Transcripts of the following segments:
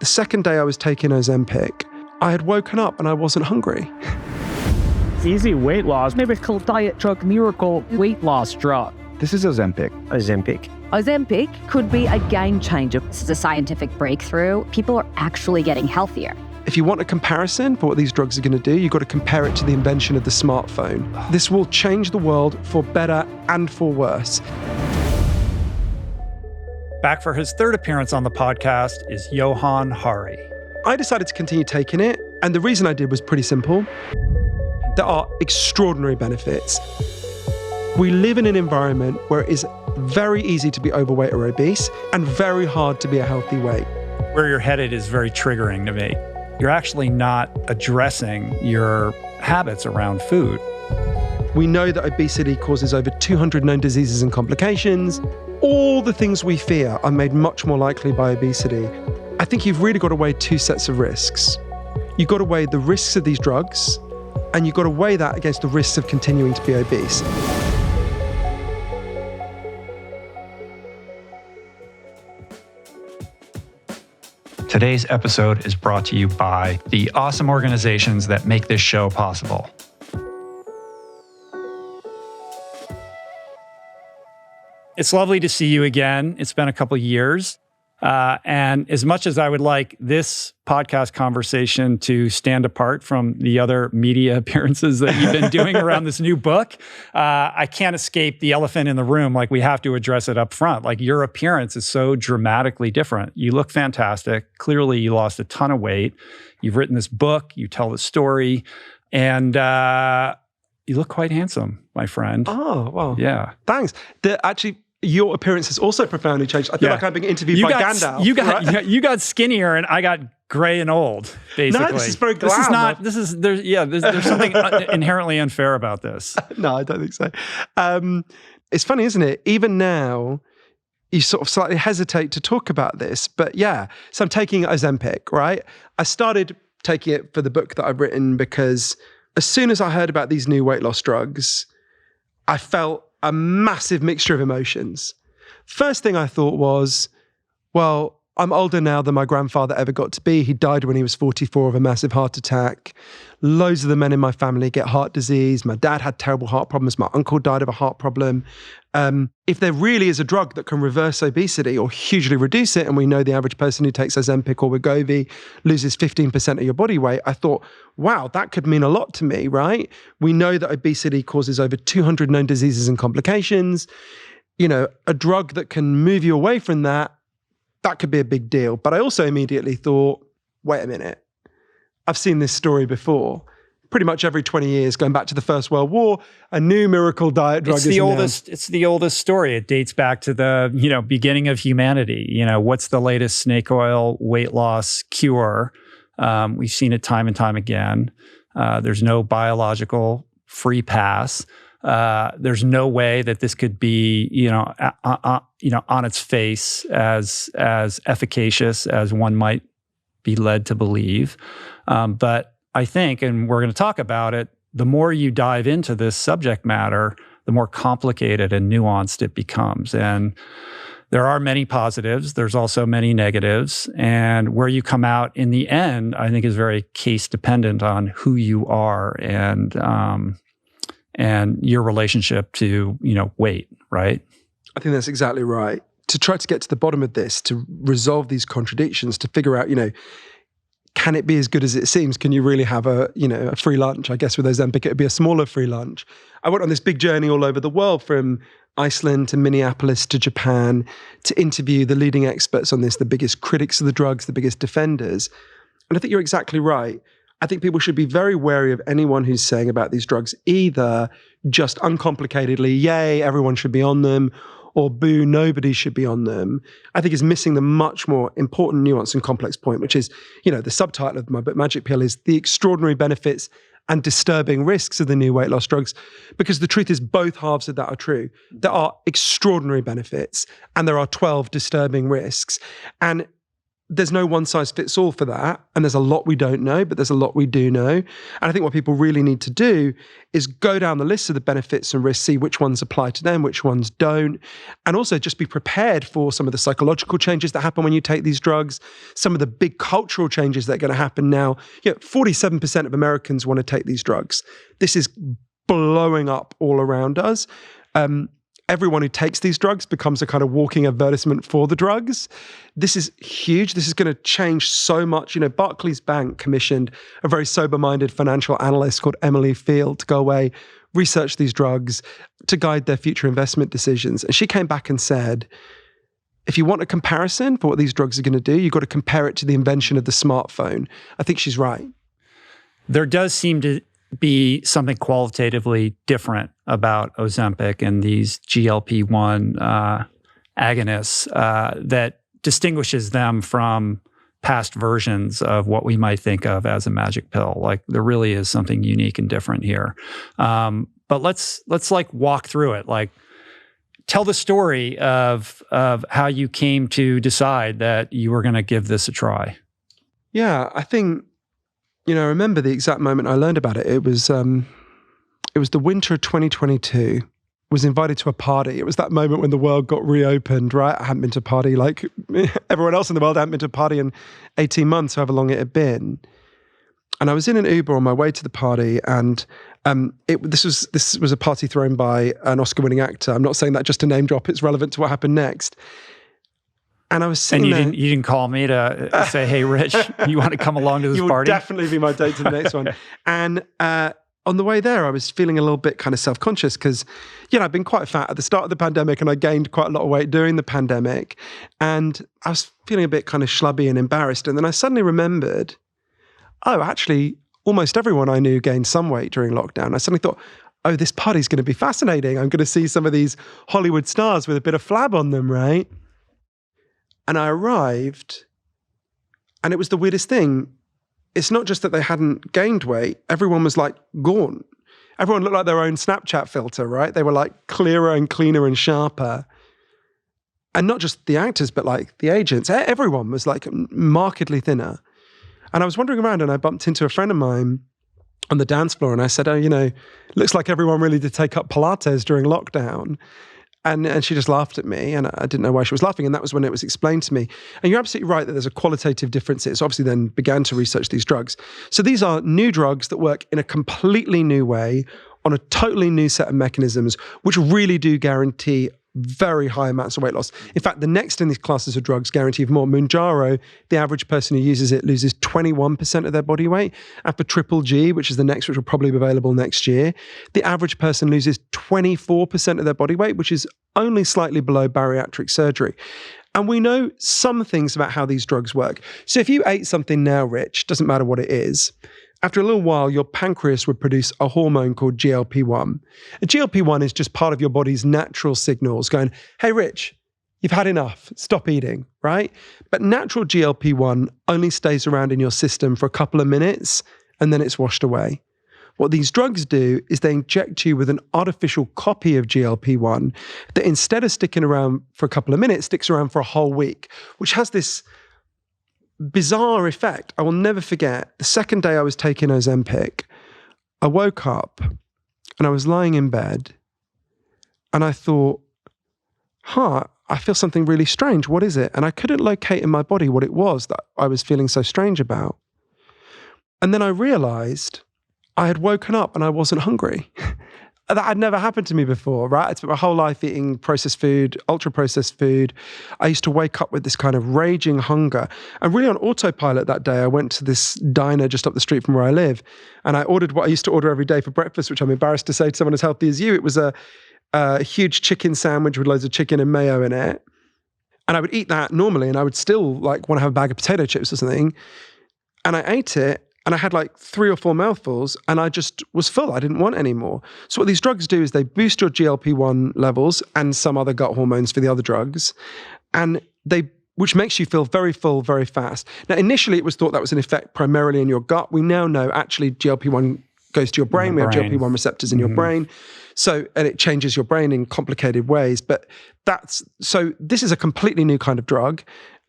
The second day I was taking Ozempic, I had woken up and I wasn't hungry. Easy weight loss, miracle diet drug, miracle weight loss drug. This is Ozempic. Ozempic could be a game changer. This is a scientific breakthrough. People are actually getting healthier. If you want a comparison for what these drugs are going to do, you've got to compare it to the invention of the smartphone. This will change the world for better and for worse. Back for his third appearance on the podcast is Johann Hari. I decided to continue taking it, and the reason I did was pretty simple. There are extraordinary benefits. We live in an environment where it is very easy to be overweight or obese and very hard to be a healthy weight. Where you're headed is very triggering to me. You're actually not addressing your habits around food. We know that obesity causes over 200 known diseases and complications. All the things we fear are made much more likely by obesity. I think you've really got to weigh two sets of risks. You've got to weigh the risks of these drugs, and you've got to weigh that against the risks of continuing to be obese. Today's episode is brought to you by the awesome organizations that make this show possible. It's lovely to see you again. It's been a couple of years. And as much as I would like this podcast conversation to stand apart from the other media appearances that you've been doing around this new book, I can't escape the elephant in the room. Like, we have to address it up front. Like, your appearance is so dramatically different. You look fantastic. Clearly, you lost a ton of weight. You've written this book. You tell the story. And you look quite handsome, my friend. Oh, well. Yeah. Thanks. Actually, your appearance has also profoundly changed. I feel like I'm being interviewed by Gandalf. You got skinnier, and I got gray and old, basically. No, this is very glam. There's something inherently unfair about this. No, I don't think so. It's funny, isn't it? Even now, you sort of slightly hesitate to talk about this. But yeah, so I'm taking Ozempic, right? I started taking it for the book that I've written because as soon as I heard about these new weight loss drugs, I felt a massive mixture of emotions. First thing I thought was, well, I'm older now than my grandfather ever got to be. He died when he was 44 of a massive heart attack. Loads of the men in my family get heart disease. My dad had terrible heart problems. My uncle died of a heart problem. If there really is a drug that can reverse obesity or hugely reduce it, and we know the average person who takes Ozempic or Wegovy loses 15% of your body weight, I thought, wow, that could mean a lot to me, right? We know that obesity causes over 200 known diseases and complications. You know, a drug that can move you away from that could be a big deal. But I also immediately thought, wait a minute, I've seen this story before. Pretty much every 20 years, going back to the First World War, a new miracle diet drug is announced. It's the oldest story. It dates back to the beginning of humanity. What's the latest snake oil weight loss cure? We've seen it time and time again. There's no biological free pass. There's no way that this could be, on its face as efficacious as one might be led to believe. But I think, and we're going to talk about it, the more you dive into this subject matter, the more complicated and nuanced it becomes. And there are many positives. There's also many negatives. And where you come out in the end, I think, is very case dependent on who you are and your relationship to, weight, right? I think that's exactly right. To try to get to the bottom of this, to resolve these contradictions, to figure out, can it be as good as it seems? Can you really have a free lunch? I guess with Ozempic, it would be a smaller free lunch. I went on this big journey all over the world, from Iceland to Minneapolis to Japan, to interview the leading experts on this, the biggest critics of the drugs, the biggest defenders. And I think you're exactly right. I think people should be very wary of anyone who's saying about these drugs either just uncomplicatedly, yay, everyone should be on them, or boo, nobody should be on them. I think is missing the much more important nuance and complex point, which is, the subtitle of my book, Magic Pill, is the extraordinary benefits and disturbing risks of the new weight loss drugs. Because the truth is both halves of that are true. There are extraordinary benefits and there are 12 disturbing risks. And there's no one size fits all for that. And there's a lot we don't know, but there's a lot we do know. And I think what people really need to do is go down the list of the benefits and risks, see which ones apply to them, which ones don't. And also just be prepared for some of the psychological changes that happen when you take these drugs, some of the big cultural changes that are going to happen now. 47% of Americans want to take these drugs. This is blowing up all around us. Everyone who takes these drugs becomes a kind of walking advertisement for the drugs. This is huge. This is going to change so much. Barclays Bank commissioned a very sober-minded financial analyst called Emily Field to go away, research these drugs to guide their future investment decisions. And she came back and said, if you want a comparison for what these drugs are going to do, you've got to compare it to the invention of the smartphone. I think she's right. There does seem to be something qualitatively different about Ozempic and these GLP-1 agonists that distinguishes them from past versions of what we might think of as a magic pill. Like there really is something unique and different here. But let's like walk through it. Like tell the story of how you came to decide that you were going to give this a try. Yeah, I think I remember the exact moment I learned about it. It was the winter of 2022. Was invited to a party. It was that moment when the world got reopened, right? I hadn't been to a party like everyone else in the world. I hadn't been to a party in 18 months, however long it had been. And I was in an Uber on my way to the party, and this was a party thrown by an Oscar-winning actor. I'm not saying that just to name drop. It's relevant to what happened next. And I was sitting there. You didn't call me to say, "Hey, Rich, you want to come along to this party?" You will definitely be my date to the next one. And on the way there, I was feeling a little bit kind of self-conscious because, I'd been quite fat at the start of the pandemic, and I gained quite a lot of weight during the pandemic, and I was feeling a bit kind of schlubby and embarrassed. And then I suddenly remembered, oh, actually, almost everyone I knew gained some weight during lockdown. I suddenly thought, oh, this party's going to be fascinating. I'm going to see some of these Hollywood stars with a bit of flab on them, right? And I arrived, and it was the weirdest thing. It's not just that they hadn't gained weight. Everyone was like gaunt. Everyone looked like their own Snapchat filter, right? They were like clearer and cleaner and sharper. And not just the actors, but like the agents. Everyone was like markedly thinner. And I was wandering around, and I bumped into a friend of mine on the dance floor, and I said, oh, looks like everyone really did take up Pilates during lockdown. And she just laughed at me, and I didn't know why she was laughing. And that was when it was explained to me. And you're absolutely right that there's a qualitative difference. It's obviously then began to research these drugs. So these are new drugs that work in a completely new way on a totally new set of mechanisms, which really do guarantee very high amounts of weight loss. In fact, the next in these classes of drugs guarantee more. Mounjaro, the average person who uses it loses 21% of their body weight. And for Triple G, which is the next, which will probably be available next year, the average person loses 24% of their body weight, which is only slightly below bariatric surgery. And we know some things about how these drugs work. So if you ate something now, Rich, doesn't matter what it is, after a little while, your pancreas would produce a hormone called GLP-1. And GLP-1 is just part of your body's natural signals going, hey, Rich, you've had enough. Stop eating, right? But natural GLP-1 only stays around in your system for a couple of minutes, and then it's washed away. What these drugs do is they inject you with an artificial copy of GLP-1 that instead of sticking around for a couple of minutes, sticks around for a whole week, which has this bizarre effect. I will never forget the second day I was taking Ozempic. I woke up and I was lying in bed and I thought, I feel something really strange. What is it? And I couldn't locate in my body what it was that I was feeling so strange about. And then I realized I had woken up and I wasn't hungry. That had never happened to me before, right? I spent my whole life eating processed food, ultra-processed food. I used to wake up with this kind of raging hunger. And really on autopilot that day, I went to this diner just up the street from where I live. And I ordered what I used to order every day for breakfast, which I'm embarrassed to say to someone as healthy as you. It was a huge chicken sandwich with loads of chicken and mayo in it. And I would eat that normally, and I would still like want to have a bag of potato chips or something. And I ate it, and I had like 3 or 4 mouthfuls, and I just was full. I didn't want any more. So what these drugs do is they boost your GLP-1 levels and some other gut hormones for the other drugs, and which makes you feel very full very fast. Now, initially it was thought that was an effect primarily in your gut. We now know actually GLP-1 goes to your brain. We have GLP-1 receptors in your brain. So, and it changes your brain in complicated ways. But so this is a completely new kind of drug.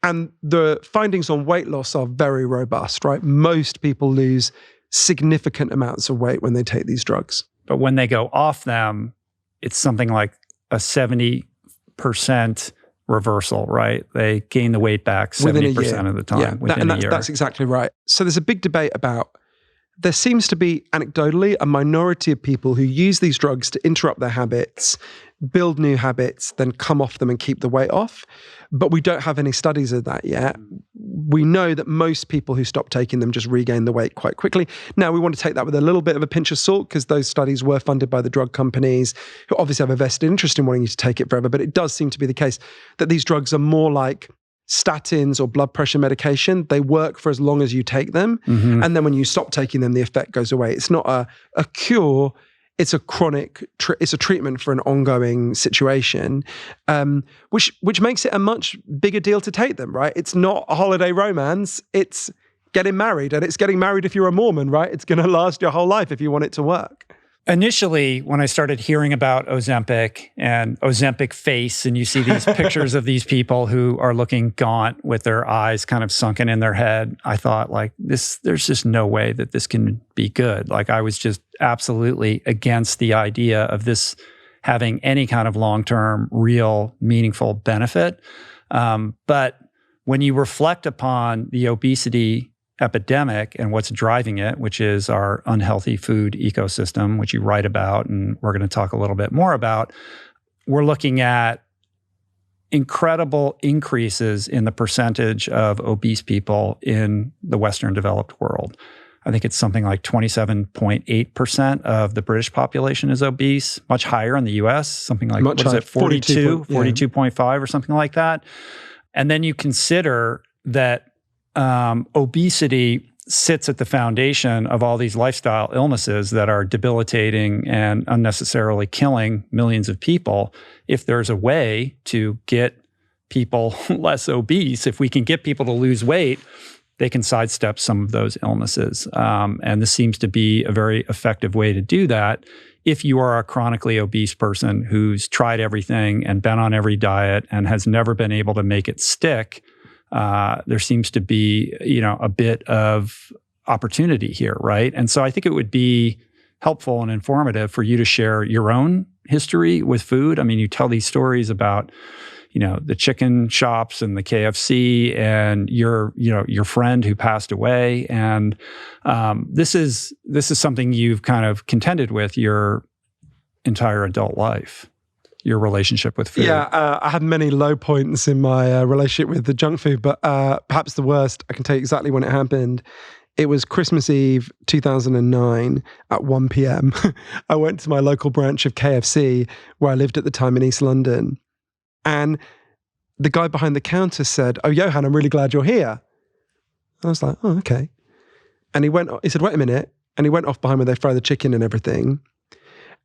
And the findings on weight loss are very robust, right? Most people lose significant amounts of weight when they take these drugs. But when they go off them, it's something like a 70% reversal, right? They gain the weight back 70% of the time within a year. That's exactly right. So there's a big debate about, there seems to be anecdotally a minority of people who use these drugs to interrupt their habits, build new habits, then come off them and keep the weight off. But we don't have any studies of that yet. We know that most people who stop taking them just regain the weight quite quickly. Now, we want to take that with a little bit of a pinch of salt because those studies were funded by the drug companies who obviously have a vested interest in wanting you to take it forever. But it does seem to be the case that these drugs are more like statins or blood pressure medication. They work for as long as you take them. And then when you stop taking them, the effect goes away. It's not a cure. It's a chronic, it's a treatment for an ongoing situation, which makes it a much bigger deal to take them, right? It's not a holiday romance. It's getting married, and it's getting married if you're a Mormon, right? It's going to last your whole life if you want it to work. Initially, when I started hearing about Ozempic and Ozempic face, and you see these pictures of these people who are looking gaunt with their eyes kind of sunken in their head, I thought, like, there's just no way that this can be good. Like, I was just absolutely against the idea of this having any kind of long-term, real, meaningful benefit. But when you reflect upon the obesity epidemic and what's driving it, which is our unhealthy food ecosystem, which you write about, and we're going to talk a little bit more about, we're looking at incredible increases in the percentage of obese people in the Western developed world. I think it's something like 27.8% of the British population is obese, much higher in the US, something like, what is it, 42.5 or something like that. And then you consider that obesity sits at the foundation of all these lifestyle illnesses that are debilitating and unnecessarily killing millions of people. If there's a way to get people less obese, if we can get people to lose weight, they can sidestep some of those illnesses. And this seems to be a very effective way to do that. If you are a chronically obese person who's tried everything and been on every diet and has never been able to make it stick, there seems to be, a bit of opportunity here, right? And so I think it would be helpful and informative for you to share your own history with food. I mean, you tell these stories about, the chicken shops and the KFC and your friend who passed away. And this is something you've kind of contended with your entire adult life. Your relationship with food. Yeah, I had many low points in my relationship with the junk food, but perhaps the worst, I can tell you exactly when it happened. It was Christmas Eve 2009 at 1 p.m. I went to my local branch of KFC where I lived at the time in East London. And the guy behind the counter said, "Oh, Johann, I'm really glad you're here." I was like, "Oh, okay." And he said, "Wait a minute." And he went off behind where they fry the chicken and everything.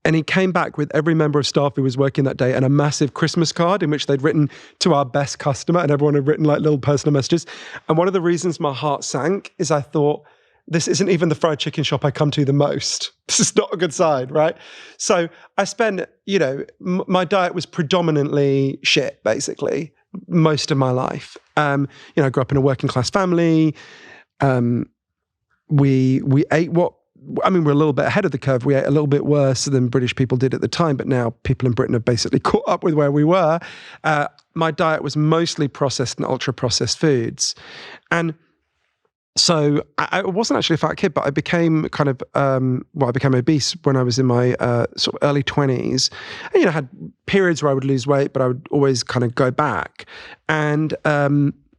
And he came back with every member of staff who was working that day and a massive Christmas card in which they'd written "to our best customer," and everyone had written like little personal messages. And one of the reasons my heart sank is I thought, this isn't even the fried chicken shop I come to the most. This is not a good sign, right? So I spent, my diet was predominantly shit, basically, most of my life. I grew up in a working class family. We ate we're a little bit ahead of the curve. We ate a little bit worse than British people did at the time, but now people in Britain have basically caught up with where we were. My diet was mostly processed and ultra-processed foods. And so I wasn't actually a fat kid, but I became I became obese when I was in my sort of early 20s. And, I had periods where I would lose weight, but I would always kind of go back. And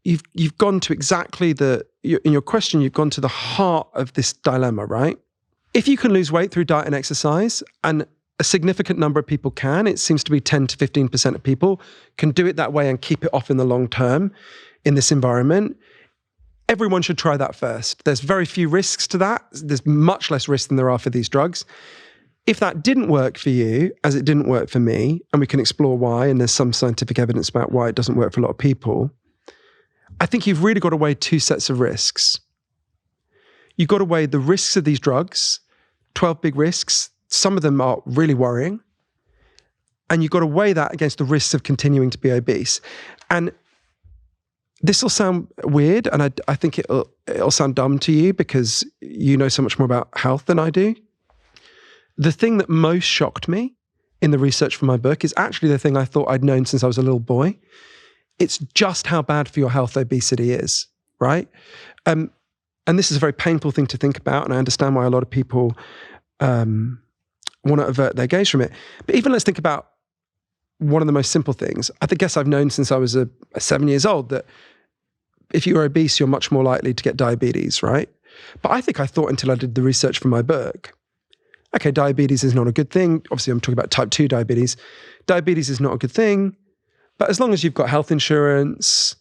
you've gone to exactly in your question, you've gone to the heart of this dilemma, right? If you can lose weight through diet and exercise, and a significant number of people can, it seems to be 10 to 15% of people can do it that way and keep it off in the long term in this environment. Everyone should try that first. There's very few risks to that. There's much less risk than there are for these drugs. If that didn't work for you, as it didn't work for me, and we can explore why, and there's some scientific evidence about why it doesn't work for a lot of people, I think you've really got to weigh two sets of risks. You've got to weigh the risks of these drugs, 12 big risks. Some of them are really worrying. And you've got to weigh that against the risks of continuing to be obese. And this will sound weird, and I think it'll sound dumb to you because you know so much more about health than I do. The thing that most shocked me in the research for my book is actually the thing I thought I'd known since I was a little boy. It's just how bad for your health obesity is, right? And this is a very painful thing to think about, and I understand why a lot of people want to avert their gaze from it. But even let's think about one of the most simple things. I guess I've known since I was 7 years old that if you're obese, you're much more likely to get diabetes, right? But I thought until I did the research for my book, okay, diabetes is not a good thing. Obviously, I'm talking about type 2 diabetes. Diabetes is not a good thing. But as long as you've got health insurance,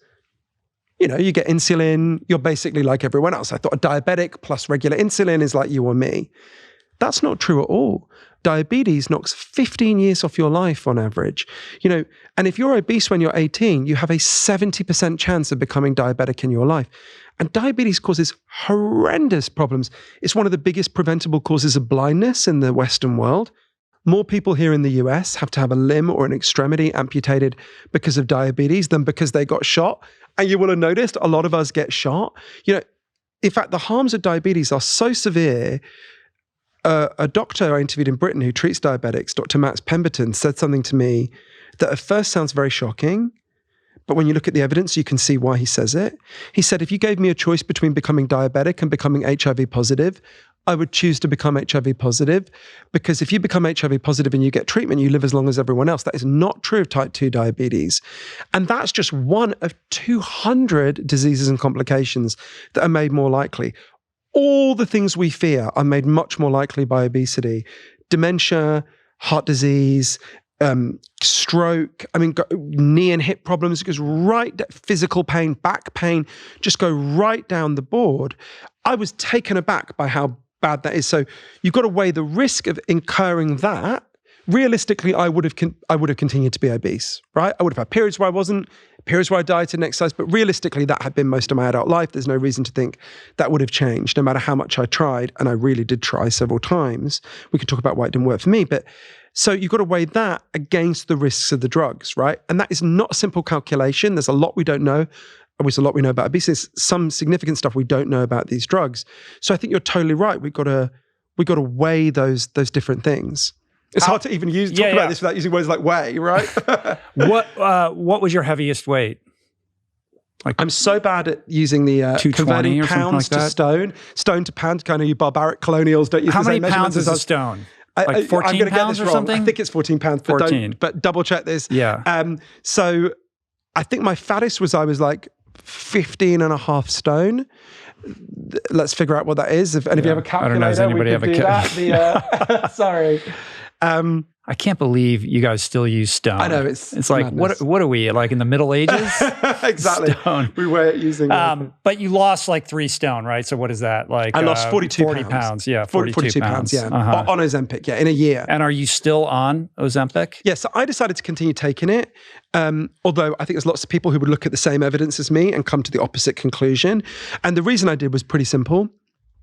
you get insulin, you're basically like everyone else. I thought a diabetic plus regular insulin is like you or me. That's not true at all. Diabetes knocks 15 years off your life on average. And if you're obese when you're 18, you have a 70% chance of becoming diabetic in your life. And diabetes causes horrendous problems. It's one of the biggest preventable causes of blindness in the Western world. More people here in the US have to have a limb or an extremity amputated because of diabetes than because they got shot. And you will have noticed a lot of us get shot. In fact, the harms of diabetes are so severe. A doctor I interviewed in Britain who treats diabetics, Dr. Max Pemberton, said something to me that at first sounds very shocking, but when you look at the evidence, you can see why he says it. He said, if you gave me a choice between becoming diabetic and becoming HIV positive, I would choose to become HIV positive, because if you become HIV positive and you get treatment, you live as long as everyone else. That is not true of type 2 diabetes. And that's just one of 200 diseases and complications that are made more likely. All the things we fear are made much more likely by obesity. Dementia, heart disease, stroke, knee and hip problems, it goes right, physical pain, back pain, just go right down the board. I was taken aback by how bad that is. So you've got to weigh the risk of incurring that. Realistically, I would have continued to be obese, right? I would have had periods where I wasn't, periods where I dieted and exercised, but realistically, that had been most of my adult life. There's no reason to think that would have changed, no matter how much I tried, and I really did try several times. We could talk about why it didn't work for me, but so you've got to weigh that against the risks of the drugs, right? And that is not a simple calculation. There's a lot we don't know. There's a lot we know about obesity. There's some significant stuff we don't know about these drugs. So I think you're totally right. We've got to weigh those different things. It's hard to even talk about this without using words like weigh, right? What was your heaviest weight? I'm so bad at using the converting pounds to stone to pound. Kind of you barbaric colonials don't use the same measurements as us. How many pounds is a stone? Like 14 pounds or something? I think it's 14 pounds, but 14. But double check this. Yeah. So I think my fattest was I was like 15 and a half stone. Let's figure out what that is. If any of you have a calculator, I don't know. Does anybody have a sorry. I can't believe you guys still use stone. I know, it's like what are we, like in the Middle Ages? Exactly. Stone. We were using but you lost like 3 stone, right? So what is that? Like I lost 42 pounds. Yeah, 42 pounds, yeah. On Ozempic, yeah, in a year. And are you still on Ozempic? Yeah, so I decided to continue taking it. Although I think there's lots of people who would look at the same evidence as me and come to the opposite conclusion. And the reason I did was pretty simple.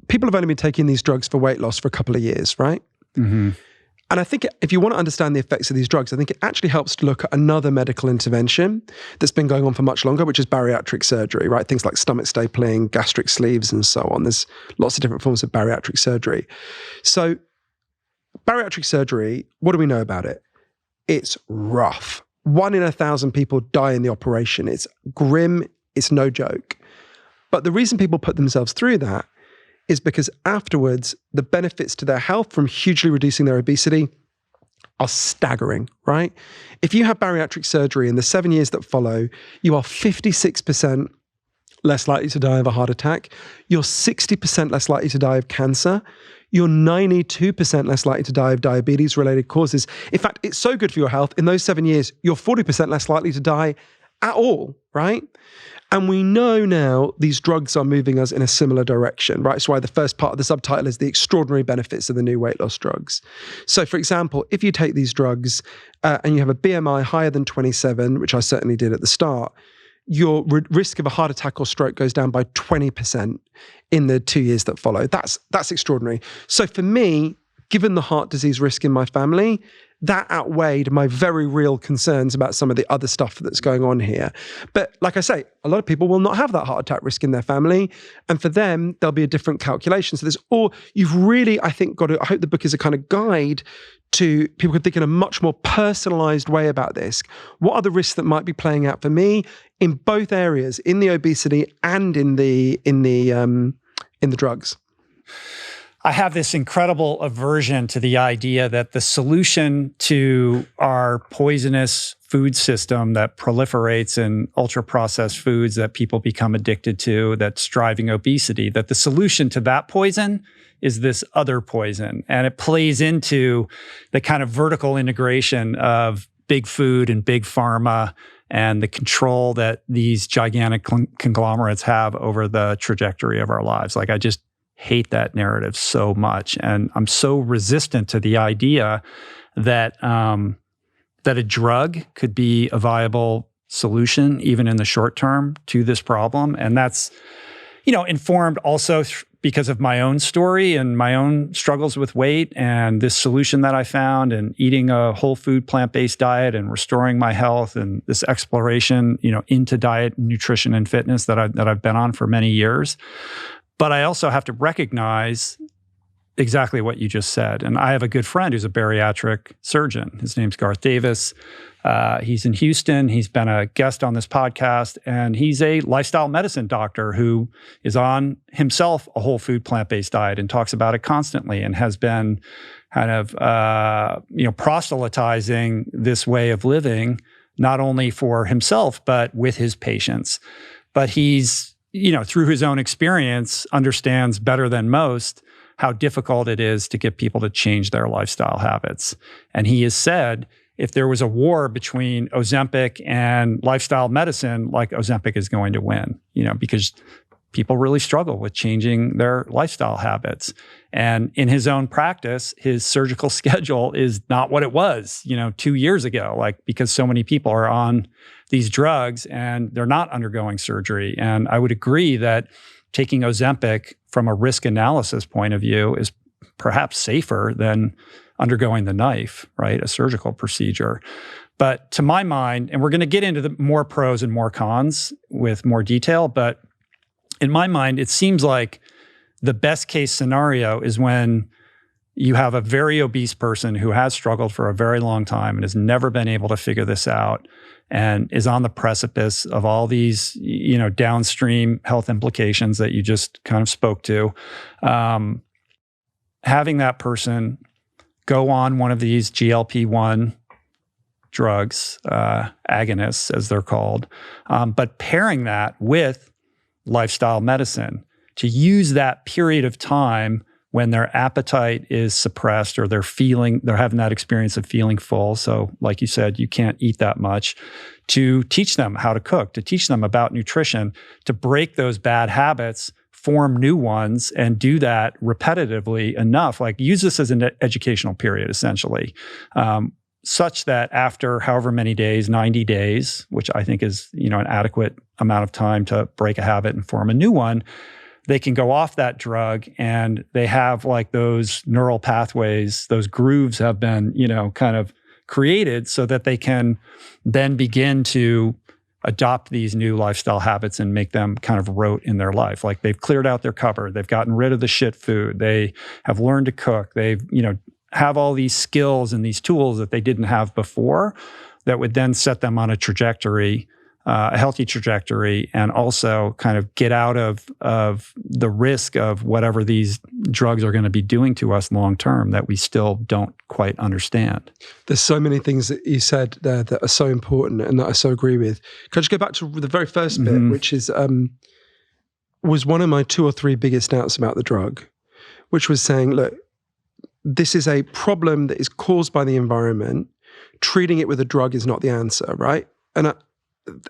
People have only been taking these drugs for weight loss for a couple of years, right? Mm-hmm. And I think if you want to understand the effects of these drugs, I think it actually helps to look at another medical intervention that's been going on for much longer, which is bariatric surgery, right? Things like stomach stapling, gastric sleeves, and so on. There's lots of different forms of bariatric surgery. So bariatric surgery, what do we know about it? It's rough. 1 in 1,000 people die in the operation. It's grim. It's no joke. But the reason people put themselves through that is because afterwards, the benefits to their health from hugely reducing their obesity are staggering, right? If you have bariatric surgery in the 7 years that follow, you are 56% less likely to die of a heart attack. You're 60% less likely to die of cancer. You're 92% less likely to die of diabetes-related causes. In fact, it's so good for your health. In those 7 years, you're 40% less likely to die at all, right? And we know now these drugs are moving us in a similar direction, right? That's why the first part of the subtitle is the extraordinary benefits of the new weight loss drugs. So for example, if you take these drugs and you have a BMI higher than 27, which I certainly did at the start, your risk of a heart attack or stroke goes down by 20% in the 2 years that follow. That's extraordinary. So for me, given the heart disease risk in my family, that outweighed my very real concerns about some of the other stuff that's going on here. But like I say, a lot of people will not have that heart attack risk in their family. And for them, there'll be a different calculation. So you've really, I think, I hope the book is a kind of guide to people who think in a much more personalized way about this. What are the risks that might be playing out for me in both areas, in the obesity and in the drugs? I have this incredible aversion to the idea that the solution to our poisonous food system that proliferates in ultra-processed foods that people become addicted to, that's driving obesity, that the solution to that poison is this other poison. And it plays into the kind of vertical integration of big food and big pharma and the control that these gigantic conglomerates have over the trajectory of our lives. Like, I just hate that narrative so much. And I'm so resistant to the idea that that a drug could be a viable solution, even in the short term, to this problem. And that's, informed also because of my own story and my own struggles with weight and this solution that I found, and eating a whole food plant-based diet and restoring my health, and this exploration, into diet, nutrition, and fitness that I've been on for many years. But I also have to recognize exactly what you just said. And I have a good friend who's a bariatric surgeon. His name's Garth Davis. He's in Houston. He's been a guest on this podcast, and he's a lifestyle medicine doctor who is on himself a whole food plant-based diet and talks about it constantly, and has been kind of, proselytizing this way of living, not only for himself, but with his patients. But he's, through his own experience, understands better than most how difficult it is to get people to change their lifestyle habits. And he has said, if there was a war between Ozempic and lifestyle medicine, like, Ozempic is going to win, because people really struggle with changing their lifestyle habits. And in his own practice, his surgical schedule is not what it was, 2 years ago, because so many people are on these drugs and they're not undergoing surgery. And I would agree that taking Ozempic from a risk analysis point of view is perhaps safer than undergoing the knife, right? A surgical procedure. But to my mind, and we're going to get into the more pros and more cons with more detail, but in my mind, it seems like the best case scenario is when you have a very obese person who has struggled for a very long time and has never been able to figure this out, and is on the precipice of all these, downstream health implications that you just kind of spoke to. Having that person go on one of these GLP-1 drugs, agonists as they're called, but pairing that with lifestyle medicine to use that period of time when their appetite is suppressed, or they're having that experience of feeling full. So like you said, you can't eat that much, to teach them how to cook, to teach them about nutrition, to break those bad habits, form new ones, and do that repetitively enough. Use this as an educational period, essentially, such that after however many days, 90 days, which I think is, an adequate amount of time to break a habit and form a new one, they can go off that drug, and they have those neural pathways, those grooves have been, kind of created so that they can then begin to adopt these new lifestyle habits and make them kind of rote in their life. They've cleared out their cupboard, they've gotten rid of the shit food, they have learned to cook, they've, have all these skills and these tools that they didn't have before, that would then set them on a trajectory, a healthy trajectory, and also kind of get out of the risk of whatever these drugs are going to be doing to us long term that we still don't quite understand. There's so many things that you said there that are so important and that I so agree with. Can I just go back to the very first bit, which is was one of my 2 or 3 biggest doubts about the drug, which was saying, look, this is a problem that is caused by the environment. Treating it with a drug is not the answer, right? And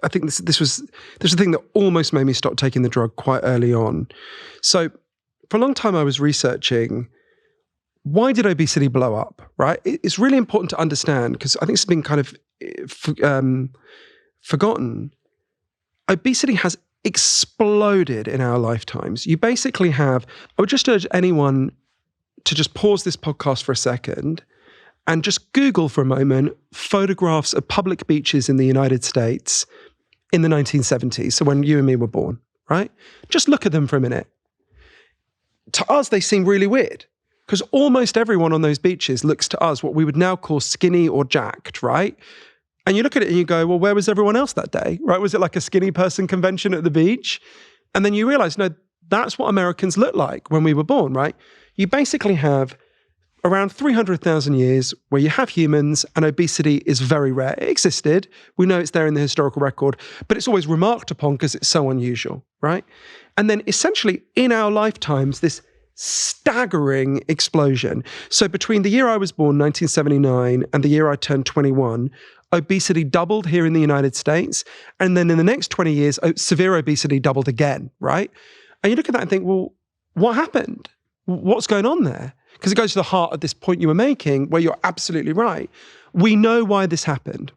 I think this was the thing that almost made me stop taking the drug quite early on. So for a long time I was researching, why did obesity blow up, right? It's really important to understand, because I think it's been kind of forgotten. Obesity has exploded in our lifetimes. You basically have, I would just urge anyone to just pause this podcast for a second and just Google for a moment photographs of public beaches in the United States in the 1970s, so when you and me were born, right? Just look at them for a minute. To us, they seem really weird because almost everyone on those beaches looks to us what we would now call skinny or jacked, right? And you look at it and you go, well, where was everyone else that day, right? Was it like a skinny person convention at the beach? And then you realize, no, that's what Americans look like when we were born, right? You basically have around 300,000 years where you have humans and obesity is very rare. It existed. We know it's there in the historical record, but it's always remarked upon because it's so unusual, right? And then essentially in our lifetimes, this staggering explosion. So between the year I was born, 1979, and the year I turned 21, obesity doubled here in the United States. And then in the next 20 years, severe obesity doubled again, right? And you look at that and think, well, what happened? What's going on there? Because it goes to the heart of this point you were making, where you're absolutely right. We know why this happened.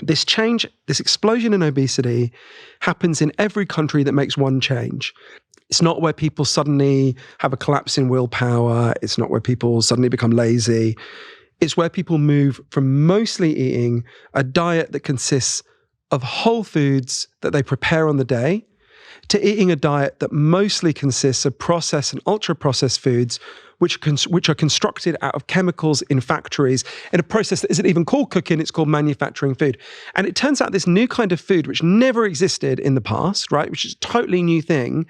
This change, this explosion in obesity happens in every country that makes one change. It's not where people suddenly have a collapse in willpower. It's not where people suddenly become lazy. It's where people move from mostly eating a diet that consists of whole foods that they prepare on the day to eating a diet that mostly consists of processed and ultra-processed foods, which are constructed out of chemicals in factories in a process that isn't even called cooking, it's called manufacturing food. And it turns out this new kind of food, which never existed in the past, right, which is a totally new thing,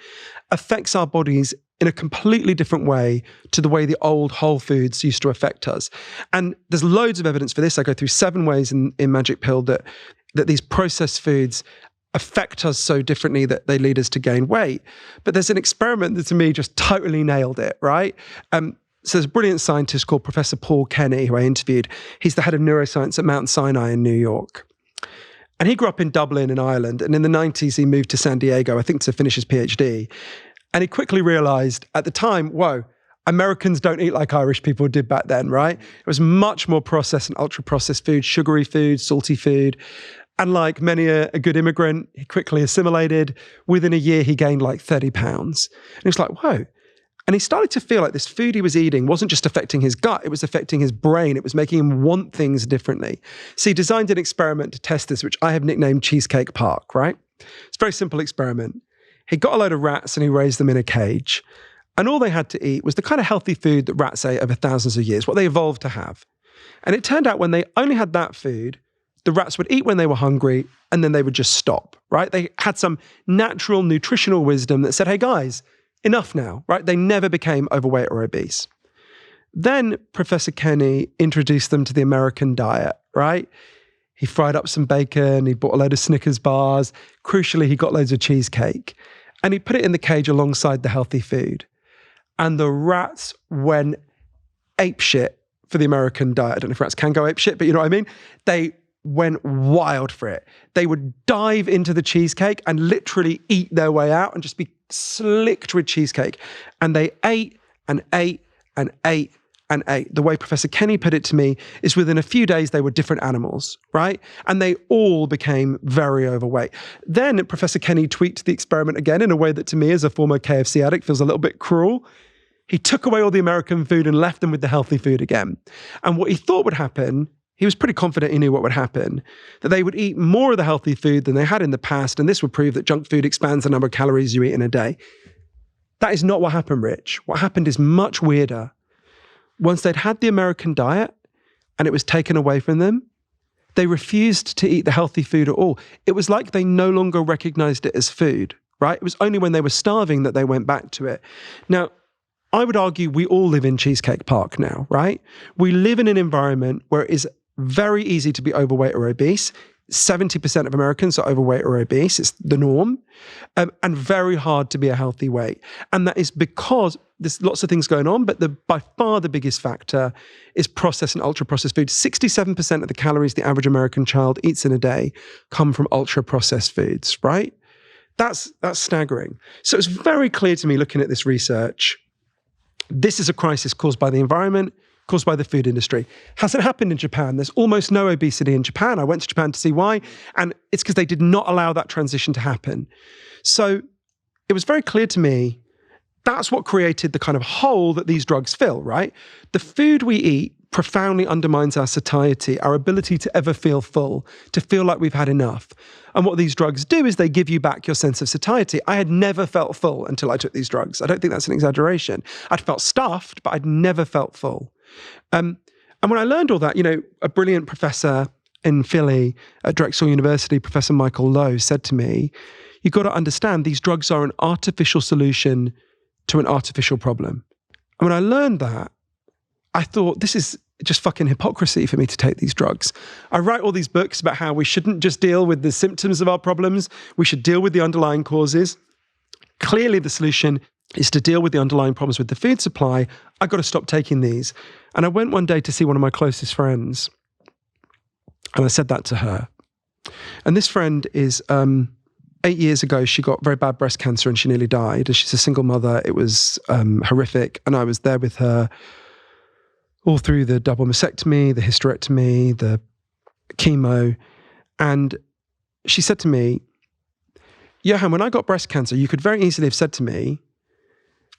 affects our bodies in a completely different way to the way the old whole foods used to affect us. And there's loads of evidence for this. I go through 7 ways in Magic Pill that these processed foods affect us so differently that they lead us to gain weight. But there's an experiment that to me just totally nailed it, right? So there's a brilliant scientist called Professor Paul Kenny, who I interviewed. He's the head of neuroscience at Mount Sinai in New York. And he grew up in Dublin in Ireland. And in the 90s, he moved to San Diego, I think to finish his PhD. And he quickly realized at the time, whoa, Americans don't eat like Irish people did back then, right? It was much more processed and ultra-processed food, sugary food, salty food. And like many a good immigrant, he quickly assimilated. Within a year, he gained like 30 pounds. And he was like, whoa. And he started to feel like this food he was eating wasn't just affecting his gut, it was affecting his brain. It was making him want things differently. So he designed an experiment to test this, which I have nicknamed Cheesecake Park, right? It's a very simple experiment. He got a load of rats and he raised them in a cage. And all they had to eat was the kind of healthy food that rats ate over thousands of years, what they evolved to have. And it turned out when they only had that food, the rats would eat when they were hungry and then they would just stop, right? They had some natural nutritional wisdom that said, hey guys, enough now, right? They never became overweight or obese. Then Professor Kenny introduced them to the American diet, right? He fried up some bacon, he bought a load of Snickers bars. Crucially, he got loads of cheesecake and he put it in the cage alongside the healthy food. And the rats went apeshit for the American diet. I don't know if rats can go apeshit, but you know what I mean? They went wild for it. They would dive into the cheesecake and literally eat their way out and just be slicked with cheesecake. And they ate and ate and ate and ate. The way Professor Kenny put it to me is within a few days, they were different animals, right? And they all became very overweight. Then Professor Kenny tweaked the experiment again in a way that to me as a former KFC addict feels a little bit cruel. He took away all the American food and left them with the healthy food again. And what he thought would happen, he was pretty confident he knew what would happen, that they would eat more of the healthy food than they had in the past, and this would prove that junk food expands the number of calories you eat in a day. That is not what happened, Rich. What happened is much weirder. Once they'd had the American diet and it was taken away from them, they refused to eat the healthy food at all. It was like they no longer recognized it as food, right? It was only when they were starving that they went back to it. Now, I would argue we all live in Cheesecake Park now, right? We live in an environment where it is very easy to be overweight or obese. 70% of Americans are overweight or obese. It's the norm. And very hard to be a healthy weight. And that is because there's lots of things going on, but by far the biggest factor is processed and ultra-processed food. 67% of the calories the average American child eats in a day come from ultra-processed foods, right? That's staggering. So it's very clear to me looking at this research, this is a crisis caused by the environment, caused by the food industry. Hasn't happened in Japan. There's almost no obesity in Japan. I went to Japan to see why, and it's because they did not allow that transition to happen. So it was very clear to me that's what created the kind of hole that these drugs fill, right? The food we eat profoundly undermines our satiety, our ability to ever feel full, to feel like we've had enough. And what these drugs do is they give you back your sense of satiety. I had never felt full until I took these drugs. I don't think that's an exaggeration. I'd felt stuffed, but I'd never felt full. And when I learned all that, a brilliant professor in Philly at Drexel University, Professor Michael Lowe, said to me, you've got to understand these drugs are an artificial solution to an artificial problem. And when I learned that, I thought, this is just fucking hypocrisy for me to take these drugs. I write all these books about how we shouldn't just deal with the symptoms of our problems. We should deal with the underlying causes. Clearly, the solution is to deal with the underlying problems with the food supply. I've got to stop taking these. And I went one day to see one of my closest friends. And I said that to her. And this friend is, 8 years ago, she got very bad breast cancer and she nearly died. And she's a single mother. It was horrific. And I was there with her all through the double mastectomy, the hysterectomy, the chemo. And she said to me, Johann, when I got breast cancer, you could very easily have said to me,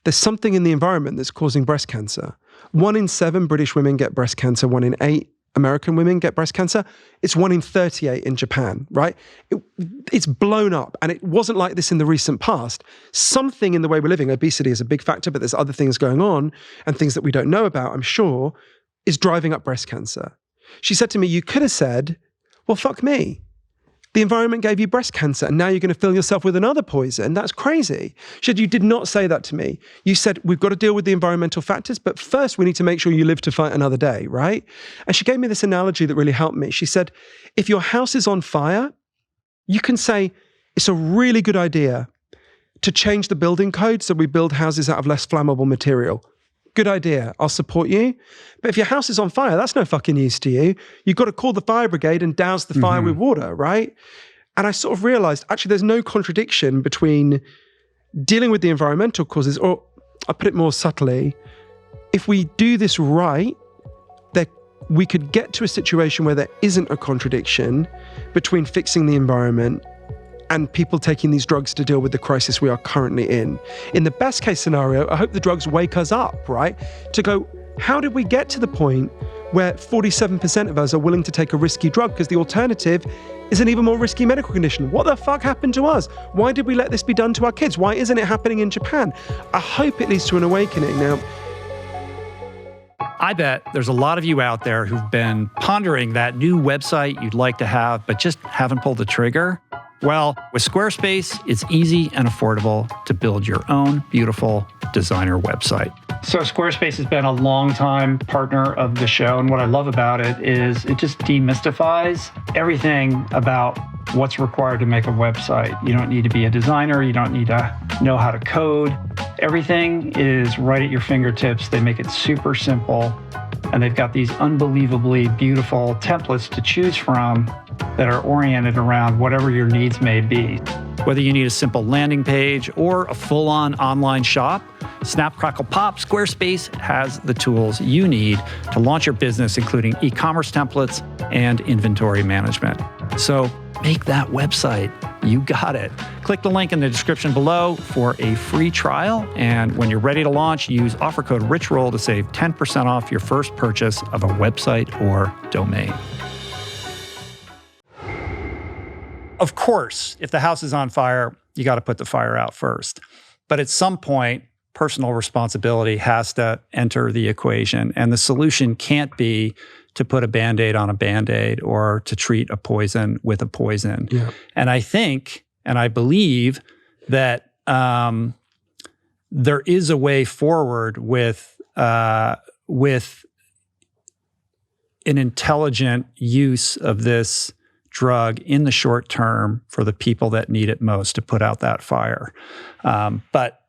there's something in the environment that's causing breast cancer. 1 in 7 British women get breast cancer. 1 in 8 American women get breast cancer. It's 1 in 38 in Japan, right? It's blown up. And it wasn't like this in the recent past. Something in the way we're living, obesity is a big factor, but there's other things going on and things that we don't know about, I'm sure, is driving up breast cancer. She said to me, you could have said, well, fuck me. The environment gave you breast cancer and now you're going to fill yourself with another poison. That's crazy. She said, you did not say that to me. You said, we've got to deal with the environmental factors, but first we need to make sure you live to fight another day, right? And she gave me this analogy that really helped me. She said, if your house is on fire, you can say, it's a really good idea to change the building code so we build houses out of less flammable material. Good idea. I'll support you. But if your house is on fire, that's no fucking use to you. You've got to call the fire brigade and douse the fire with water, right? And I sort of realized, actually, there's no contradiction between dealing with the environmental causes, or I'll put it more subtly, if we do this right, we could get to a situation where there isn't a contradiction between fixing the environment and people taking these drugs to deal with the crisis we are currently in. In the best case scenario, I hope the drugs wake us up, right? To go, how did we get to the point where 47% of us are willing to take a risky drug because the alternative is an even more risky medical condition? What the fuck happened to us? Why did we let this be done to our kids? Why isn't it happening in Japan? I hope it leads to an awakening. Now, I bet there's a lot of you out there who've been pondering that new website you'd like to have, but just haven't pulled the trigger. Well, with Squarespace, it's easy and affordable to build your own beautiful designer website. So Squarespace has been a long-time partner of the show, and what I love about it is it just demystifies everything about what's required to make a website. You don't need to be a designer. You don't need to know how to code. Everything is right at your fingertips. They make it super simple, and they've got these unbelievably beautiful templates to choose from that are oriented around whatever your needs may be. Whether you need a simple landing page or a full-on online shop, Snap, Crackle, Pop, Squarespace has the tools you need to launch your business, including e-commerce templates and inventory management. So make that website. You got it. Click the link in the description below for a free trial. And when you're ready to launch, use offer code RichRoll to save 10% off your first purchase of a website or domain. Of course, if the house is on fire, you got to put the fire out first. But at some point, personal responsibility has to enter the equation. And the solution can't be to put a Band-Aid on a Band-Aid or to treat a poison with a poison. Yeah. And I think, and I believe that there is a way forward with an intelligent use of this drug in the short term for the people that need it most to put out that fire. But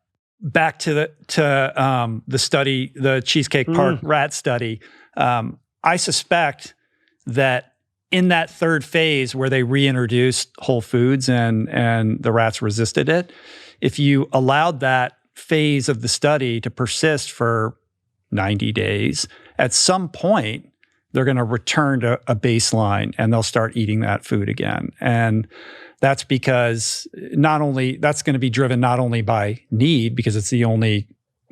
back to the study, the Cheesecake Park rat study, I suspect that in that third phase where they reintroduced Whole Foods and the rats resisted it, if you allowed that phase of the study to persist for 90 days, at some point, they're going to return to a baseline and they'll start eating that food again. And that's because that's going to be driven not only by need, because it's the only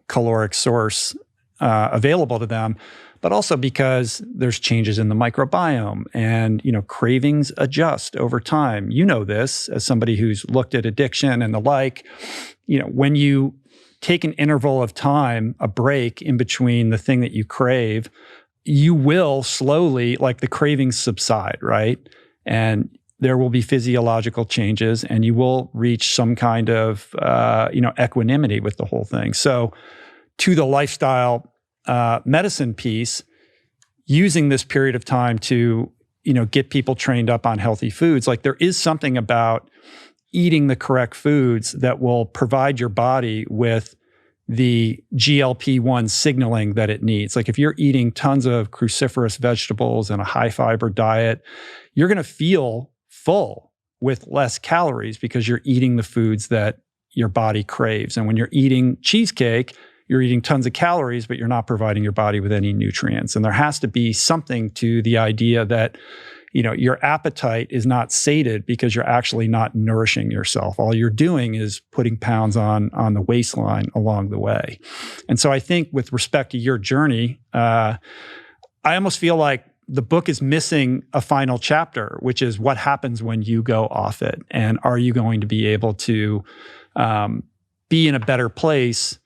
caloric source available to them, but also because there's changes in the microbiome and, cravings adjust over time. You know this as somebody who's looked at addiction and the like. When you take an interval of time, a break in between the thing that you crave, you will slowly, like the cravings subside, right? And there will be physiological changes and you will reach some kind of, equanimity with the whole thing. So to the lifestyle medicine piece, using this period of time to, get people trained up on healthy foods, like there is something about eating the correct foods that will provide your body with the GLP-1 signaling that it needs. Like if you're eating tons of cruciferous vegetables and a high fiber diet, you're going to feel full with less calories because you're eating the foods that your body craves. And when you're eating cheesecake, you're eating tons of calories, but you're not providing your body with any nutrients. And there has to be something to the idea that, your appetite is not sated because you're actually not nourishing yourself. All you're doing is putting pounds on the waistline along the way. And so I think with respect to your journey, I almost feel like the book is missing a final chapter, which is what happens when you go off it. And are you going to be able to be in a better place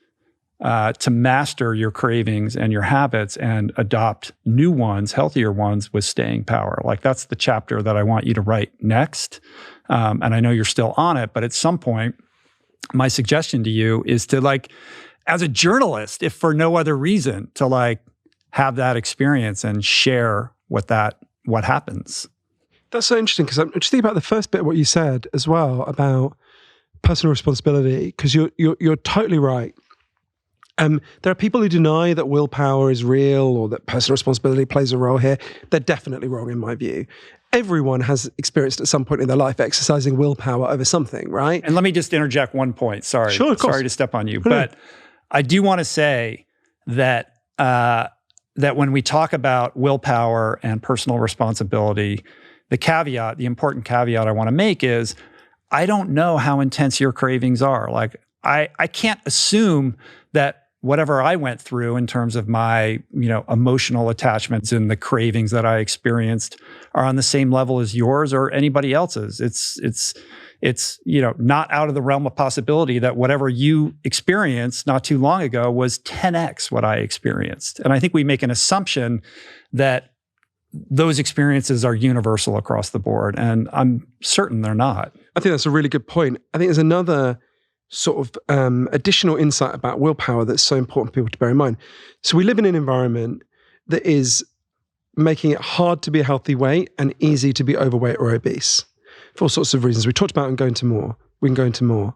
to master your cravings and your habits and adopt new ones, healthier ones with staying power? Like that's the chapter that I want you to write next. And I know you're still on it, but at some point, my suggestion to you is to as a journalist, if for no other reason, to have that experience and share what happens. That's so interesting because I'm just thinking about the first bit of what you said as well about personal responsibility, because you're totally right. There are people who deny that willpower is real or that personal responsibility plays a role here. They're definitely wrong in my view. Everyone has experienced at some point in their life exercising willpower over something, right? And let me just interject one point. Sorry. Sure, of course. Sorry to step on you. But I do want to say that that when we talk about willpower and personal responsibility, the important caveat I want to make is I don't know how intense your cravings are. I can't assume that whatever I went through in terms of my, emotional attachments and the cravings that I experienced are on the same level as yours or anybody else's. It's not out of the realm of possibility that whatever you experienced not too long ago was 10x what I experienced. And I think we make an assumption that those experiences are universal across the board, and I'm certain they're not. I think that's a really good point. I think there's another sort of additional insight about willpower that's so important for people to bear in mind. So we live in an environment that is making it hard to be a healthy weight and easy to be overweight or obese for all sorts of reasons. We talked about and go into more. We can go into more.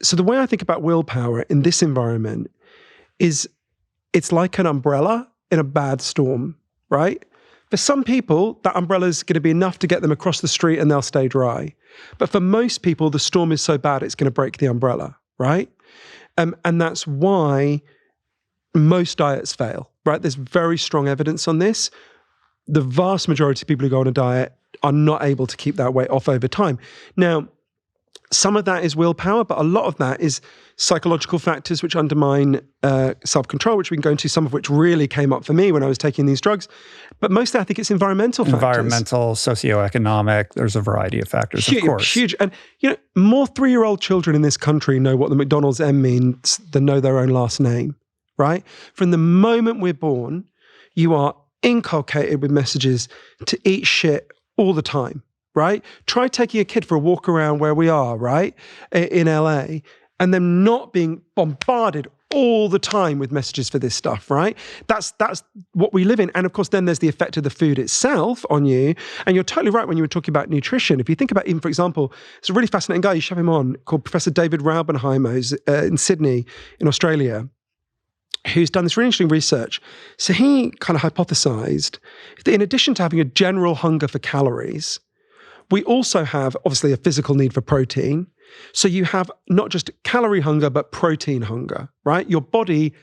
So the way I think about willpower in this environment is it's like an umbrella in a bad storm, right? For some people, that umbrella is going to be enough to get them across the street and they'll stay dry. But for most people, the storm is so bad, it's going to break the umbrella, right? And that's why most diets fail, right? There's very strong evidence on this. The vast majority of people who go on a diet are not able to keep that weight off over time. Now, some of that is willpower, but a lot of that is psychological factors which undermine self-control, which we can go into, some of which really came up for me when I was taking these drugs. But mostly I think it's environmental factors. Environmental, socioeconomic, there's a variety of factors, of course. Huge. And, more 3-year-old children in this country know what the McDonald's M means than know their own last name, right? From the moment we're born, you are inculcated with messages to eat shit all the time. Right? Try taking a kid for a walk around where we are, right? In LA, and them not being bombarded all the time with messages for this stuff, right? That's what we live in. And of course, then there's the effect of the food itself on you. And you're totally right when you were talking about nutrition. If you think about even, for example, it's a really fascinating guy, you should have him on, called Professor David Raubenheimer, who's in Sydney, in Australia, who's done this really interesting research. So he kind of hypothesized that in addition to having a general hunger for calories, we also have, obviously, a physical need for protein. So you have not just calorie hunger, but protein hunger, right? Your body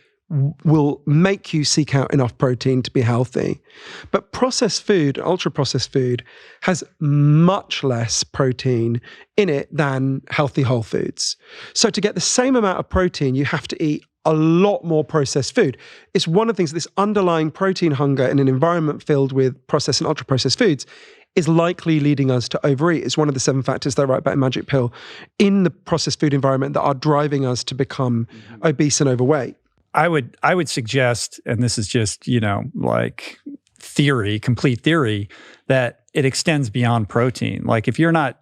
will make you seek out enough protein to be healthy. But processed food, ultra-processed food, has much less protein in it than healthy whole foods. So to get the same amount of protein, you have to eat a lot more processed food. It's one of the things, this underlying protein hunger in an environment filled with processed and ultra-processed foods is likely leading us to overeat. It's one of the 7 factors they write about in Magic Pill in the processed food environment that are driving us to become obese and overweight. I would suggest, and this is just, like theory, complete theory, that it extends beyond protein. Like if you're not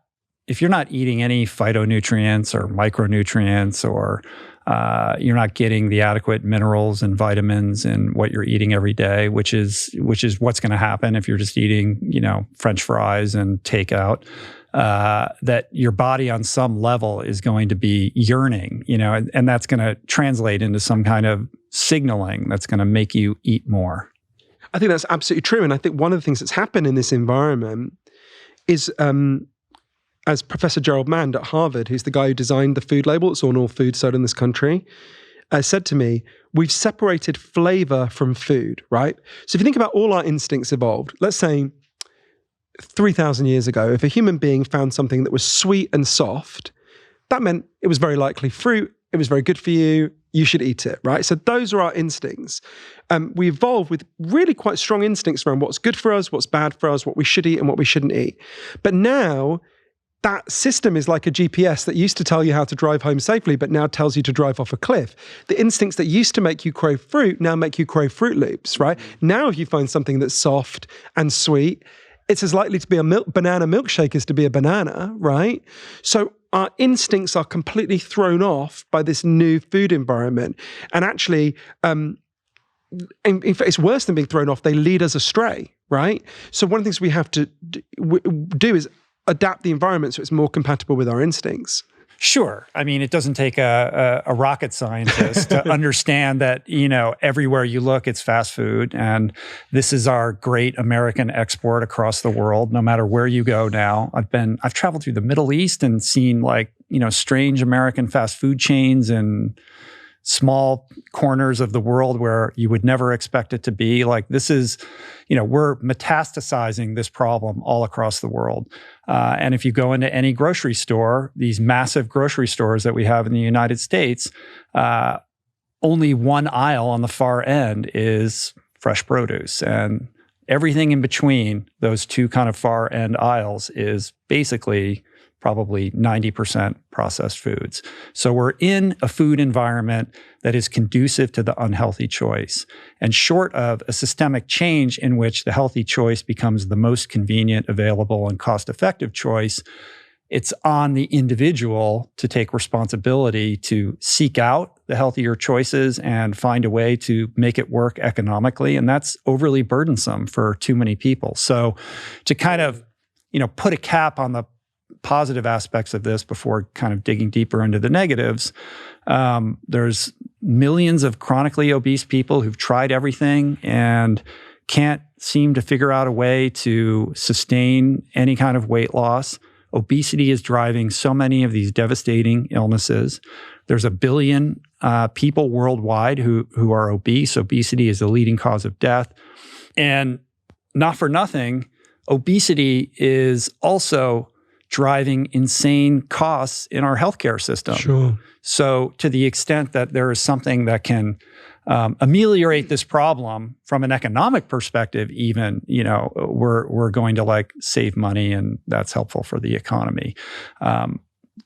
eating any phytonutrients or micronutrients, or you're not getting the adequate minerals and vitamins in what you're eating every day, which is what's going to happen if you're just eating, French fries and takeout, that your body on some level is going to be yearning, and that's going to translate into some kind of signaling that's going to make you eat more. I think that's absolutely true. And I think one of the things that's happened in this environment is, as Professor Gerald Mand at Harvard, who's the guy who designed the food label that's on all food sold in this country, said to me, we've separated flavor from food, right? So if you think about all our instincts evolved, let's say 3,000 years ago, if a human being found something that was sweet and soft, that meant it was very likely fruit, it was very good for you, you should eat it, right? So those are our instincts. We evolved with really quite strong instincts around what's good for us, what's bad for us, what we should eat and what we shouldn't eat. But now, that system is like a GPS that used to tell you how to drive home safely, but now tells you to drive off a cliff. The instincts that used to make you crave fruit now make you crave Fruit Loops, right? Now if you find something that's soft and sweet, it's as likely to be a banana milkshake as to be a banana, right? So our instincts are completely thrown off by this new food environment. And actually, in fact, it's worse than being thrown off. They lead us astray, right? So one of the things we have to do is adapt the environment so it's more compatible with our instincts. Sure. I mean, it doesn't take a rocket scientist to understand that, everywhere you look, it's fast food. And this is our great American export across the world, no matter where you go now. I've traveled through the Middle East and seen strange American fast food chains and small corners of the world where you would never expect it to be. Like this is, we're metastasizing this problem all across the world. And if you go into any grocery store, these massive grocery stores that we have in the United States, only one aisle on the far end is fresh produce. And everything in between those two kind of far end aisles is basically probably 90% processed foods. So we're in a food environment that is conducive to the unhealthy choice. And short of a systemic change in which the healthy choice becomes the most convenient, available, and cost-effective choice, it's on the individual to take responsibility to seek out the healthier choices and find a way to make it work economically. And that's overly burdensome for too many people. So to kind of, put a cap on the positive aspects of this before kind of digging deeper into the negatives, there's millions of chronically obese people who've tried everything and can't seem to figure out a way to sustain any kind of weight loss. Obesity is driving so many of these devastating illnesses. There's 1 billion people worldwide who are obese. Obesity is the leading cause of death. And not for nothing, obesity is also driving insane costs in our healthcare system. Sure. So to the extent that there is something that can ameliorate this problem from an economic perspective, even, we're going to save money, and that's helpful for the economy.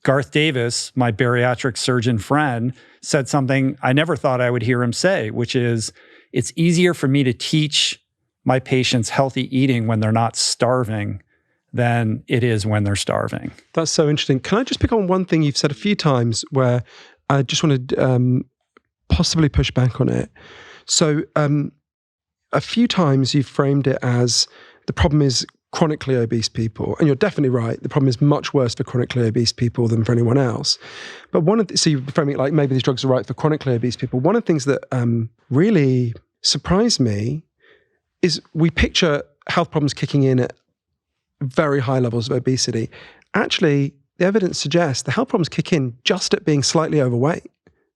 Garth Davis, my bariatric surgeon friend, said something I never thought I would hear him say, which is, it's easier for me to teach my patients healthy eating when they're not starving than it is when they're starving. That's so interesting. Can I just pick on one thing you've said a few times where I just want to possibly push back on it? So a few times you've framed it as the problem is chronically obese people. And you're definitely right. The problem is much worse for chronically obese people than for anyone else. But so you're framing it like maybe these drugs are right for chronically obese people. One of the things that really surprised me is we picture health problems kicking in at very high levels of obesity. Actually, the evidence suggests the health problems kick in just at being slightly overweight,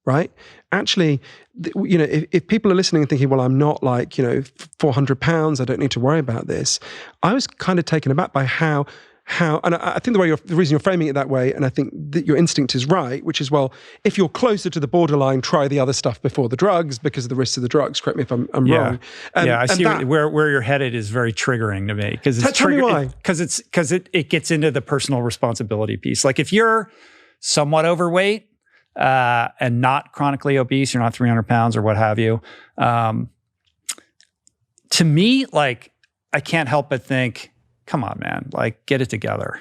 right? Actually, if people are listening and thinking, well, I'm not 400 pounds, I don't need to worry about this. I was kind of taken aback by how how, and I think the reason you're framing it that way, and I think that your instinct is right, which is, well, if you're closer to the borderline, try the other stuff before the drugs because of the risks of the drugs. Correct me if I'm wrong. I see where you're headed is very triggering to me because it's tell me why. Because it gets into the personal responsibility piece. Like if you're somewhat overweight and not chronically obese, you're not 300 pounds or what have you. To me, like I can't help but think, come on, man, like get it together.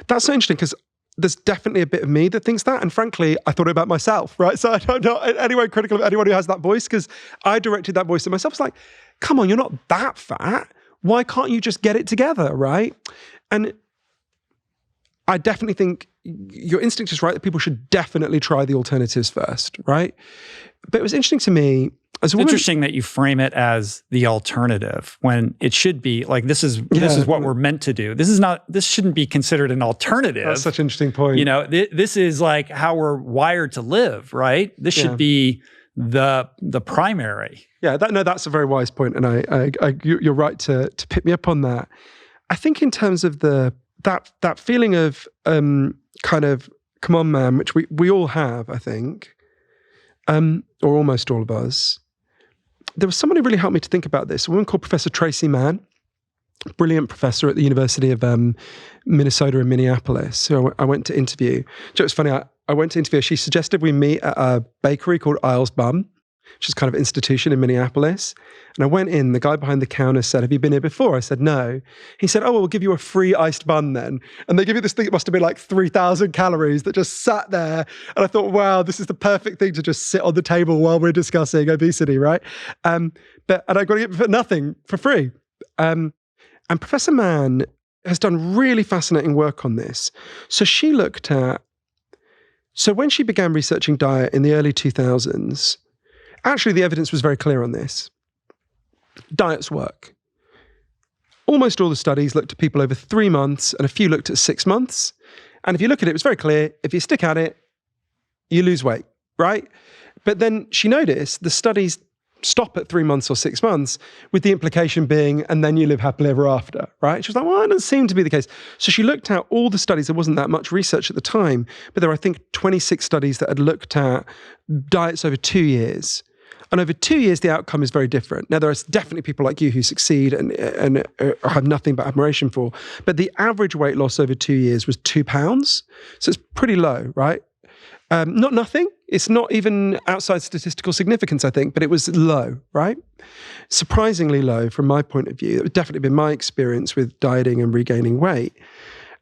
That's so interesting because there's definitely a bit of me that thinks that. And frankly, I thought it about myself, right? So I don't know anyone critical of anyone who has that voice because I directed that voice at myself. It's like, come on, you're not that fat. Why can't you just get it together, right? And I definitely think your instinct is right that people should definitely try the alternatives first, right? But it was interesting to me as a woman. Interesting that you frame it as the alternative when it should be like this is what we're meant to do. This shouldn't be considered an alternative. That's such an interesting point. You know, this is like how we're wired to live, right? This should be the primary. Yeah, that's a very wise point, and you're right to pick me up on that. I think in terms of that feeling of kind of come on, man, which we all have, I think, or almost all of us. There was someone who really helped me to think about this. A woman called Professor Tracy Mann, brilliant professor at the University of Minnesota in Minneapolis, who I went to interview. So it was funny. I went to interview her. She suggested we meet at a bakery called Isles Bum, which is kind of an institution in Minneapolis. And I went in, the guy behind the counter said, have you been here before? I said, no. He said, oh, well, we'll give you a free iced bun then. And they give you this thing that must have been like 3,000 calories that just sat there. And I thought, wow, this is the perfect thing to just sit on the table while we're discussing obesity, right? And I got it for nothing, for free. And Professor Mann has done really fascinating work on this. So she looked at, so when she began researching diet in the early 2000s, actually, the evidence was very clear on this. Diets work. Almost all the studies looked at people over 3 months and a few looked at 6 months. And if you look at it, it was very clear. If you stick at it, you lose weight, right? But then she noticed the studies stop at 3 months or 6 months with the implication being, and then you live happily ever after, right? She was like, well, that doesn't seem to be the case. So she looked at all the studies. There wasn't that much research at the time, but there were, I think, 26 studies that had looked at diets over 2 years. And over 2 years, the outcome is very different. Now, there are definitely people like you who succeed and have nothing but admiration for. But the average weight loss over 2 years was 2 pounds. So it's pretty low, right? Not nothing. It's not even outside statistical significance, I think, but it was low, right? Surprisingly low from my point of view. It would definitely been my experience with dieting and regaining weight.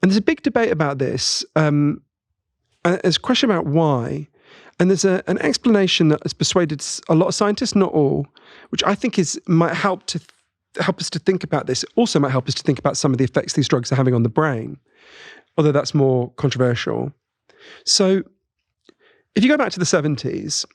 And there's a big debate about this. There's a question about why. And there's an explanation that has persuaded a lot of scientists, not all, which I think might help us to think about this. It also might help us to think about some of the effects these drugs are having on the brain, although that's more controversial. So if you go back to the 70s,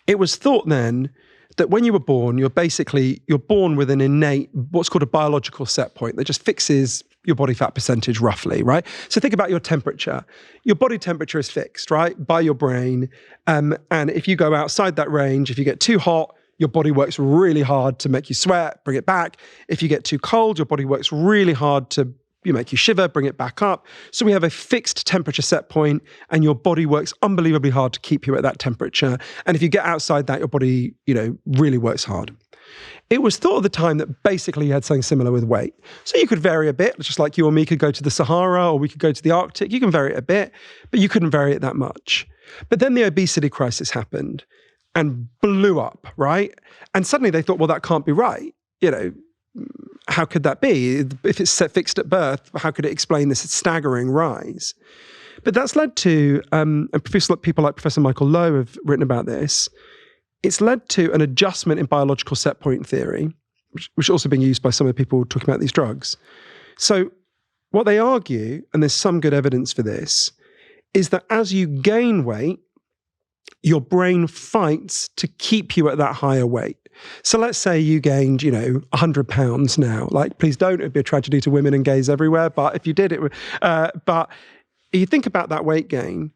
it was thought then that when you were born, you're born with an innate, what's called a biological set point that just fixes your body fat percentage roughly, right? So think about your temperature. Your body temperature is fixed, right, by your brain. And if you go outside that range, if you get too hot, your body works really hard to make you sweat, bring it back. If you get too cold, your body works really hard to make you shiver, bring it back up. So we have a fixed temperature set point, and your body works unbelievably hard to keep you at that temperature. And if you get outside that, your body, really works hard. It was thought at the time that basically you had something similar with weight. So you could vary a bit, just like you or me could go to the Sahara or we could go to the Arctic. You can vary it a bit, but you couldn't vary it that much. But then the obesity crisis happened and blew up, right? And suddenly they thought, well, that can't be right. How could that be? If it's fixed at birth, how could it explain this staggering rise? But that's led to, and people like Professor Michael Lowe have written about this, it's led to an adjustment in biological set point theory, which is also being used by some of the people talking about these drugs. So what they argue, and there's some good evidence for this, is that as you gain weight, your brain fights to keep you at that higher weight. So let's say you gained, 100 pounds now. Like, please don't, it'd be a tragedy to women and gays everywhere. But if you did, it would. But you think about that weight gain,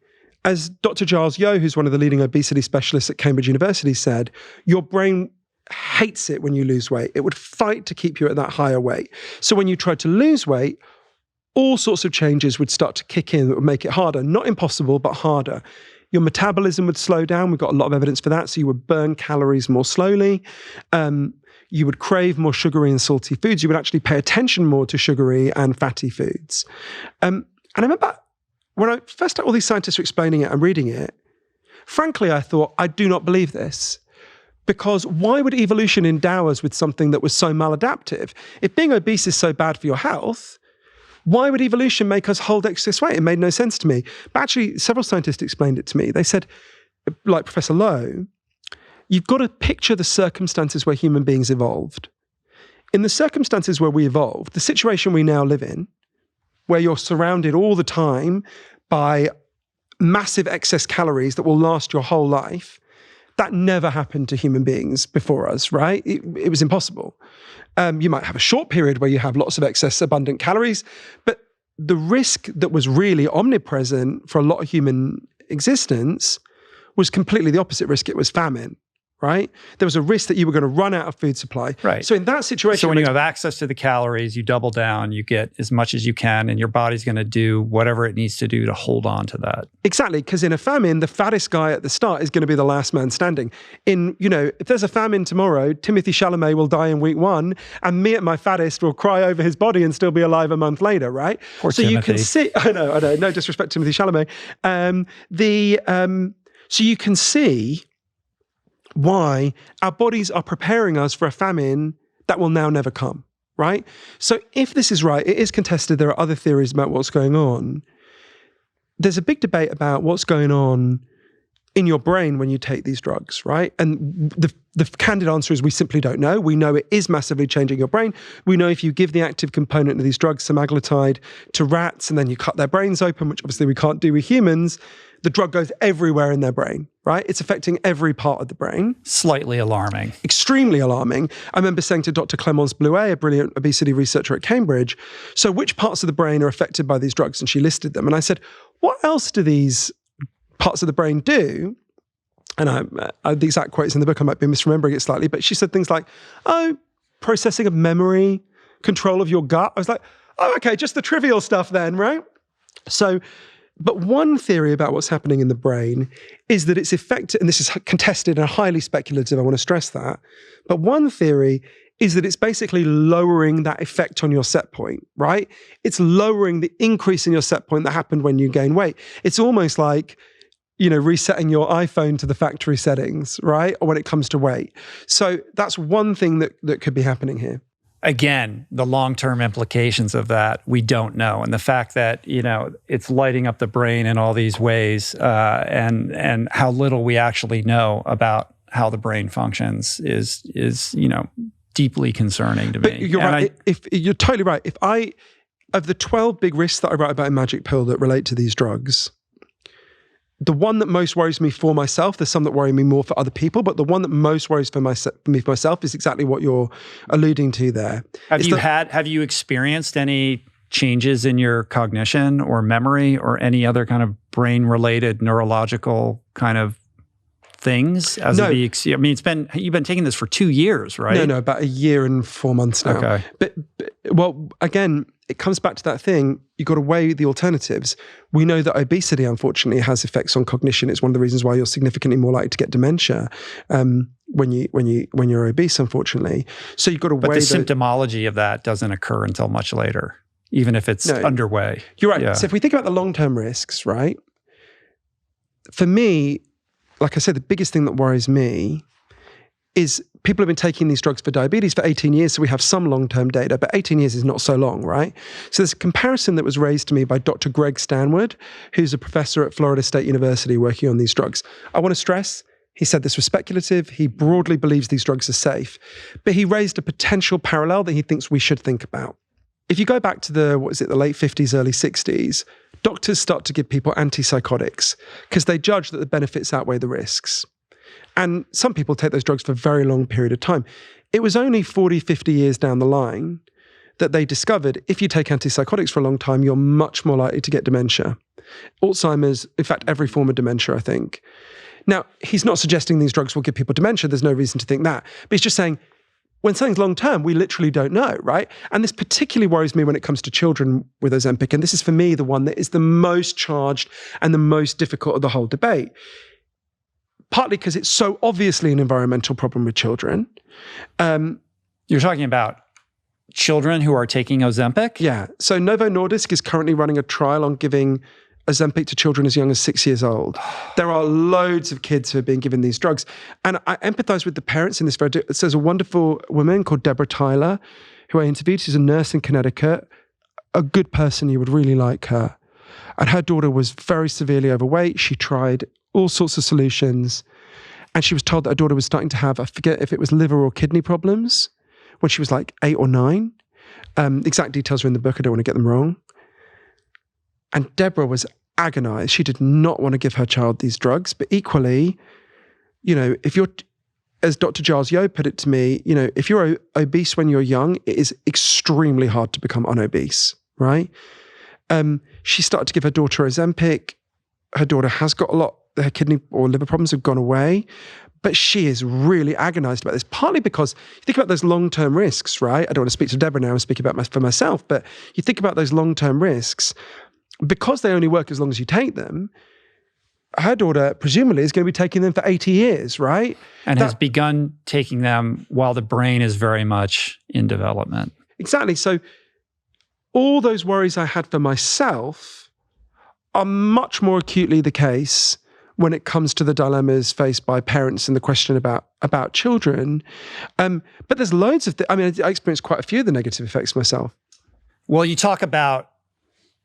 as Dr. Giles Yeo, who's one of the leading obesity specialists at Cambridge University, said, your brain hates it when you lose weight. It would fight to keep you at that higher weight. So when you try to lose weight, all sorts of changes would start to kick in that would make it harder. Not impossible, but harder. Your metabolism would slow down. We've got a lot of evidence for that. So you would burn calories more slowly. You would crave more sugary and salty foods. You would actually pay attention more to sugary and fatty foods. And I remember when I first all these scientists were explaining it and reading it, frankly, I thought, I do not believe this. Because why would evolution endow us with something that was so maladaptive? If being obese is so bad for your health, why would evolution make us hold excess weight? It made no sense to me. But actually, several scientists explained it to me. They said, like Professor Lowe, you've got to picture the circumstances where human beings evolved. In the circumstances where we evolved, the situation we now live in, where you're surrounded all the time by massive excess calories that will last your whole life, that never happened to human beings before us, right? It was impossible. You might have a short period where you have lots of excess abundant calories, but the risk that was really omnipresent for a lot of human existence was completely the opposite risk. It was famine, right? There was a risk that you were going to run out of food supply. Right. So in that situation... So when you have access to the calories, you double down, you get as much as you can, and your body's going to do whatever it needs to do to hold on to that. Exactly, because in a famine, the fattest guy at the start is going to be the last man standing. If there's a famine tomorrow, Timothy Chalamet will die in week 1, and me at my fattest will cry over his body and still be alive a month later, right? Poor so Timothy. You can see... I know, no disrespect to Timothy Chalamet. So you can see why our bodies are preparing us for a famine that will now never come, right? So if this is right, it is contested. There are other theories about what's going on. There's a big debate about what's going on in your brain when you take these drugs, right? And the candid answer is we simply don't know. We know it is massively changing your brain. We know if you give the active component of these drugs, semaglutide, to rats, and then you cut their brains open, which obviously we can't do with humans, the drug goes everywhere in their brain, right? It's affecting every part of the brain. Slightly alarming. Extremely alarming. I remember saying to Dr. Clémence Blouet, a brilliant obesity researcher at Cambridge, so which parts of the brain are affected by these drugs? And she listed them. And I said, what else do these parts of the brain do? And the exact quotes in the book, I might be misremembering it slightly, but she said things like, processing of memory, control of your gut. I was like, okay, just the trivial stuff then, right? So, but one theory about what's happening in the brain is that it's affected, and this is contested and highly speculative, I want to stress that, but one theory is that it's basically lowering that effect on your set point, right? It's lowering the increase in your set point that happened when you gain weight. It's almost like, resetting your iPhone to the factory settings, right? Or when it comes to weight. So that's one thing that could be happening here. Again, the long-term implications of that, we don't know. And the fact that, it's lighting up the brain in all these ways and how little we actually know about how the brain functions is deeply concerning to me. But you're right. You're totally right. Of the 12 big risks that I write about in Magic Pill that relate to these drugs, the one that most worries me for myself, there's some that worry me more for other people, but the one that most worries me for myself is exactly what you're alluding to there. Have you experienced any changes in your cognition or memory or any other kind of brain-related neurological kind of things? No. You've been taking this for 2 years, right? No, about 1 year and 4 months now. Okay. But again, it comes back to that thing. You've got to weigh the alternatives. We know that obesity, unfortunately, has effects on cognition. It's one of the reasons why you're significantly more likely to get dementia when you're obese, unfortunately. So you've got to weigh. But the symptomology of that doesn't occur until much later, even if it's underway. You're right. Yeah. So if we think about the long-term risks, right? For me, like I said, the biggest thing that worries me is people have been taking these drugs for diabetes for 18 years, so we have some long-term data, but 18 years is not so long, right? So there's a comparison that was raised to me by Dr. Greg Stanwood, who's a professor at Florida State University working on these drugs. I want to stress, he said this was speculative. He broadly believes these drugs are safe, but he raised a potential parallel that he thinks we should think about. If you go back to the late 50s, early 60s, doctors start to give people antipsychotics because they judge that the benefits outweigh the risks. And some people take those drugs for a very long period of time. It was only 40, 50 years down the line that they discovered if you take antipsychotics for a long time, you're much more likely to get dementia. Alzheimer's, in fact, every form of dementia, I think. Now, he's not suggesting these drugs will give people dementia. There's no reason to think that. But he's just saying, when something's long-term, we literally don't know, right? And this particularly worries me when it comes to children with Ozempic. And this is, for me, the one that is the most charged and the most difficult of the whole debate. Partly because it's so obviously an environmental problem with children. You're talking about children who are taking Ozempic? Yeah. So Novo Nordisk is currently running a trial on giving Ozempic to children as young as 6 years old. There are loads of kids who are being given these drugs. And I empathize with the parents in this. There's a wonderful woman called Deborah Tyler, who I interviewed. She's a nurse in Connecticut, a good person. You would really like her. And her daughter was very severely overweight. She tried all sorts of solutions. And she was told that her daughter was starting to have, I forget if it was liver or kidney problems, when she was like 8 or 9. Exact details are in the book. I don't want to get them wrong. And Deborah was agonized. She did not want to give her child these drugs. But equally, if you're, as Dr. Giles Yeo put it to me, if you're obese when you're young, it is extremely hard to become unobese, right? She started to give her daughter Ozempic. Her daughter has got her kidney or liver problems have gone away. But she is really agonized about this, partly because you think about those long-term risks, right? I don't want to speak to Deborah now and speak about for myself, but you think about those long-term risks. Because they only work as long as you take them, her daughter presumably is going to be taking them for 80 years, right? And has begun taking them while the brain is very much in development. Exactly. So all those worries I had for myself are much more acutely the case when it comes to the dilemmas faced by parents and the question about children. But there's loads of I experienced quite a few of the negative effects myself. Well, you talk about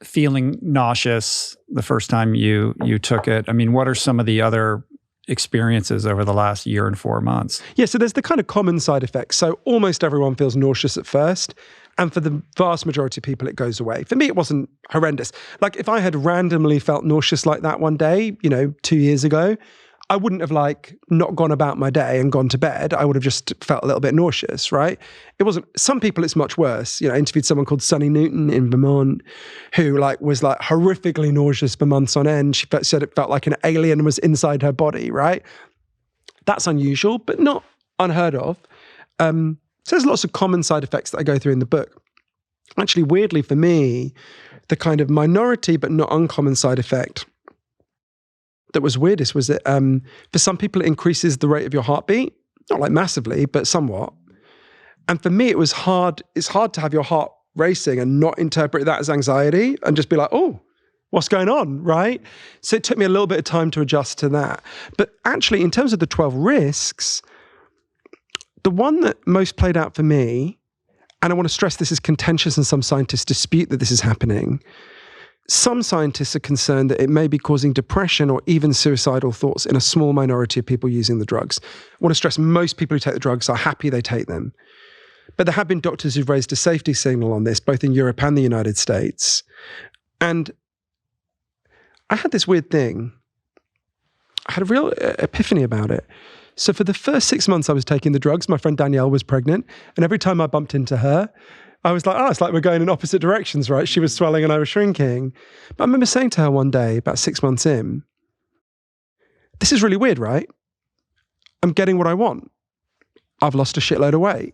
feeling nauseous the first time you took it. I mean, what are some of the other experiences over the last year and 4 months? Yeah, so there's the kind of common side effects. So almost everyone feels nauseous at first. And for the vast majority of people, it goes away. For me, it wasn't horrendous. Like if I had randomly felt nauseous like that one day, 2 years ago, I wouldn't have not gone about my day and gone to bed. I would have just felt a little bit nauseous, right? It wasn't, some people it's much worse. I interviewed someone called Sunny Newton in Vermont who was horrifically nauseous for months on end. She said it felt like an alien was inside her body, right? That's unusual, but not unheard of. So there's lots of common side effects that I go through in the book. Actually, weirdly for me, the kind of minority but not uncommon side effect that was weirdest was that for some people it increases the rate of your heartbeat, not massively, but somewhat. And for me, it was hard. It's hard to have your heart racing and not interpret that as anxiety and just be like, oh, what's going on, right? So it took me a little bit of time to adjust to that. But actually, in terms of the 12 risks, the one that most played out for me, and I want to stress this is contentious and some scientists dispute that this is happening. Some scientists are concerned that it may be causing depression or even suicidal thoughts in a small minority of people using the drugs. I want to stress most people who take the drugs are happy they take them. But there have been doctors who've raised a safety signal on this, both in Europe and the United States. And I had this weird thing. I had a real epiphany about it. So for the first 6 months I was taking the drugs, my friend Danielle was pregnant. And every time I bumped into her, I was like, oh, it's like we're going in opposite directions, right? She was swelling and I was shrinking. But I remember saying to her one day, about 6 months in, this is really weird, right? I'm getting what I want. I've lost a shitload of weight.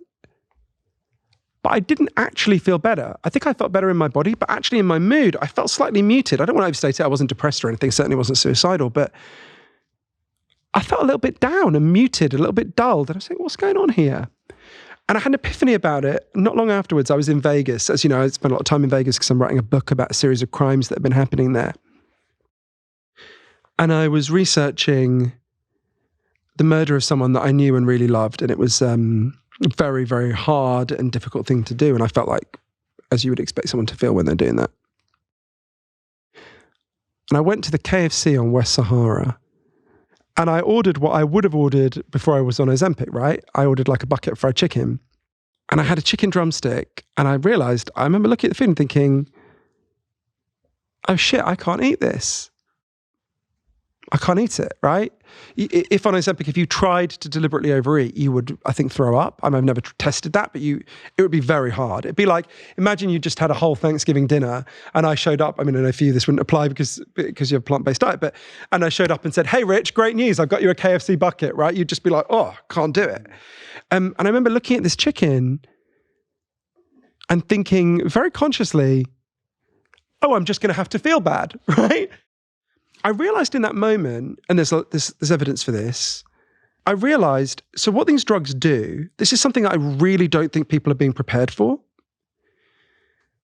But I didn't actually feel better. I think I felt better in my body, but actually in my mood, I felt slightly muted. I don't want to overstate it. I wasn't depressed or anything. Certainly wasn't suicidal, but I felt a little bit down and muted, a little bit dulled. And I was saying, what's going on here? And I had an epiphany about it. Not long afterwards, I was in Vegas. As you know, I spent a lot of time in Vegas because I'm writing a book about a series of crimes that have been happening there. And I was researching the murder of someone that I knew and really loved. And it was a very, very hard and difficult thing to do. And I felt like, as you would expect someone to feel when they're doing that. And I went to the KFC on West Sahara. And I ordered what I would have ordered before I was on Ozempic, right? I ordered a bucket of fried chicken. And I had a chicken drumstick. And I realized, I remember looking at the food and thinking, oh shit, I can't eat this. I can't eat it, right? If on Ozempic, if you tried to deliberately overeat, you would, I think, throw up. I mean, I've never tested that, but it would be very hard. It'd be like, imagine you just had a whole Thanksgiving dinner and I showed up. I mean, I know for you this wouldn't apply because you have a plant-based diet, and I showed up and said, hey, Rich, great news. I've got you a KFC bucket, right? You'd just be like, oh, can't do it. And I remember looking at this chicken and thinking very consciously, oh, I'm just going to have to feel bad, right? I realized in that moment, and there's evidence for this, I realized, so what these drugs do, this is something that I really don't think people are being prepared for.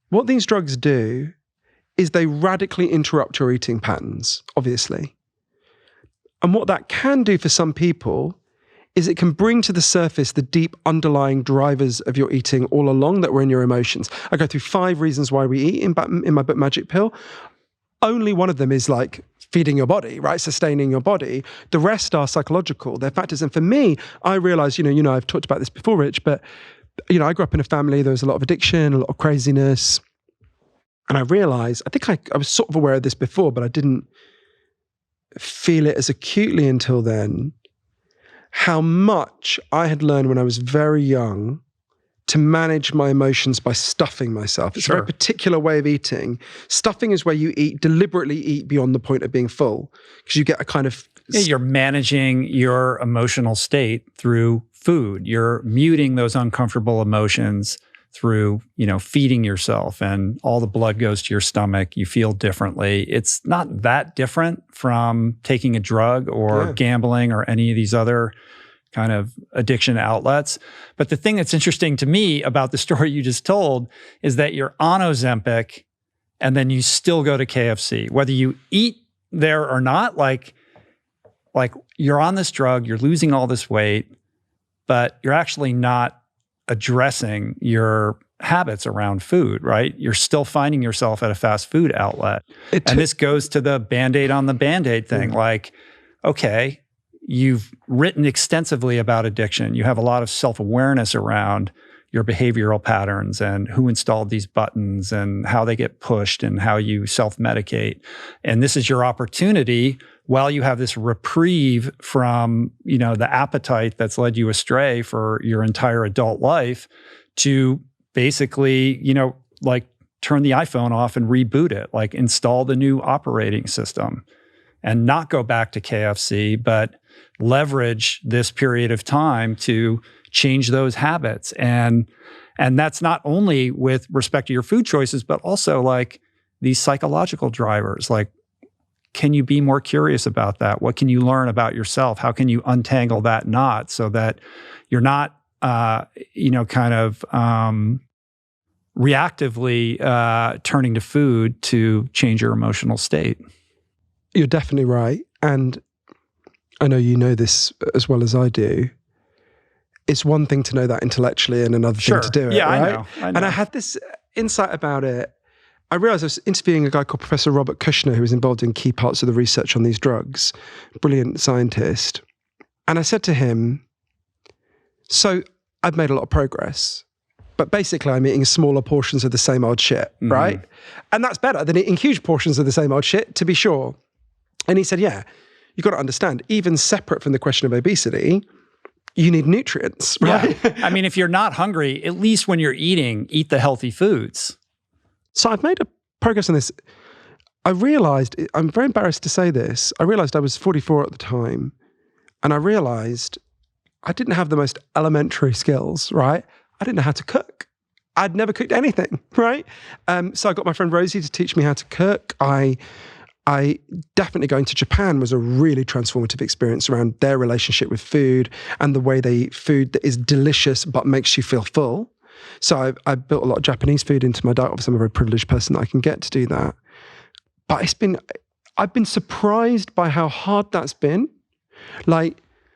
What these drugs do is they radically interrupt your eating patterns, obviously. And what that can do for some people is it can bring to the surface the deep underlying drivers of your eating all along that were in your emotions. I go through 5 reasons why we eat in my book, Magic Pill. Only one of them is like feeding your body, right? Sustaining your body. The rest are psychological. They're factors. And for me, I realized, I've talked about this before, Rich, but, I grew up in a family, there was a lot of addiction, a lot of craziness. And I realized, I think I was sort of aware of this before, but I didn't feel it as acutely until then, how much I had learned when I was very young to manage my emotions by stuffing myself. It's a very particular way of eating. Stuffing is where you deliberately eat beyond the point of being full, because you get a kind of... Yeah, you're managing your emotional state through food. You're muting those uncomfortable emotions through, feeding yourself, and all the blood goes to your stomach. You feel differently. It's not that different from taking a drug or gambling or any of these other kind of addiction outlets. But the thing that's interesting to me about the story you just told is that you're on Ozempic and then you still go to KFC, whether you eat there or not, like you're on this drug, you're losing all this weight, but you're actually not addressing your habits around food, right? You're still finding yourself at a fast food outlet. And this goes to the Band-Aid on the Band-Aid thing. Like, okay, you've written extensively about addiction. You have a lot of self-awareness around your behavioral patterns and who installed these buttons and how they get pushed and how you self-medicate. And this is your opportunity, while you have this reprieve from, the appetite that's led you astray for your entire adult life, to basically, turn the iPhone off and reboot it, like install the new operating system and not go back to KFC, but leverage this period of time to change those habits. And that's not only with respect to your food choices, but also like these psychological drivers. Like, can you be more curious about that? What can you learn about yourself? How can you untangle that knot so that you're not, reactively turning to food to change your emotional state? You're definitely right. And I know you know this as well as I do. It's one thing to know that intellectually and another thing to do it, right? I know. And I had this insight about it. I realized I was interviewing a guy called Professor Robert Kushner, who was involved in key parts of the research on these drugs, brilliant scientist. And I said to him, so I've made a lot of progress, but basically I'm eating smaller portions of the same old shit, right? And that's better than eating huge portions of the same old shit, to be sure. And he said, yeah, you've got to understand, even separate from the question of obesity, you need nutrients, right? Yeah. I mean, if you're not hungry, at least when you're eating, eat the healthy foods. So I've made a progress on this. I realized, I'm very embarrassed to say this, I realized I was 44 at the time, and I realized I didn't have the most elementary skills, right? I didn't know how to cook. I'd never cooked anything, right? So I got my friend Rosie to teach me how to cook. I definitely, going to Japan was a really transformative experience around their relationship with food and the way they eat food that is delicious but makes you feel full. So I built a lot of Japanese food into my diet. Obviously, I'm a very privileged person that I can get to do that. But I've been surprised by how hard that's been.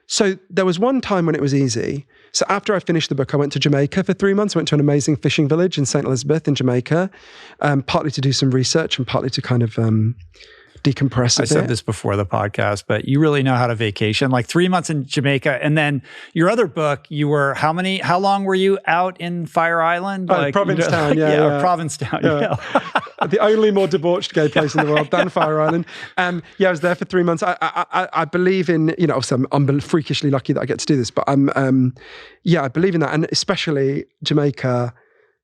So there was one time when it was easy. So after I finished the book, I went to Jamaica for 3 months. I went to an amazing fishing village in St. Elizabeth in Jamaica, partly to do some research and partly to kind of decompress a bit. I said this before the podcast, but you really know how to vacation. Like 3 months in Jamaica, and then your other book, you were how long were you out in Fire Island? Provincetown, Provincetown, yeah. the only more debauched gay place in the world than Fire Island. Yeah, I was there for 3 months. I believe in, obviously I'm freakishly lucky that I get to do this, but I believe in that. And especially Jamaica,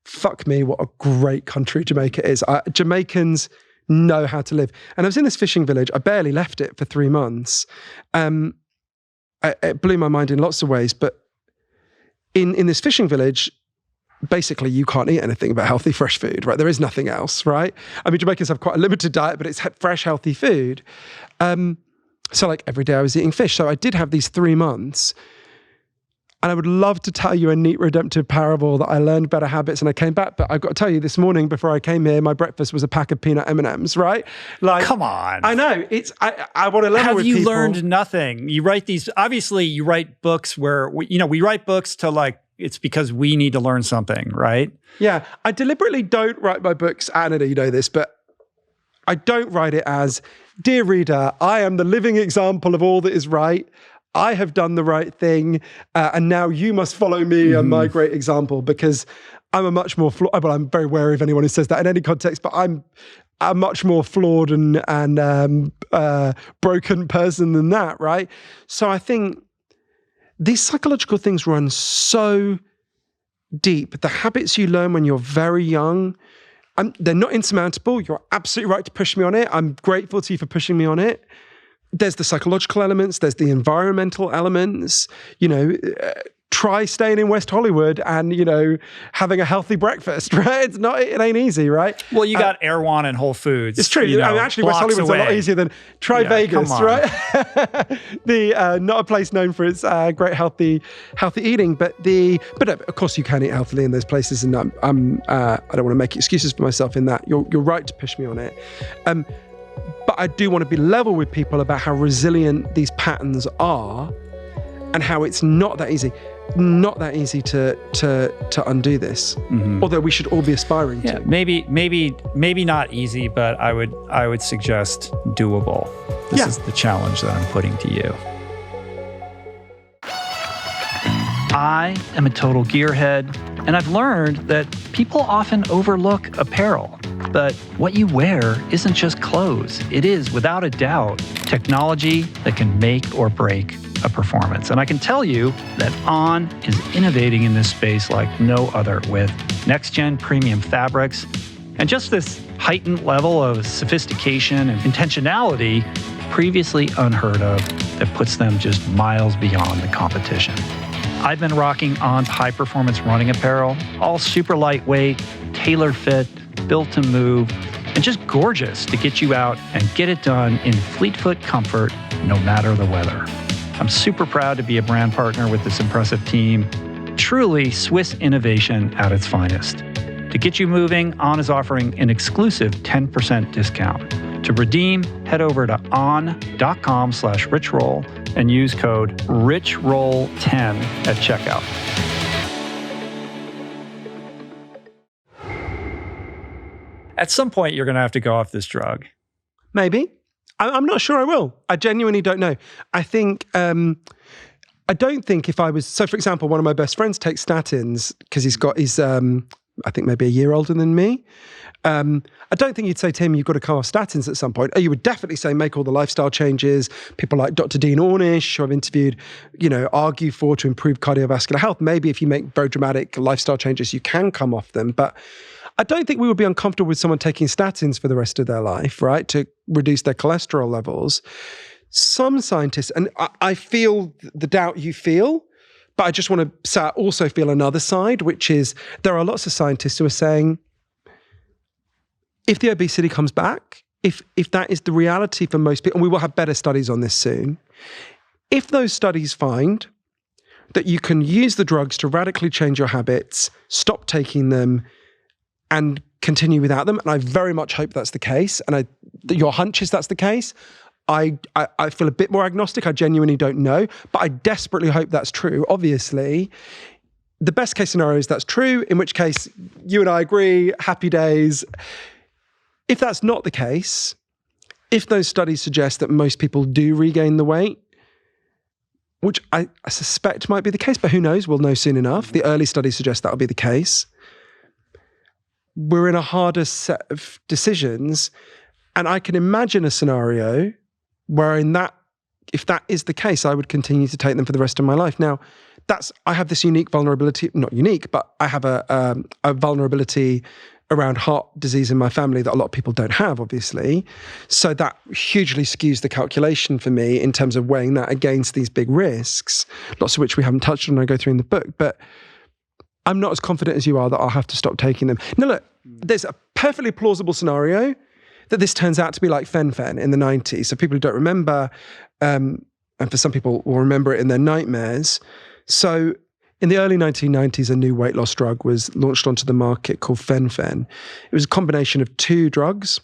fuck me, what a great country Jamaica is. Jamaicans know how to live. And I was in this fishing village. I barely left it for 3 months. It blew my mind in lots of ways, but in this fishing village, basically you can't eat anything but healthy, fresh food, right? There is nothing else, right? I mean, Jamaicans have quite a limited diet, but it's fresh, healthy food. So like every day I was eating fish. So I did have these 3 months. And I would love to tell you a neat redemptive parable that I learned better habits and I came back. But I've got to tell you, this morning before I came here, my breakfast was a pack of peanut M&Ms, right? Like, come on. I know. I want to level with people. Have you learned nothing? You write these, obviously you write books where, we write books to like, it's because we need to learn something, right? Yeah. I deliberately don't write my books, Anna, you know this, but I don't write it as, dear reader, I am the living example of all that is right. I have done the right thing, and now you must follow me and my great example, because I'm a much more flawed, well, I'm very wary of anyone who says that in any context, but I'm a much more flawed and broken person than that, right? So I think these psychological things run so deep. The habits you learn when you're very young, they're not insurmountable. You're absolutely right to push me on it. I'm grateful to you for pushing me on it. There's the psychological elements, there's the environmental elements, try staying in West Hollywood and, having a healthy breakfast, right? It ain't easy, right? Well, you got Erewhon and Whole Foods. It's true. Actually, West Hollywood's a lot easier than Vegas, right? Not a place known for its great healthy eating, but of course you can eat healthily in those places, and I don't want to make excuses for myself in that. You're right to push me on it. But I do want to be level with people about how resilient these patterns are and how it's not that easy to undo this. Although we should all be aspiring to. Maybe not easy, but I would suggest doable. This is the challenge that I'm putting to you. I am a total gearhead, and I've learned that people often overlook apparel. But what you wear isn't just clothes. It is, without a doubt, technology that can make or break a performance. And I can tell you that On is innovating in this space like no other, with next-gen premium fabrics and just this heightened level of sophistication and intentionality previously unheard of that puts them just miles beyond the competition. I've been rocking On's high-performance running apparel, all super lightweight, tailor fit, built to move, and just gorgeous to get you out and get it done in fleet-foot comfort, no matter the weather. I'm super proud to be a brand partner with this impressive team. Truly Swiss innovation at its finest. To get you moving, On is offering an exclusive 10% discount. To redeem, head over to on.com/richroll and use code RICHROLL10 at checkout. At some point, you're going to have to go off this drug. Maybe. I'm not sure I will. I genuinely don't know. I think, I don't think if I was, so for example, one of my best friends takes statins because he's I think maybe a year older than me. I don't think you'd say to him, you've got to come off statins at some point. You would definitely say, make all the lifestyle changes. People like Dr. Dean Ornish, who I've interviewed, argue for to improve cardiovascular health. Maybe if you make very dramatic lifestyle changes, you can come off them. But I don't think we would be uncomfortable with someone taking statins for the rest of their life, right? To reduce their cholesterol levels. Some scientists, and I feel the doubt you feel, but I just want to also feel another side, which is there are lots of scientists who are saying, if the obesity comes back, if that is the reality for most people, and we will have better studies on this soon, if those studies find that you can use the drugs to radically change your habits, stop taking them, and continue without them, and I very much hope that's the case, and your hunch is that's the case, I feel a bit more agnostic. I genuinely don't know, but I desperately hope that's true. Obviously, the best case scenario is that's true, in which case you and I agree, happy days. If that's not the case, if those studies suggest that most people do regain the weight, which I suspect might be the case, but who knows? We'll know soon enough. The early studies suggest that'll be the case. we're in a harder set of decisions. And I can imagine a scenario where if that is the case, I would continue to take them for the rest of my life. Now, I have this unique vulnerability, not unique, but I have a vulnerability around heart disease in my family that a lot of people don't have, obviously. So that hugely skews the calculation for me in terms of weighing that against these big risks, lots of which we haven't touched on, I go through in the book. But I'm not as confident as you are that I'll have to stop taking them. Now, look, there's a perfectly plausible scenario that this turns out to be like fen-phen in the 90s. So people who don't remember, and for some people will remember it in their nightmares. So in the early 1990s, a new weight loss drug was launched onto the market called fen-phen. It was a combination of two drugs,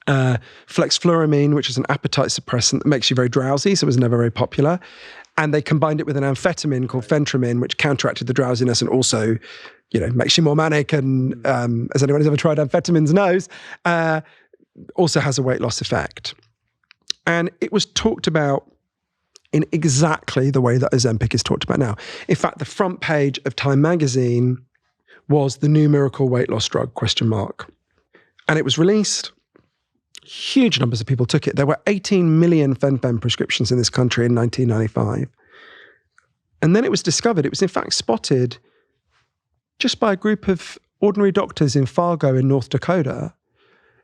flexfluoramine, which is an appetite suppressant that makes you very drowsy, so it was never very popular. And they combined it with an amphetamine called phentermine, which counteracted the drowsiness and also, makes you more manic. And as anyone who's ever tried amphetamines knows, also has a weight loss effect. And it was talked about in exactly the way that Ozempic is talked about now. In fact, the front page of Time magazine was the new miracle weight loss drug, ? And it was released. Huge numbers of people took it. There were 18 million fen-phen prescriptions in this country in 1995. And then it was discovered, it was in fact spotted just by a group of ordinary doctors in Fargo in North Dakota,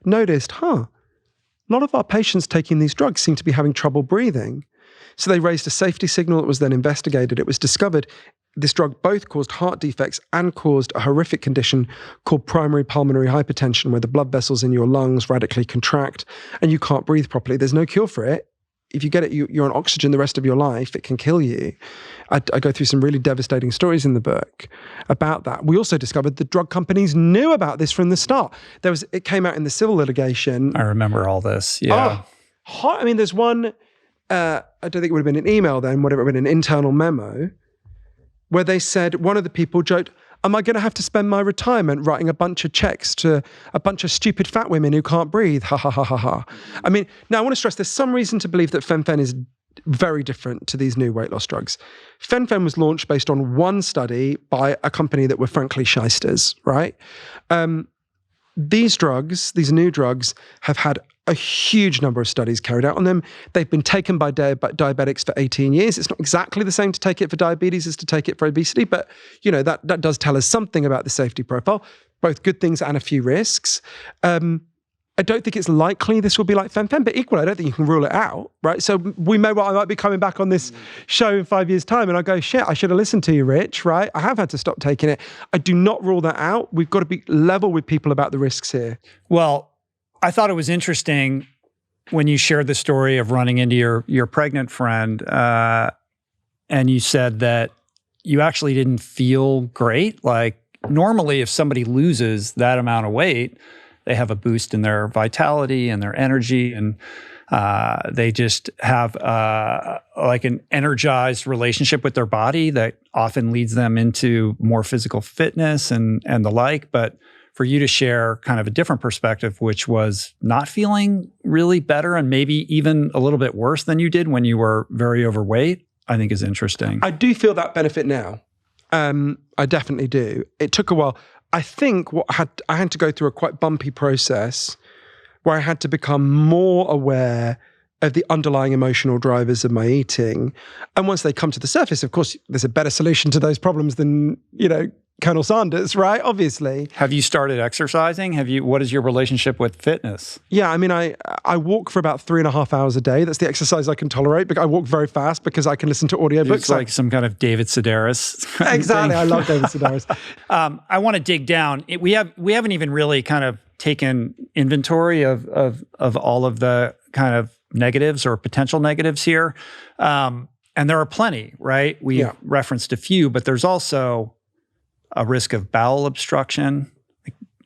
noticed, a lot of our patients taking these drugs seem to be having trouble breathing. So they raised a safety signal that was then investigated. It was discovered this drug both caused heart defects and caused a horrific condition called primary pulmonary hypertension, where the blood vessels in your lungs radically contract and you can't breathe properly. There's no cure for it. If you get it, you're on oxygen the rest of your life. It can kill you. I go through some really devastating stories in the book about that. We also discovered the drug companies knew about this from the start. It came out in the civil litigation. I remember all this. Yeah. There's one, I don't think it would have been an email then, whatever it would have been, an internal memo, where they said, one of the people joked, am I going to have to spend my retirement writing a bunch of checks to a bunch of stupid fat women who can't breathe? Ha, ha, ha, ha, ha. Now I want to stress there's some reason to believe that fen-phen is very different to these new weight loss drugs. Fen-phen was launched based on one study by a company that were frankly shysters, right? These new drugs, have had a huge number of studies carried out on them. They've been taken by diabetics for 18 years. It's not exactly the same to take it for diabetes as to take it for obesity, but that does tell us something about the safety profile, both good things and a few risks. I don't think it's likely this will be like fen-phen, but equally, I don't think you can rule it out, right? So I might be coming back on this show in 5 years' time and I go, shit, I should have listened to you, Rich, right? I have had to stop taking it. I do not rule that out. We've got to be level with people about the risks here. Well, I thought it was interesting when you shared the story of running into your pregnant friend, and you said that you actually didn't feel great. Like normally, if somebody loses that amount of weight, they have a boost in their vitality and their energy, and they just have like an energized relationship with their body that often leads them into more physical fitness and the like. But for you to share kind of a different perspective, which was not feeling really better and maybe even a little bit worse than you did when you were very overweight, I think is interesting. I do feel that benefit now. I definitely do. It took a while. I think I had to go through a quite bumpy process where I had to become more aware of the underlying emotional drivers of my eating. And once they come to the surface, of course, there's a better solution to those problems than, Colonel Sanders, right? Obviously. Have you started exercising? What is your relationship with fitness? Yeah, I walk for about 3.5 hours a day. That's the exercise I can tolerate. But I walk very fast because I can listen to audiobooks. It's like some kind of David Sedaris. Exactly. I love David Sedaris. I want to dig down. We haven't even really kind of taken inventory of all of the kind of negatives or potential negatives here. And there are plenty, right? We referenced a few, but there's also a risk of bowel obstruction.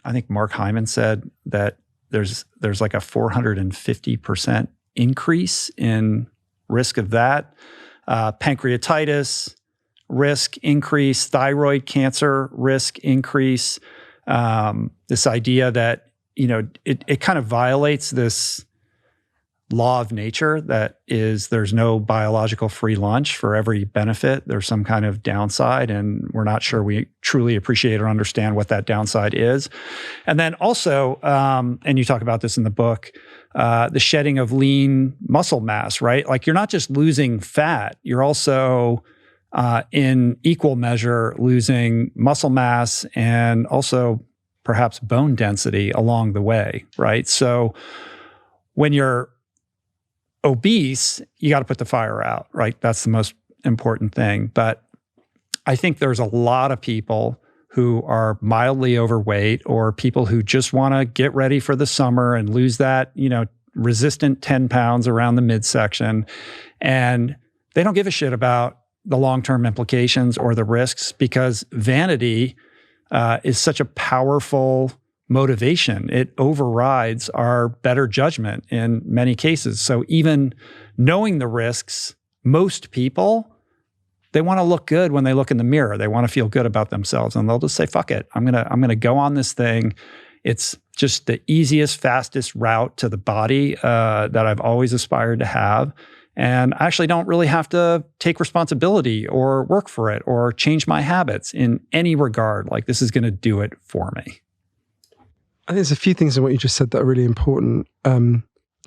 I think Mark Hyman said that there's like a 450% increase in risk of that. Pancreatitis risk increase, thyroid cancer risk increase. This idea that, it kind of violates this law of nature that is there's no biological free lunch. For every benefit, there's some kind of downside, and we're not sure we truly appreciate or understand what that downside is. And then also, and you talk about this in the book, the shedding of lean muscle mass, right? Like you're not just losing fat, you're also in equal measure losing muscle mass and also perhaps bone density along the way, right? So when you're obese, you got to put the fire out, right? That's the most important thing. But I think there's a lot of people who are mildly overweight or people who just want to get ready for the summer and lose that, resistant 10 pounds around the midsection. And they don't give a shit about the long-term implications or the risks because vanity is such a powerful motivation. It overrides our better judgment in many cases. So even knowing the risks, most people, they want to look good when they look in the mirror. They want to feel good about themselves, and they'll just say, "Fuck it, I'm gonna go on this thing. It's just the easiest, fastest route to the body that I've always aspired to have, and I actually don't really have to take responsibility or work for it or change my habits in any regard. Like this is going to do it for me." I think there's a few things in what you just said that are really important.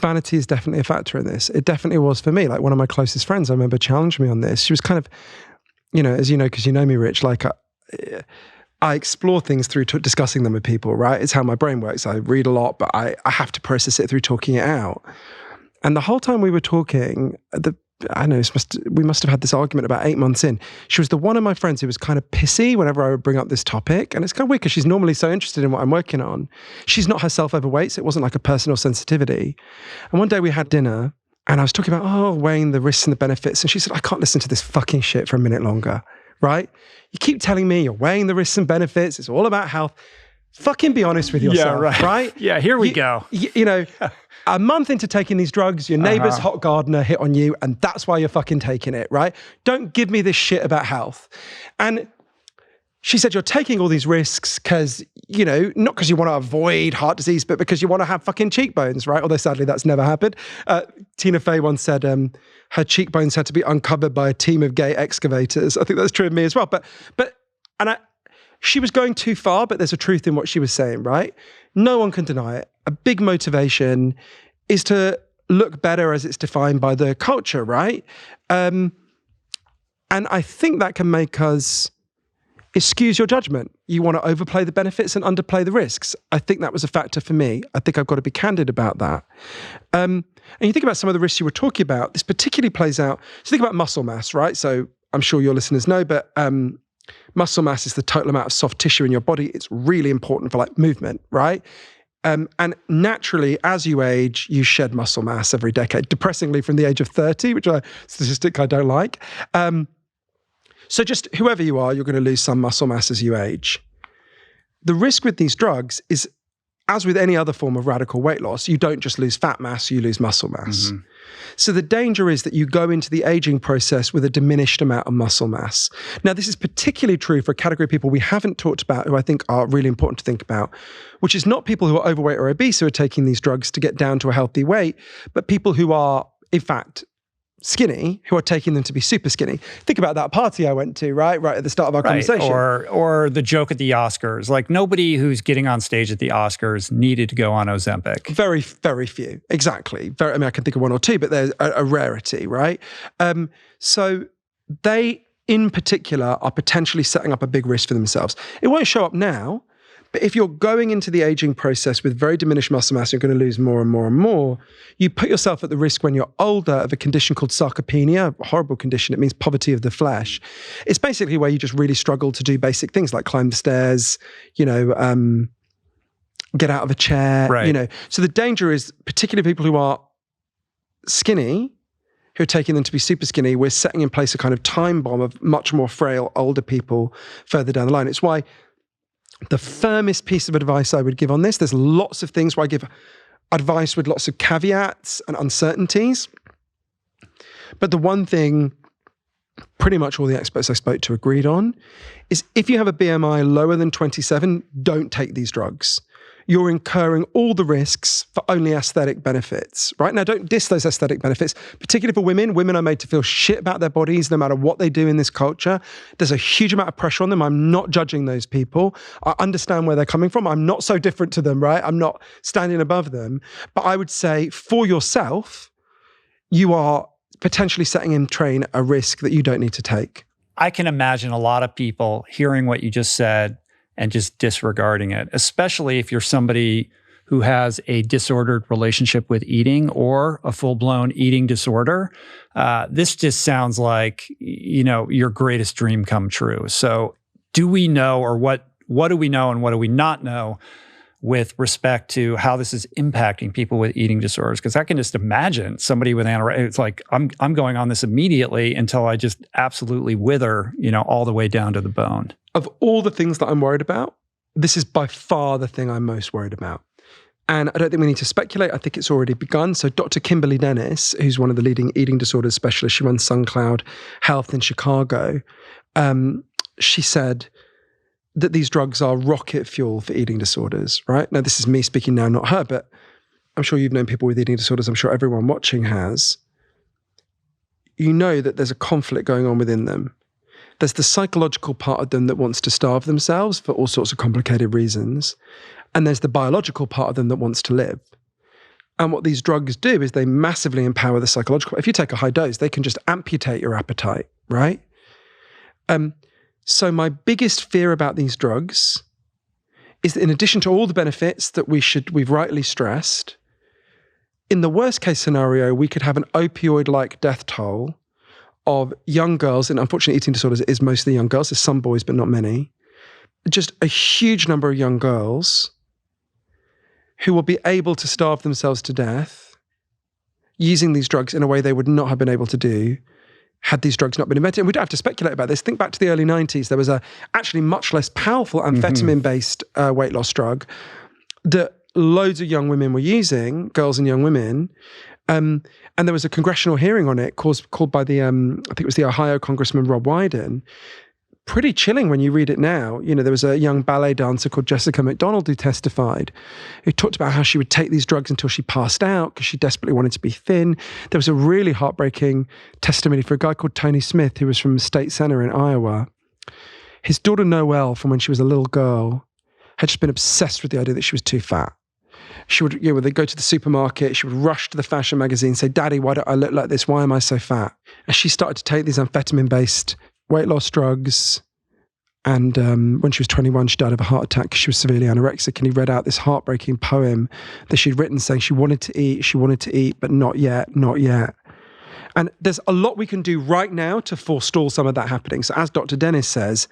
Vanity is definitely a factor in this. It definitely was for me. Like one of my closest friends, I remember challenged me on this. She was kind of, as you know, because you know me, Rich, like I explore things through discussing them with people, right? It's how my brain works. I read a lot, but I have to process it through talking it out. And the whole time we were talking, we must have had this argument about 8 months in. She was the one of my friends who was kind of pissy whenever I would bring up this topic. And it's kind of weird because she's normally so interested in what I'm working on. She's not herself overweight, so it wasn't like a personal sensitivity. And one day we had dinner and I was talking about, weighing the risks and the benefits. And she said, "I can't listen to this fucking shit for a minute longer, right? You keep telling me you're weighing the risks and benefits. It's all about health. Fucking be honest with yourself, right? Yeah, here we go. A month into taking these drugs, your neighbor's hot gardener hit on you, and that's why you're fucking taking it, right? Don't give me this shit about health." And she said, "You're taking all these risks because, not because you want to avoid heart disease, but because you want to have fucking cheekbones, right?" Although sadly, that's never happened. Tina Fey once said her cheekbones had to be uncovered by a team of gay excavators. I think that's true of me as well. She was going too far, but there's a truth in what she was saying, right? No one can deny it. A big motivation is to look better as it's defined by the culture, right? And I think that can make us, it skews your judgment. You want to overplay the benefits and underplay the risks. I think that was a factor for me. I think I've got to be candid about that. And you think about some of the risks you were talking about, this particularly plays out, so think about muscle mass, right? So I'm sure your listeners know, but muscle mass is the total amount of soft tissue in your body. It's really important for like movement, right? And naturally, as you age, you shed muscle mass every decade, depressingly from the age of 30, which is a statistic I don't like. So just whoever you are, you're going to lose some muscle mass as you age. The risk with these drugs is, as with any other form of radical weight loss, you don't just lose fat mass, you lose muscle mass. Mm-hmm. So the danger is that you go into the aging process with a diminished amount of muscle mass. Now, this is particularly true for a category of people we haven't talked about who I think are really important to think about, which is not people who are overweight or obese who are taking these drugs to get down to a healthy weight, but people who are, in fact, skinny, who are taking them to be super skinny. Think about that party I went to, right at the start of our conversation. Or the joke at the Oscars. Like nobody who's getting on stage at the Oscars needed to go on Ozempic. Very, very few. Exactly. I can think of one or two, but there's a rarity, right? So they, in particular, are potentially setting up a big risk for themselves. It won't show up now, but if you're going into the aging process with very diminished muscle mass, you're going to lose more and more and more. You put yourself at the risk when you're older of a condition called sarcopenia, a horrible condition. It means poverty of the flesh. It's basically where you just really struggle to do basic things like climb the stairs, get out of a chair, right. So the danger is, particularly people who are skinny, who are taking them to be super skinny, we're setting in place a kind of time bomb of much more frail, older people further down the line. It's why the firmest piece of advice I would give on this, there's lots of things where I give advice with lots of caveats and uncertainties. But the one thing pretty much all the experts I spoke to agreed on is if you have a BMI lower than 27, don't take these drugs. you're incurring all the risks for only aesthetic benefits, right? Now, don't diss those aesthetic benefits, particularly for women. Women are made to feel shit about their bodies no matter what they do in this culture. There's a huge amount of pressure on them. I'm not judging those people. I understand where they're coming from. I'm not so different to them, right? I'm not standing above them. But I would say for yourself, you are potentially setting in train a risk that you don't need to take. I can imagine a lot of people hearing what you just said and just disregarding it, especially if you're somebody who has a disordered relationship with eating or a full-blown eating disorder. This just sounds like, your greatest dream come true. So do we know, or what do we know and what do we not know with respect to how this is impacting people with eating disorders? Because I can just imagine somebody with anorexia, it's like, I'm going on this immediately until I just absolutely wither, all the way down to the bone. Of all the things that I'm worried about, this is by far the thing I'm most worried about. And I don't think we need to speculate. I think it's already begun. So Dr. Kimberly Dennis, who's one of the leading eating disorders specialists, she runs SunCloud Health in Chicago. She said that these drugs are rocket fuel for eating disorders, right? Now, this is me speaking now, not her, but I'm sure you've known people with eating disorders. I'm sure everyone watching has. You know that there's a conflict going on within them. There's the psychological part of them that wants to starve themselves for all sorts of complicated reasons. And there's the biological part of them that wants to live. And what these drugs do is they massively empower the psychological. If you take a high dose, they can just amputate your appetite, right? So my biggest fear about these drugs is that in addition to all the benefits that we've rightly stressed, in the worst case scenario, we could have an opioid-like death toll of young girls, and unfortunately eating disorders is mostly young girls, there's some boys but not many, just a huge number of young girls who will be able to starve themselves to death using these drugs in a way they would not have been able to do had these drugs not been invented. And we don't have to speculate about this. Think back to the early 90s. There was a actually much less powerful amphetamine-based weight loss drug that loads of young women were using, girls and young women. And there was a congressional hearing on it called by the, I think it was the Ohio Congressman Rob Wyden. Pretty chilling when you read it now. There was a young ballet dancer called Jessica McDonald who testified, who talked about how she would take these drugs until she passed out because she desperately wanted to be thin. There was a really heartbreaking testimony for a guy called Tony Smith, who was from State Center in Iowa. His daughter Noelle, from when she was a little girl, had just been obsessed with the idea that she was too fat. She would, when they go to the supermarket, she would rush to the fashion magazine and say, "Daddy, why don't I look like this? Why am I so fat?" And she started to take these amphetamine-based weight loss drugs. And when she was 21, she died of a heart attack because she was severely anorexic. And he read out this heartbreaking poem that she'd written saying she wanted to eat, but not yet, not yet. And there's a lot we can do right now to forestall some of that happening. So as Dr. Dennis says,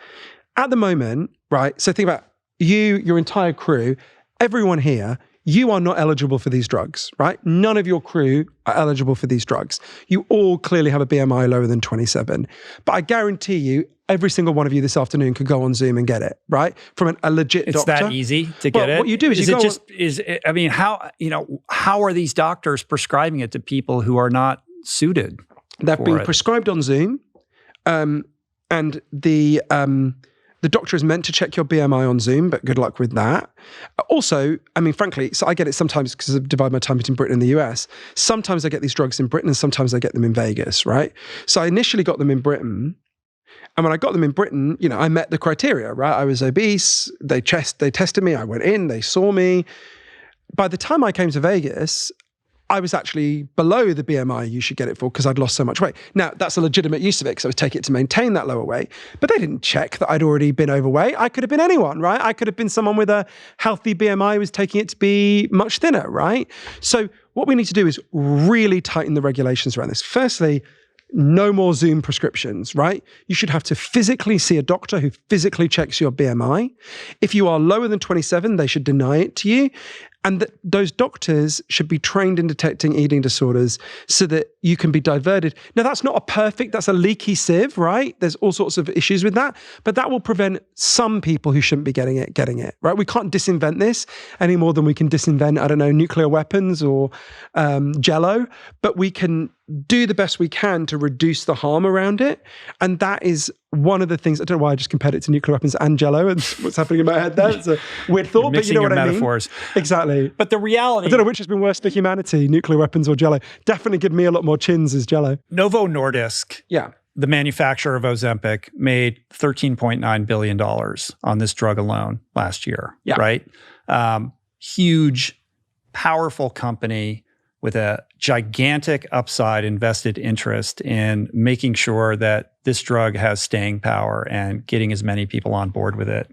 at the moment, right, so think about you, your entire crew, everyone here, you are not eligible for these drugs, right? None of your crew are eligible for these drugs. You all clearly have a BMI lower than 27. But I guarantee you, every single one of you this afternoon could go on Zoom and get it, right? From a legit doctor. It's that easy to get it? What you do is how are these doctors prescribing it to people who are not suited? They're being prescribed on Zoom. And the doctor is meant to check your BMI on Zoom, but good luck with that. Also, frankly, so I get it sometimes because I divide my time between Britain and the US. Sometimes I get these drugs in Britain and sometimes I get them in Vegas, right? So I initially got them in Britain. And when I got them in Britain, I met the criteria, right? I was obese. They tested me. I went in. They saw me. By the time I came to Vegas, I was actually below the BMI you should get it for because I'd lost so much weight. Now, that's a legitimate use of it because I was taking it to maintain that lower weight. But they didn't check that I'd already been overweight. I could have been anyone, right? I could have been someone with a healthy BMI who was taking it to be much thinner, right? So what we need to do is really tighten the regulations around this. Firstly, no more Zoom prescriptions, right? You should have to physically see a doctor who physically checks your BMI. If you are lower than 27, they should deny it to you. And those doctors should be trained in detecting eating disorders so that you can be diverted. Now, that's not that's a leaky sieve, right? There's all sorts of issues with that, but that will prevent some people who shouldn't be getting it, right? We can't disinvent this any more than we can disinvent, nuclear weapons or Jell-O, but we can do the best we can to reduce the harm around it. And that is one of the things, I don't know why I just compared it to nuclear weapons and Jell-O and what's happening in my head there. It's a weird thought, but you know what I mean. Metaphors. Exactly. But the reality... I don't know which has been worse for humanity, nuclear weapons or Jell-O. Definitely give me a lot more chins as Jell-O. Novo Nordisk, Yeah. the manufacturer of Ozempic, made $13.9 billion on this drug alone last year, Yeah. right? Huge, powerful company with a gigantic upside invested interest in making sure that this drug has staying power and getting as many people on board with it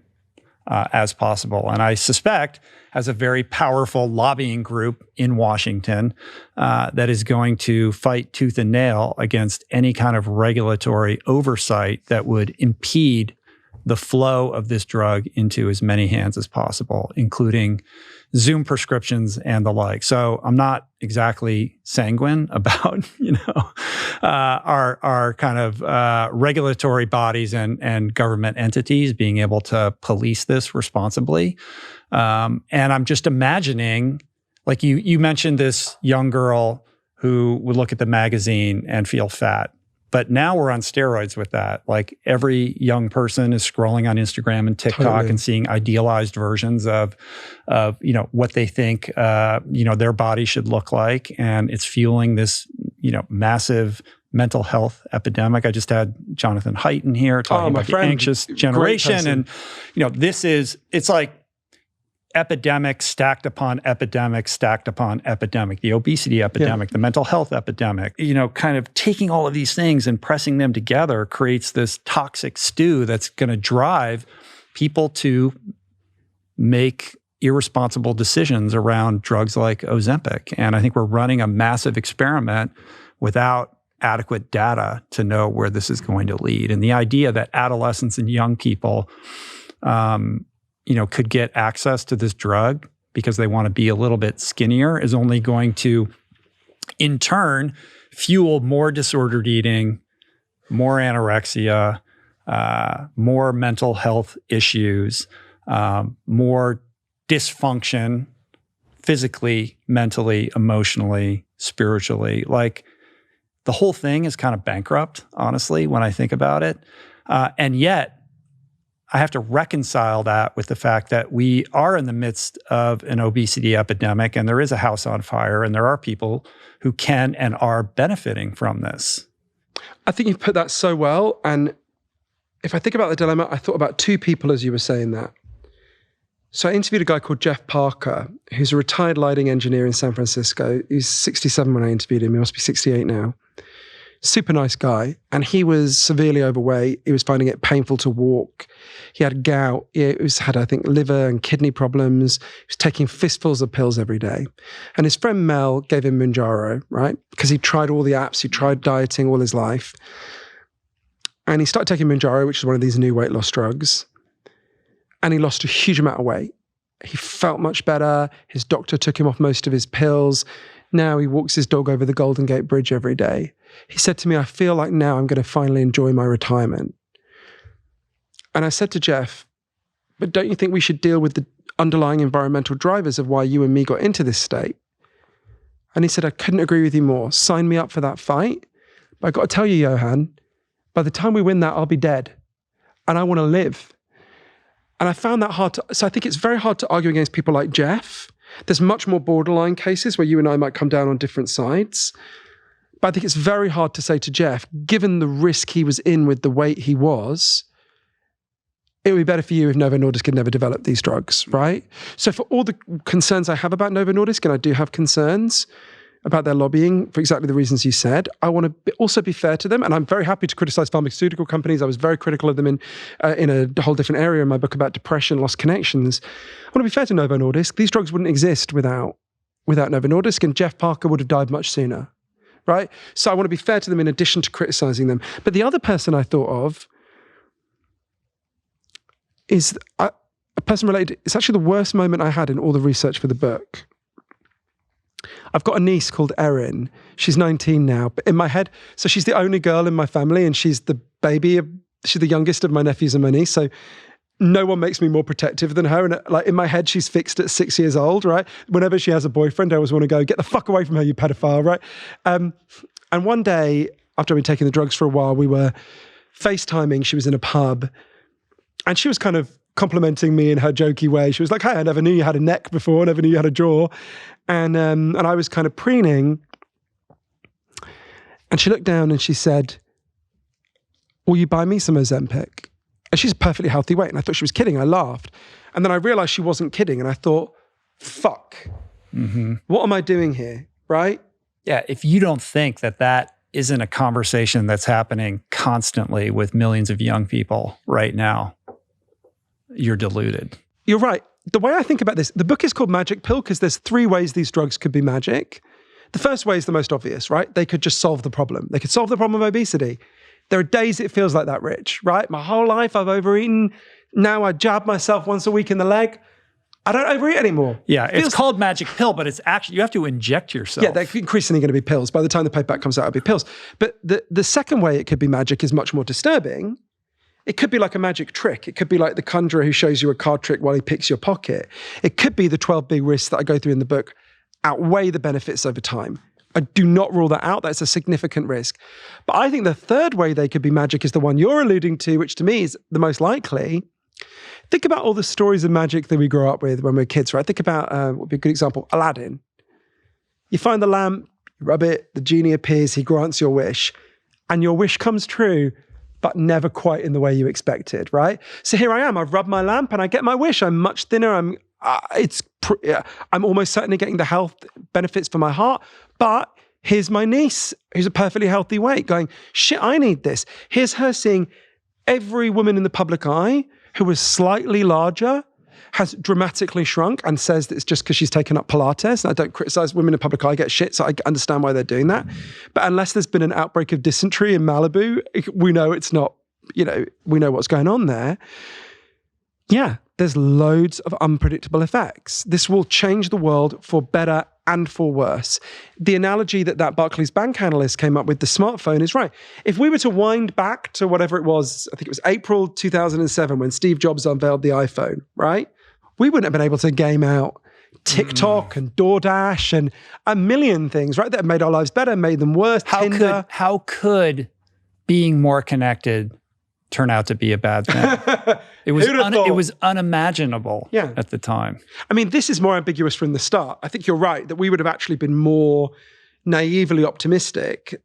as possible. And I suspect has a very powerful lobbying group in Washington that is going to fight tooth and nail against any kind of regulatory oversight that would impede the flow of this drug into as many hands as possible, including Zoom prescriptions and the like. So I'm not exactly sanguine about, our kind of regulatory bodies and government entities being able to police this responsibly. And I'm just imagining, like you mentioned this young girl who would look at the magazine and feel fat. But now we're on steroids with that. Like every young person is scrolling on Instagram and TikTok and seeing idealized versions of what they think, their body should look like. And it's fueling this, massive mental health epidemic. I just had Jonathan Haidt in here talking about the anxious generation. And, it's like epidemic stacked upon epidemic stacked upon epidemic, the obesity epidemic, the mental health epidemic, kind of taking all of these things and pressing them together creates this toxic stew that's going to drive people to make irresponsible decisions around drugs like Ozempic. And I think we're running a massive experiment without adequate data to know where this is going to lead. And the idea that adolescents and young people could get access to this drug because they want to be a little bit skinnier is only going to, in turn, fuel more disordered eating, more anorexia, more mental health issues, more dysfunction physically, mentally, emotionally, spiritually. Like the whole thing is kind of bankrupt, honestly, when I think about it. And yet, I have to reconcile that with the fact that we are in the midst of an obesity epidemic and there is a house on fire and there are people who can and are benefiting from this. I think you've put that so well. And if I think about the dilemma, I thought about two people as you were saying that. So I interviewed a guy called Jeff Parker, who's a retired lighting engineer in San Francisco. He's 67 when I interviewed him. He must be 68 now. Super nice guy. And he was severely overweight. He was finding it painful to walk. He had gout. He had, I think, liver and kidney problems. He was taking fistfuls of pills every day. And his friend Mel gave him Mounjaro, right? Because he tried all the apps. He tried dieting all his life. And he started taking Mounjaro, which is one of these new weight loss drugs. And he lost a huge amount of weight. He felt much better. His doctor took him off most of his pills. Now he walks his dog over the Golden Gate Bridge every day. He said to me, I feel like now I'm going to finally enjoy my retirement. And I said to Jeff, but don't you think we should deal with the underlying environmental drivers of why you and me got into this state? And he said, I couldn't agree with you more. Sign me up for that fight. But I've got to tell you, Johann, by the time we win that, I'll be dead. And I want to live. And I found that hard so I think it's very hard to argue against people like Jeff. There's much more borderline cases where you and I might come down on different sides. But I think it's very hard to say to Jeff, given the risk he was in with the weight he was, it would be better for you if Novo Nordisk had never developed these drugs, right? So for all the concerns I have about Novo Nordisk, and I do have concerns about their lobbying for exactly the reasons you said, I want to also be fair to them. And I'm very happy to criticize pharmaceutical companies. I was very critical of them in a whole different area in my book about depression, lost connections. I want to be fair to Novo Nordisk. These drugs wouldn't exist without Novo Nordisk, and Jeff Parker would have died much sooner, right? So I want to be fair to them in addition to criticizing them. But the other person I thought of is a person related. It's actually the worst moment I had in all the research for the book. I've got a niece called Erin. She's 19 now, but in my head, so she's the only girl in my family and she's the youngest of my nephews and my niece. So no one makes me more protective than her. And like in my head, she's fixed at 6 years old, right? Whenever she has a boyfriend, I always want to go, get the fuck away from her, you pedophile, right? And one day, after I'd been taking the drugs for a while, we were FaceTiming. She was in a pub and she was kind of complimenting me in her jokey way. She was like, hey, I never knew you had a neck before. I never knew you had a jaw. And I was kind of preening. And she looked down and she said, will you buy me some Ozempic? And she's a perfectly healthy weight. And I thought she was kidding. I laughed. And then I realized she wasn't kidding. And I thought, fuck, what am I doing here? Right? Yeah. If you don't think that that isn't a conversation that's happening constantly with millions of young people right now, you're deluded. You're right. The way I think about this, the book is called Magic Pill because there's 3 ways these drugs could be magic. The first way is the most obvious, right? They could just solve the problem. They could solve the problem of obesity. There are days it feels like that, Rich, right? My whole life I've overeaten. Now I jab myself once a week in the leg. I don't overeat anymore. Yeah, it's called Magic Pill, but it's actually, you have to inject yourself. Yeah, they're increasingly going to be pills. By the time the paperback comes out, it'll be pills. But the second way it could be magic is much more disturbing. It could be like a magic trick. It could be like the conjurer who shows you a card trick while he picks your pocket. It could be the 12 big risks that I go through in the book outweigh the benefits over time. I do not rule that out. That's a significant risk. But I think the third way they could be magic is the one you're alluding to, which to me is the most likely. Think about all the stories of magic that we grew up with when we were kids, right? Think about, what would be a good example, Aladdin. You find the lamp, you rub it, the genie appears, he grants your wish, and your wish comes true, but never quite in the way you expected, right? So here I am, I've rubbed my lamp and I get my wish. I'm much thinner, I'm almost certainly getting the health benefits for my heart, but here's my niece, who's a perfectly healthy weight, going, shit, I need this. Here's her seeing every woman in the public eye who was slightly larger has dramatically shrunk and says that it's just because she's taken up Pilates. And I don't criticize women in public eye get shit, so I understand why they're doing that. But unless there's been an outbreak of dysentery in Malibu, we know it's not, we know what's going on there. Yeah, there's loads of unpredictable effects. This will change the world for better and for worse. The analogy that Barclays Bank analyst came up with the smartphone is right. If we were to wind back to whatever it was, I think it was April 2007 when Steve Jobs unveiled the iPhone, right? We wouldn't have been able to game out TikTok and DoorDash and a million things, right? That have made our lives better, made them worse. How could being more connected turn out to be a bad thing? It was unimaginable at the time. I mean, this is more ambiguous from the start. I think you're right that we would have actually been more naively optimistic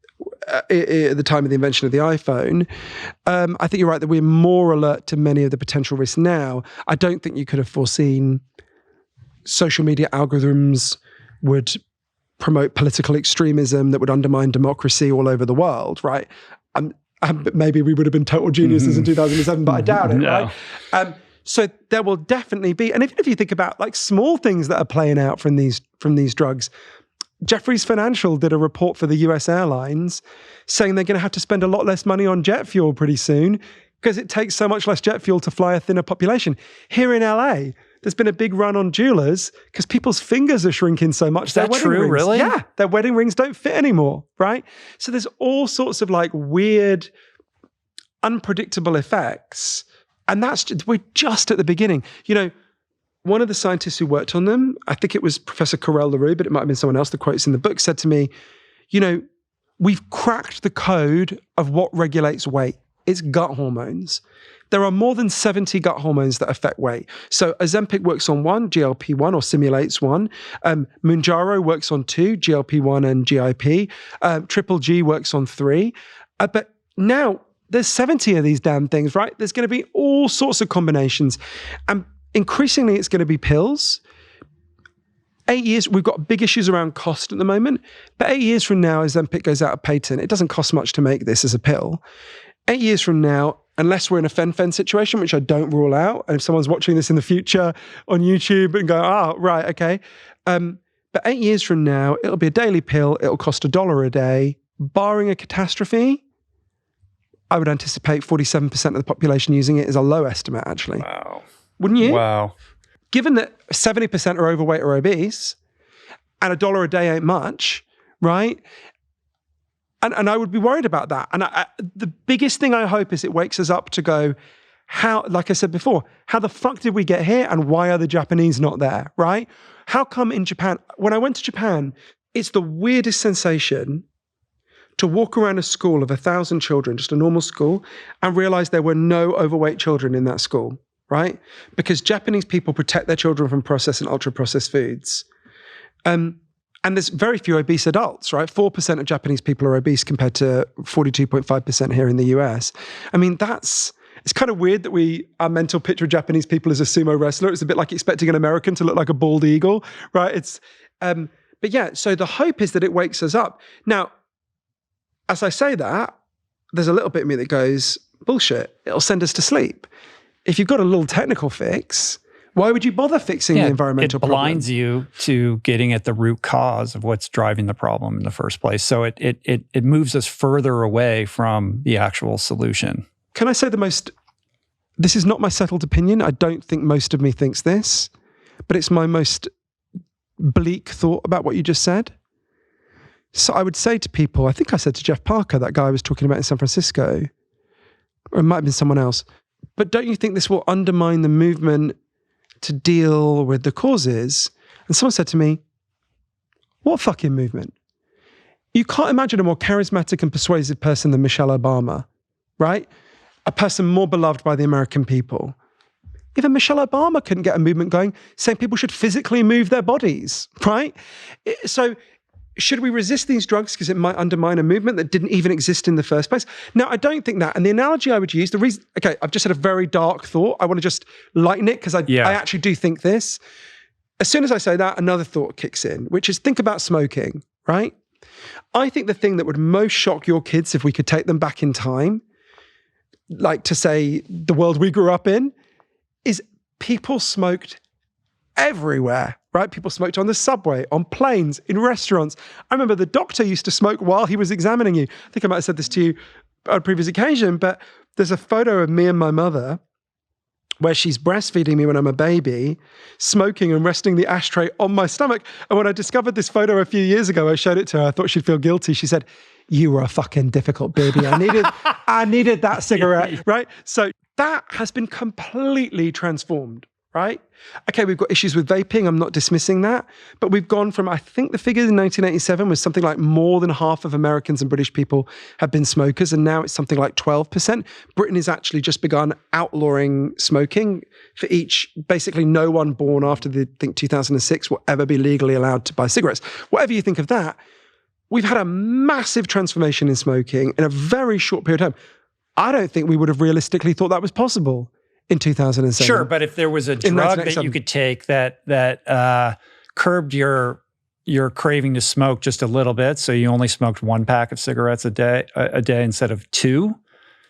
at the time of the invention of the iPhone. I think you're right that we're more alert to many of the potential risks now. I don't think you could have foreseen social media algorithms would promote political extremism that would undermine democracy all over the world, right? Maybe we would have been total geniuses in 2007, but I doubt it, right? So there will definitely be, and even if you think about like small things that are playing out from these drugs, Jefferies Financial did a report for the US airlines saying they're going to have to spend a lot less money on jet fuel pretty soon because it takes so much less jet fuel to fly a thinner population. Here in LA, there's been a big run on jewelers because people's fingers are shrinking so much. Is that true, really? Yeah, their wedding rings don't fit anymore, right? So there's all sorts of like weird, unpredictable effects. And we're just at the beginning. One of the scientists who worked on them, I think it was Professor Carel LaRue, but it might have been someone else, the quote's in the book, said to me, we've cracked the code of what regulates weight. It's gut hormones. There are more than 70 gut hormones that affect weight. So Ozempic works on one, GLP-1, or simulates one. Mounjaro works on 2, GLP-1 and GIP. Triple G works on 3. But now there's 70 of these damn things, right? There's going to be all sorts of combinations. And increasingly, it's going to be pills. 8 years, we've got big issues around cost at the moment. But 8 years from now, Ozempic goes out of patent. It doesn't cost much to make this as a pill. 8 years from now, unless we're in a fen-phen situation, which I don't rule out, and if someone's watching this in the future on YouTube and go, right, okay. But 8 years from now, it'll be a daily pill. It'll cost $1 a day. Barring a catastrophe, I would anticipate 47% of the population using it is a low estimate, actually. Wow. Wouldn't you? Wow. Given that 70% are overweight or obese, and $1 a day ain't much, right? And I would be worried about that. And the biggest thing I hope is it wakes us up to go, like I said before, how the fuck did we get here and why are the Japanese not there, right? How come in Japan, when I went to Japan, it's the weirdest sensation to walk around a school of 1,000 children, just a normal school, and realize there were no overweight children in that school, right? Because Japanese people protect their children from processed and ultra-processed foods. And there's very few obese adults, right? 4% of Japanese people are obese compared to 42.5% here in the US. I mean, it's kind of weird that our mental picture of Japanese people as a sumo wrestler, it's a bit like expecting an American to look like a bald eagle, right? But yeah, so the hope is that it wakes us up. Now, as I say that, there's a little bit of me that goes, bullshit, it'll send us to sleep. If you've got a little technical fix, why would you bother fixing the environmental problem? It blinds you to getting at the root cause of what's driving the problem in the first place. So it moves us further away from the actual solution. Can I say this is not my settled opinion. I don't think most of me thinks this, but it's my most bleak thought about what you just said. So I would say to people, I think I said to Jeff Parker, that guy I was talking about in San Francisco, or it might have been someone else, but don't you think this will undermine the movement to deal with the causes? And someone said to me, what fucking movement? You can't imagine a more charismatic and persuasive person than Michelle Obama, right? A person more beloved by the American people. Even Michelle Obama couldn't get a movement going saying people should physically move their bodies, right? So should we resist these drugs because it might undermine a movement that didn't even exist in the first place? Now, I don't think that. And the analogy I would use, I've just had a very dark thought. I want to just lighten it because I actually do think this. As soon as I say that, another thought kicks in, which is think about smoking, right? I think the thing that would most shock your kids if we could take them back in time, like to say the world we grew up in, is people smoked everywhere, right? People smoked on the subway, on planes, in restaurants. I remember the doctor used to smoke while he was examining you. I think I might have said this to you on a previous occasion, but there's a photo of me and my mother where she's breastfeeding me when I'm a baby, smoking and resting the ashtray on my stomach. And when I discovered this photo a few years ago, I showed it to her. I thought she'd feel guilty. She said, "You were a fucking difficult baby. I needed that cigarette," right? So that has been completely transformed, right? Okay, we've got issues with vaping. I'm not dismissing that. But we've gone from, I think the figure in 1987 was something like more than half of Americans and British people have been smokers. And now it's something like 12%. Britain has actually just begun outlawing smoking for basically no one born after I think 2006 will ever be legally allowed to buy cigarettes. Whatever you think of that, we've had a massive transformation in smoking in a very short period of time. I don't think we would have realistically thought that was possible in 2007. Sure, but if there was a drug that you could take that curbed your craving to smoke just a little bit, so you only smoked 1 pack of cigarettes a day instead of 2,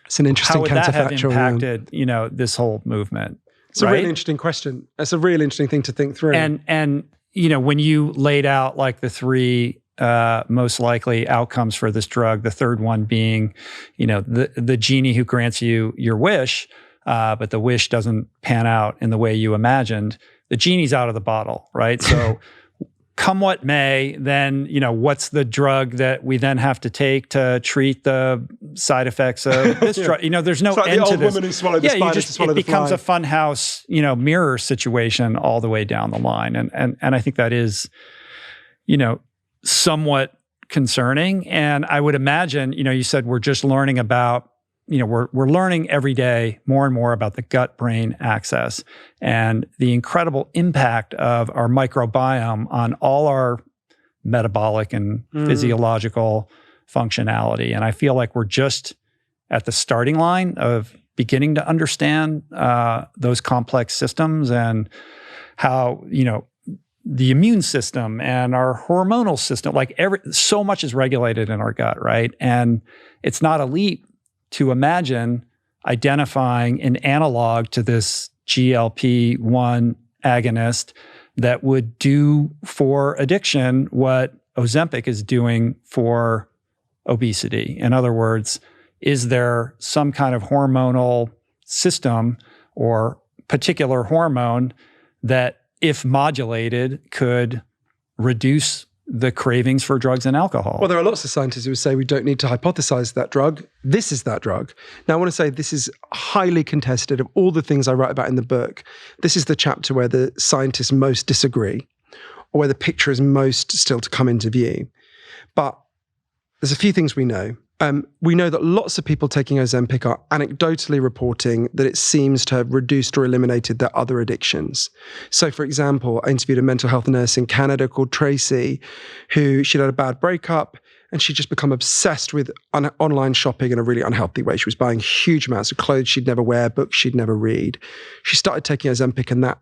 it's an interesting counterfactual. How would that have impacted this whole movement? It's a really interesting question. It's a really interesting thing to think through. And when you laid out like the 3 most likely outcomes for this drug, the third one being, the genie who grants you your wish, but the wish doesn't pan out in the way you imagined. The genie's out of the bottle, right? So come what may, then, what's the drug that we then have to take to treat the side effects of this drug? There's no like end the to old this. Woman who swallowed the spider to swallow it the becomes fly. a funhouse, mirror situation all the way down the line. And I think that is, somewhat concerning. And I would imagine, you said we're just learning about, we're learning every day more and more about the gut-brain axis and the incredible impact of our microbiome on all our metabolic and physiological functionality. And I feel like we're just at the starting line of beginning to understand those complex systems and how, the immune system and our hormonal system, so much is regulated in our gut, right? And it's not a leap to imagine identifying an analog to this GLP-1 agonist that would do for addiction what Ozempic is doing for obesity. In other words, is there some kind of hormonal system or particular hormone that, if modulated, could reduce the cravings for drugs and alcohol? Well, there are lots of scientists who would say we don't need to hypothesize that drug. This is that drug. Now, I want to say this is highly contested. Of all the things I write about in the book, this is the chapter where the scientists most disagree, or where the picture is most still to come into view. But there's a few things we know. We know that lots of people taking Ozempic are anecdotally reporting that it seems to have reduced or eliminated their other addictions. So, for example, I interviewed a mental health nurse in Canada called Tracy, who she'd had a bad breakup and she'd just become obsessed with online shopping in a really unhealthy way. She was buying huge amounts of clothes she'd never wear, books she'd never read. She started taking Ozempic and that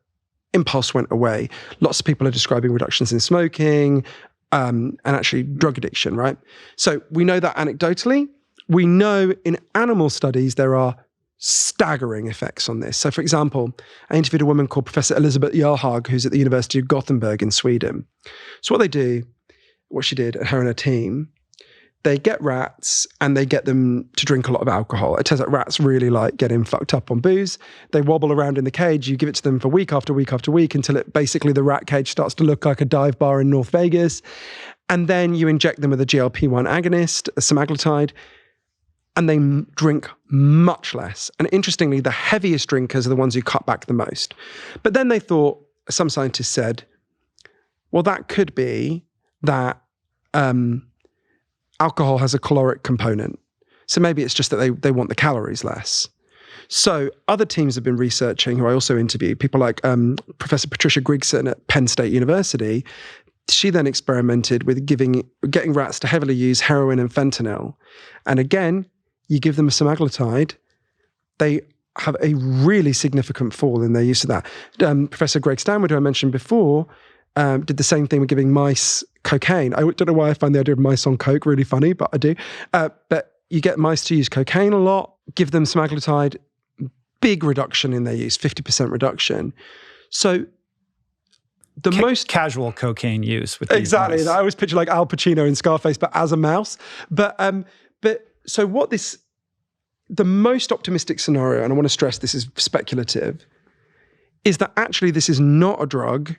impulse went away. Lots of people are describing reductions in smoking, and actually drug addiction, right? So we know that anecdotally. We know in animal studies there are staggering effects on this. So for example, I interviewed a woman called Professor Elisabeth Jarhag, who's at the University of Gothenburg in Sweden. So what they do, what she did, her and her team, they get rats and they get them to drink a lot of alcohol. It turns out rats really like getting fucked up on booze. They wobble around in the cage. You give it to them for week after week after week until it basically the rat cage starts to look like a dive bar in North Vegas. And then you inject them with a GLP-1 agonist, a semaglutide, and they drink much less. And interestingly, the heaviest drinkers are the ones who cut back the most. But then they thought, some scientists said, well, that could be that alcohol has a caloric component. So maybe it's just that they want the calories less. So other teams have been researching, who I also interviewed, people like Professor Patricia Grigson at Penn State University. She then experimented with getting rats to heavily use heroin and fentanyl. And again, you give them a semaglutide, they have a really significant fall in their use of that. Professor Greg Stanwood, who I mentioned before, did the same thing with giving mice cocaine. I don't know why I find the idea of mice on coke really funny, but I do. But you get mice to use cocaine a lot, give them semaglutide, big reduction in their use, 50% reduction. So the most casual cocaine use with these exactly. mice. I always picture like Al Pacino in Scarface, but as a mouse. But so the most optimistic scenario, and I want to stress this is speculative, is that actually this is not a drug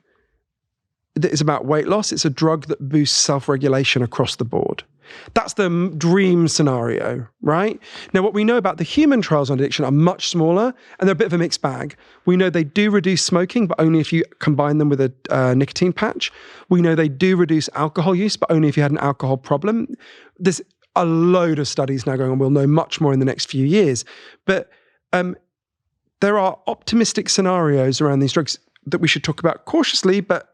that is about weight loss. It's a drug that boosts self-regulation across the board. That's the dream scenario, right? Now, what we know about the human trials on addiction are much smaller, and they're a bit of a mixed bag. We know they do reduce smoking, but only if you combine them with a nicotine patch. We know they do reduce alcohol use, but only if you had an alcohol problem. There's a load of studies now going on. We'll know much more in the next few years. But there are optimistic scenarios around these drugs that we should talk about cautiously, but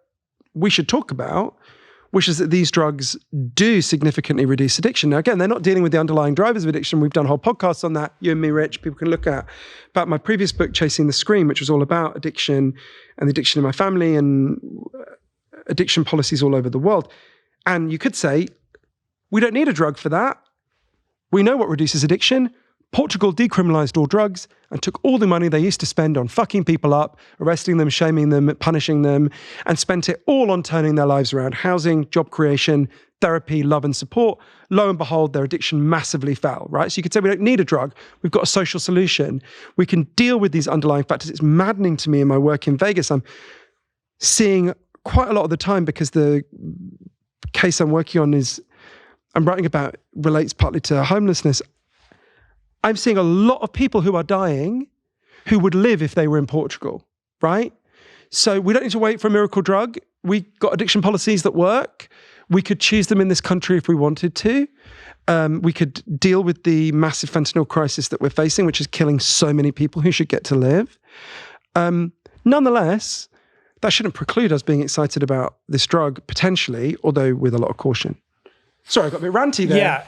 we should talk about, which is that these drugs do significantly reduce addiction. Now, again, they're not dealing with the underlying drivers of addiction. We've done whole podcasts on that, you and me, Rich. People can look at about my previous book, Chasing the Scream, which was all about addiction and the addiction in my family and addiction policies all over the world. And you could say, we don't need a drug for that. We know what reduces addiction. Portugal decriminalized all drugs and took all the money they used to spend on fucking people up, arresting them, shaming them, punishing them, and spent it all on turning their lives around: housing, job creation, therapy, love and support. Lo and behold, their addiction massively fell, right? So you could say we don't need a drug. We've got a social solution. We can deal with these underlying factors. It's maddening to me in my work in Vegas. I'm seeing quite a lot of the time, because the case I'm working on I'm writing about relates partly to homelessness. I'm seeing a lot of people who are dying who would live if they were in Portugal, right? So we don't need to wait for a miracle drug. We got addiction policies that work. We could choose them in this country if we wanted to. We could deal with the massive fentanyl crisis that we're facing, which is killing so many people who should get to live. Nonetheless, that shouldn't preclude us being excited about this drug, potentially, although with a lot of caution. Sorry, I got a bit ranty there. Yeah.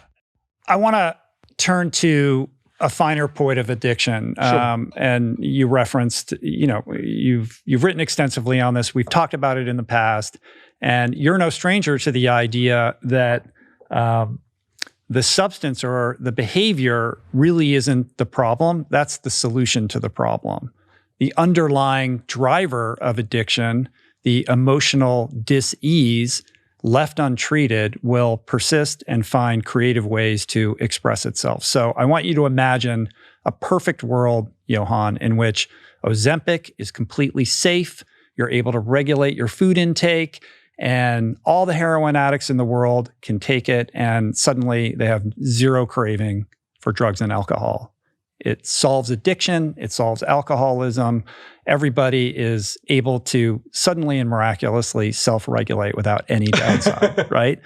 I want to turn to a finer point of addiction. Sure. And you referenced, you've written extensively on this. We've talked about it in the past. And you're no stranger to the idea that the substance or the behavior really isn't the problem. That's the solution to the problem. The underlying driver of addiction, the emotional dis-ease, left untreated, will persist and find creative ways to express itself. So I want you to imagine a perfect world, Johann, in which Ozempic is completely safe. You're able to regulate your food intake, and all the heroin addicts in the world can take it, and suddenly they have zero craving for drugs and alcohol. It solves addiction. It solves alcoholism. Everybody is able to suddenly and miraculously self-regulate without any downside, right?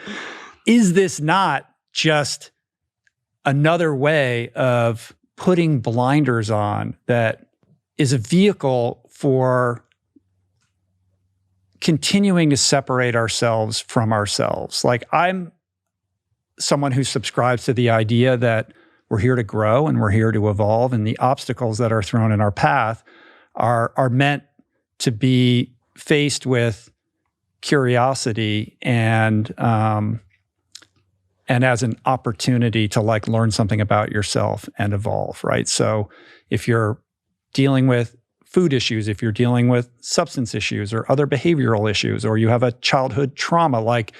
Is this not just another way of putting blinders on that is a vehicle for continuing to separate ourselves from ourselves. Like, I'm someone who subscribes to the idea that we're here to grow and we're here to evolve, and the obstacles that are thrown in our path are meant to be faced with curiosity and as an opportunity to like learn something about yourself and evolve, right? So if you're dealing with food issues, if you're dealing with substance issues or other behavioral issues, or you have a childhood trauma, like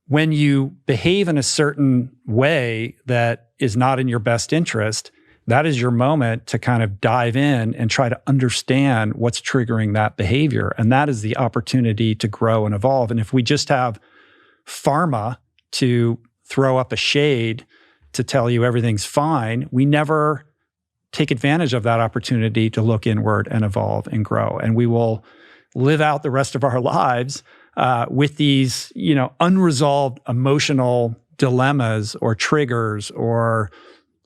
when you behave in a certain way that is not in your best interest, that is your moment to kind of dive in and try to understand what's triggering that behavior. And that is the opportunity to grow and evolve. And if we just have pharma to throw up a shade to tell you everything's fine, we never take advantage of that opportunity to look inward and evolve and grow. And we will live out the rest of our lives with these, unresolved emotional dilemmas or triggers or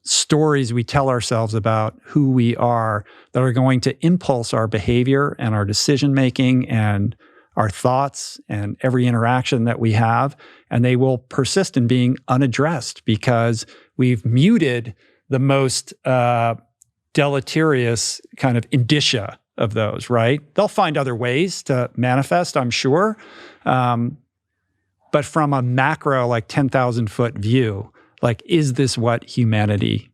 stories we tell ourselves about who we are that are going to impulse our behavior and our decision-making and our thoughts and every interaction that we have. And they will persist in being unaddressed because we've muted the most deleterious kind of indicia of those, right? They'll find other ways to manifest, I'm sure. But from a macro, like 10,000 foot view, like, is this what humanity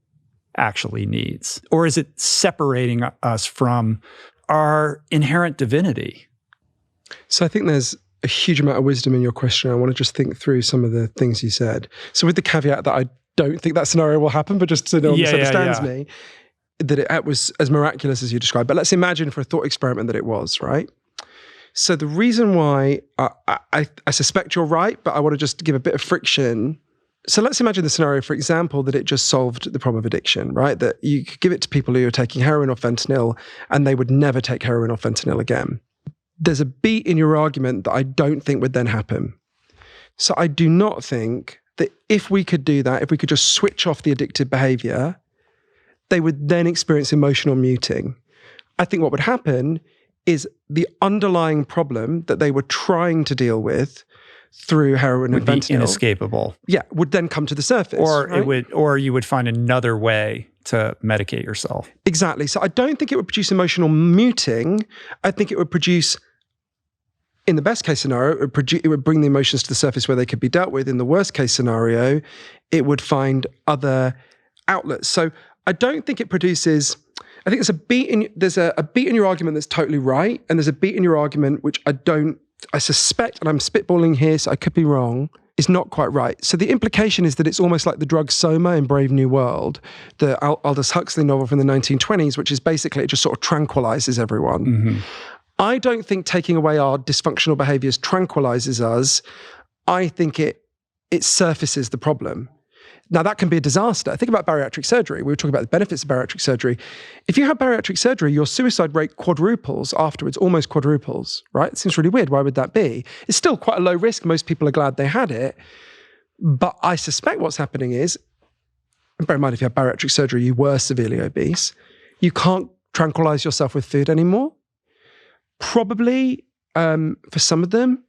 actually needs? Or is it separating us from our inherent divinity? So I think there's a huge amount of wisdom in your question. I want to just think through some of the things you said. So with the caveat that I don't think that scenario will happen, but just so no one misunderstands me, that it was as miraculous as you described. But let's imagine for a thought experiment that it was, right? So the reason why I suspect you're right, but I want to just give a bit of friction. So let's imagine the scenario, for example, that it just solved the problem of addiction, right? That you could give it to people who are taking heroin or fentanyl and they would never take heroin or fentanyl again. There's a beat in your argument that I don't think would then happen. So I do not think that if we could do that, if we could just switch off the addictive behavior, they would then experience emotional muting. I think what would happen is the underlying problem that they were trying to deal with through heroin and fentanyl, inescapable. Yeah, would then come to the surface. Or right? you would find another way to medicate yourself. Exactly. So I don't think it would produce emotional muting. I think it would produce, in the best case scenario, it would bring the emotions to the surface where they could be dealt with. In the worst case scenario, it would find other outlets. So I don't think it produces. I think there's a beat in your argument that's totally right, and there's a beat in your argument which I suspect, and I'm spitballing here, so I could be wrong, is not quite right. So the implication is that it's almost like the drug Soma in Brave New World, the Aldous Huxley novel from the 1920s, which is basically, it just sort of tranquilizes everyone. Mm-hmm. I don't think taking away our dysfunctional behaviors tranquilizes us. I think it surfaces the problem. Now, that can be a disaster. Think about bariatric surgery. We were talking about the benefits of bariatric surgery. If you have bariatric surgery, your suicide rate quadruples afterwards, almost quadruples, right? It seems really weird. Why would that be? It's still quite a low risk. Most people are glad they had it. But I suspect what's happening is, and bear in mind, if you have bariatric surgery, you were severely obese. You can't tranquilize yourself with food anymore. Probably, for some of them,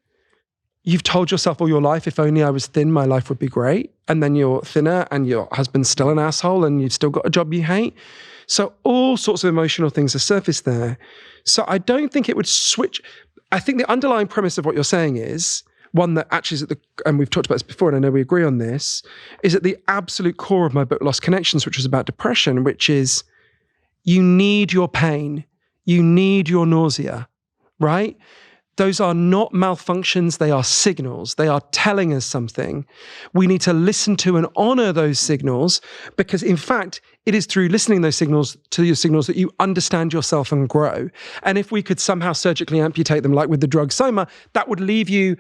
you've told yourself all your life, if only I was thin, my life would be great. And then you're thinner and your husband's still an asshole and you've still got a job you hate. So all sorts of emotional things are surfaced there. So I don't think it would switch. I think the underlying premise of what you're saying is one that actually is and we've talked about this before, and I know we agree on this, is at the absolute core of my book, Lost Connections, which was about depression, which is you need your pain. You need your nausea, right? Those are not malfunctions, they are signals. They are telling us something. We need to listen to and honor those signals because, in fact, it is through listening to your signals that you understand yourself and grow. And if we could somehow surgically amputate them, like with the drug Soma, that would leave you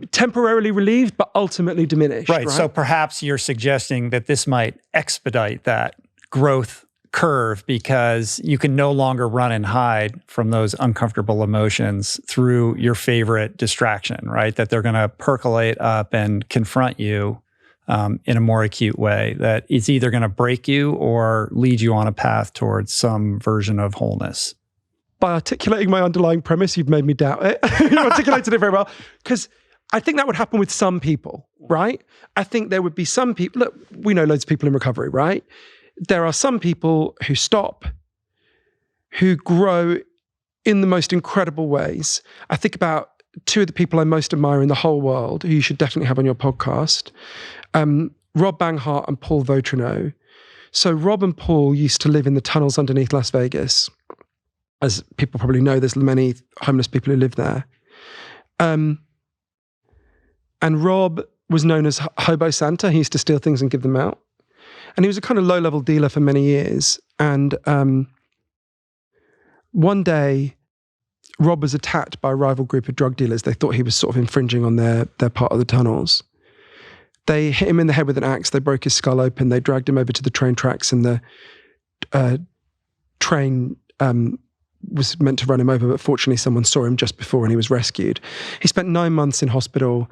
temporarily relieved, but ultimately diminished. Right. So perhaps you're suggesting that this might expedite that growth curve because you can no longer run and hide from those uncomfortable emotions through your favorite distraction, right? That they're going to percolate up and confront you in a more acute way, that it's either going to break you or lead you on a path towards some version of wholeness. By articulating my underlying premise, you've made me doubt it. You articulated it very well. Because I think that would happen with some people, right? I think there would be some people, look, we know loads of people in recovery, right? There are some people who stop, who grow in the most incredible ways. I think about two of the people I most admire in the whole world, who you should definitely have on your podcast, Rob Banghart and Paul Vautrinot. So Rob and Paul used to live in the tunnels underneath Las Vegas. As people probably know, there's many homeless people who live there. And Rob was known as Hobo Santa. He used to steal things and give them out. And he was a kind of low-level dealer for many years. And one day, Rob was attacked by a rival group of drug dealers. They thought he was sort of infringing on their part of the tunnels. They hit him in the head with an axe. They broke his skull open. They dragged him over to the train tracks, and the train was meant to run him over, but fortunately someone saw him just before and he was rescued. He spent 9 months in hospital.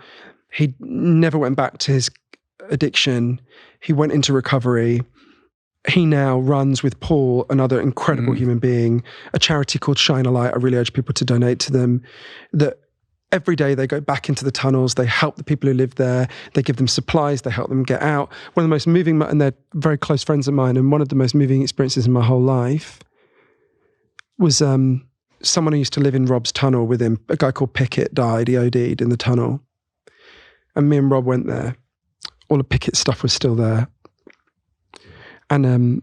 He never went back to his addiction. He went into recovery. He now runs with Paul, another incredible human being, a charity called Shine a Light. I really urge people to donate to them. That every day they go back into the tunnels. They help the people who live there. They give them supplies. They help them get out. One of the most moving, and they're very close friends of mine, and one of the most moving experiences in my whole life was someone who used to live in Rob's tunnel with him. A guy called Pickett died. He OD'd in the tunnel. And me and Rob went there. All of Pickett's stuff was still there. And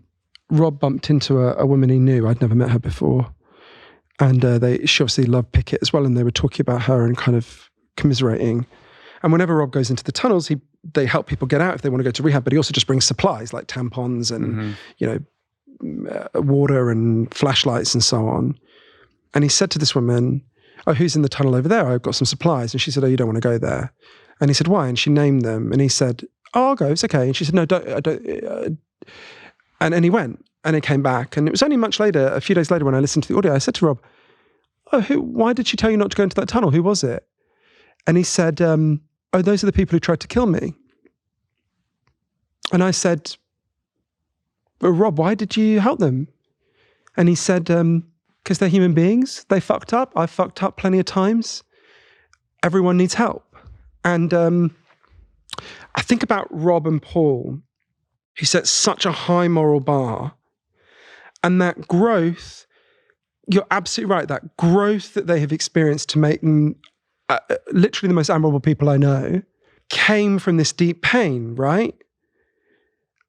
Rob bumped into a woman he knew. I'd never met her before. And she obviously loved Pickett as well. And they were talking about her and kind of commiserating. And whenever Rob goes into the tunnels, they help people get out if they want to go to rehab. But he also just brings supplies like tampons and, water and flashlights and so on. And he said to this woman, "Oh, who's in the tunnel over there? I've got some supplies." And she said, "Oh, you don't want to go there." And he said, "Why?" And she named them. And he said, "Oh, I'll go. It's okay." And she said, "No, I don't." And he went and he came back. And it was only much later, a few days later, when I listened to the audio, I said to Rob, "Oh, why did she tell you not to go into that tunnel? Who was it?" And he said, "Oh, those are the people who tried to kill me." And I said, "But Rob, why did you help them?" And he said, "Because they're human beings. They fucked up. I've fucked up plenty of times. Everyone needs help." And I think about Rob and Paul, who set such a high moral bar. And that growth, you're absolutely right, that growth that they have experienced to make them literally the most admirable people I know, came from this deep pain, right?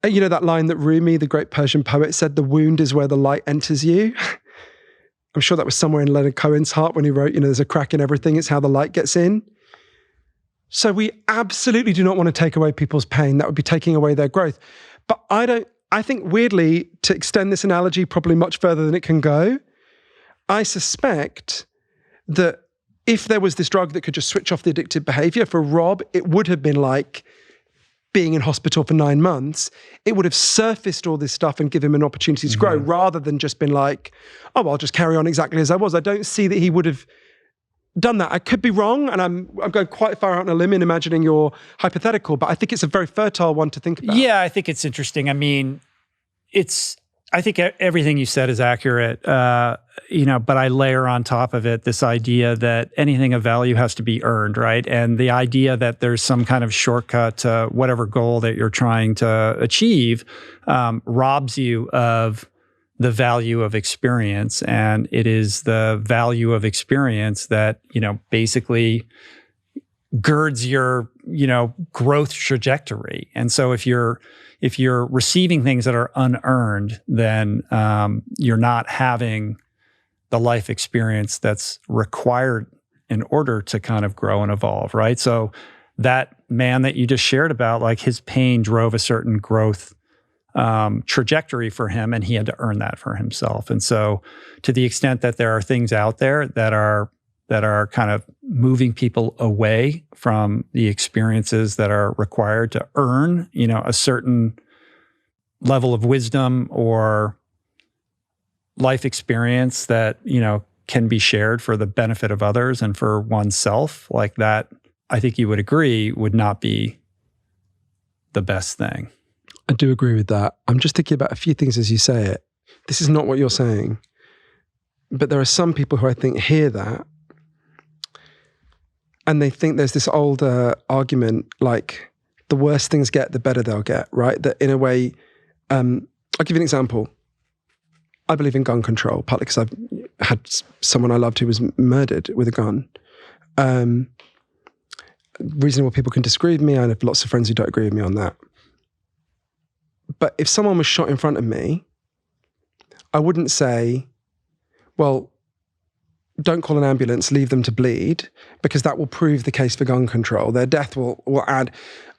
You know that line that Rumi, the great Persian poet, said, "The wound is where the light enters you." I'm sure that was somewhere in Leonard Cohen's heart when he wrote, "There's a crack in everything, it's how the light gets in." So we absolutely do not want to take away people's pain. That would be taking away their growth. But I think weirdly, to extend this analogy probably much further than it can go, I suspect that if there was this drug that could just switch off the addictive behavior, for Rob, it would have been like being in hospital for 9 months. It would have surfaced all this stuff and give him an opportunity to grow, rather than just been like, "Oh, I'll just carry on exactly as I was." I don't see that he would have done that. I could be wrong, and I'm going quite far out on a limb in imagining your hypothetical, but I think it's a very fertile one to think about. Yeah, I think it's interesting. I mean, I think everything you said is accurate, but I layer on top of it this idea that anything of value has to be earned, right? And the idea that there's some kind of shortcut to whatever goal that you're trying to achieve robs you of the value of experience. And it is the value of experience that, basically girds your, growth trajectory. And so if you're receiving things that are unearned, then you're not having the life experience that's required in order to kind of grow and evolve, right? So that man that you just shared about, like, his pain drove a certain growth trajectory for him, and he had to earn that for himself. And so to the extent that there are things out there that are kind of moving people away from the experiences that are required to earn, a certain level of wisdom or life experience that, can be shared for the benefit of others and for oneself, like that, I think you would agree, would not be the best thing. I do agree with that. I'm just thinking about a few things as you say it. This is not what you're saying. But there are some people who I think hear that and they think there's this old argument, like the worse things get, the better they'll get, right? That in a way, I'll give you an example. I believe in gun control, partly because I've had someone I loved who was murdered with a gun. Reasonable people can disagree with me. I have lots of friends who don't agree with me on that. But if someone was shot in front of me, I wouldn't say, well, don't call an ambulance, leave them to bleed, because that will prove the case for gun control. Their death will add.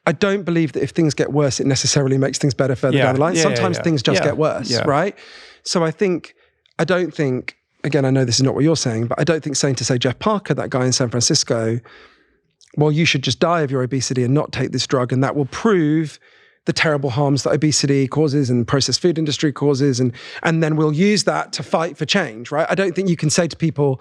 I don't believe that if things get worse, it necessarily makes things better further down the line. Sometimes things just get worse, right? So I don't think, again, I know this is not what you're saying, but I don't think saying to, say, Jeff Parker, that guy in San Francisco, well, you should just die of your obesity and not take this drug, and that will prove the terrible harms that obesity causes and the processed food industry causes, and then we'll use that to fight for change, right? I don't think you can say to people,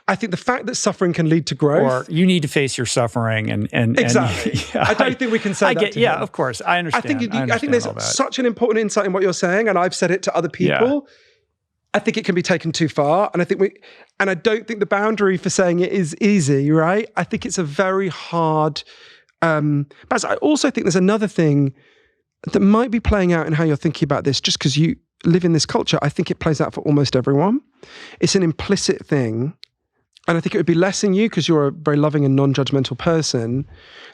I think the fact that suffering can lead to growth. Or you need to face your suffering and exactly. I don't think we can say that to him. Of course. I understand. I think there's such an important insight in what you're saying, and I've said it to other people. Yeah. I think it can be taken too far, and I don't think the boundary for saying it is easy, right? I think it's a very hard, but I also think there's another thing that might be playing out in how you're thinking about this, just because you live in this culture. I think it plays out for almost everyone. It's an implicit thing. And I think it would be less in you because you're a very loving and non-judgmental person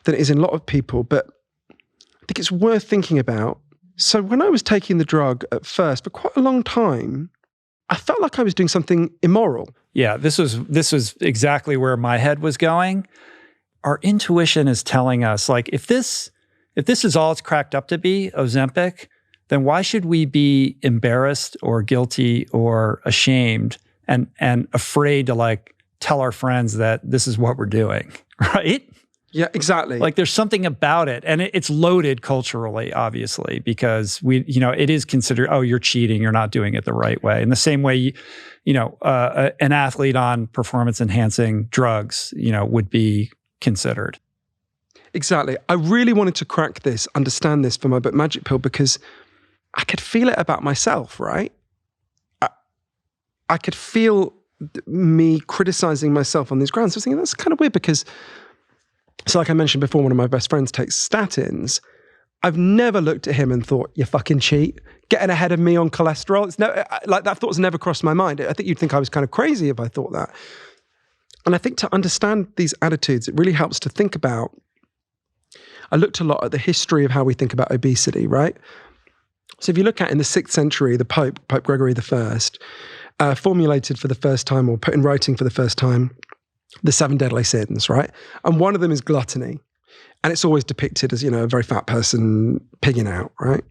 than it is in a lot of people. But I think it's worth thinking about. So when I was taking the drug at first, for quite a long time, I felt like I was doing something immoral. Yeah, this was exactly where my head was going. Our intuition is telling us, like, if this is all it's cracked up to be, Ozempic, then why should we be embarrassed or guilty or ashamed and afraid to, like, tell our friends that this is what we're doing, right? Yeah, exactly. Like, there's something about it, and it's loaded culturally, obviously, because it is considered, oh, you're cheating, you're not doing it the right way. In the same way, an athlete on performance-enhancing drugs, would be considered. Exactly. I really wanted to crack this, understand this for my book Magic Pill, because I could feel it about myself, right? I could feel me criticizing myself on these grounds. I was thinking, that's kind of weird because, so like I mentioned before, one of my best friends takes statins. I've never looked at him and thought, you fucking cheat, getting ahead of me on cholesterol. It's like that thought's never crossed my mind. I think you'd think I was kind of crazy if I thought that. And I think to understand these attitudes, it really helps to think about, I looked a lot at the history of how we think about obesity, right? So if you look at in the 6th century, the Pope Gregory I, formulated for the first time, or put in writing for the first time, the 7 deadly sins, right? And one of them is gluttony. And it's always depicted as, a very fat person pigging out, right?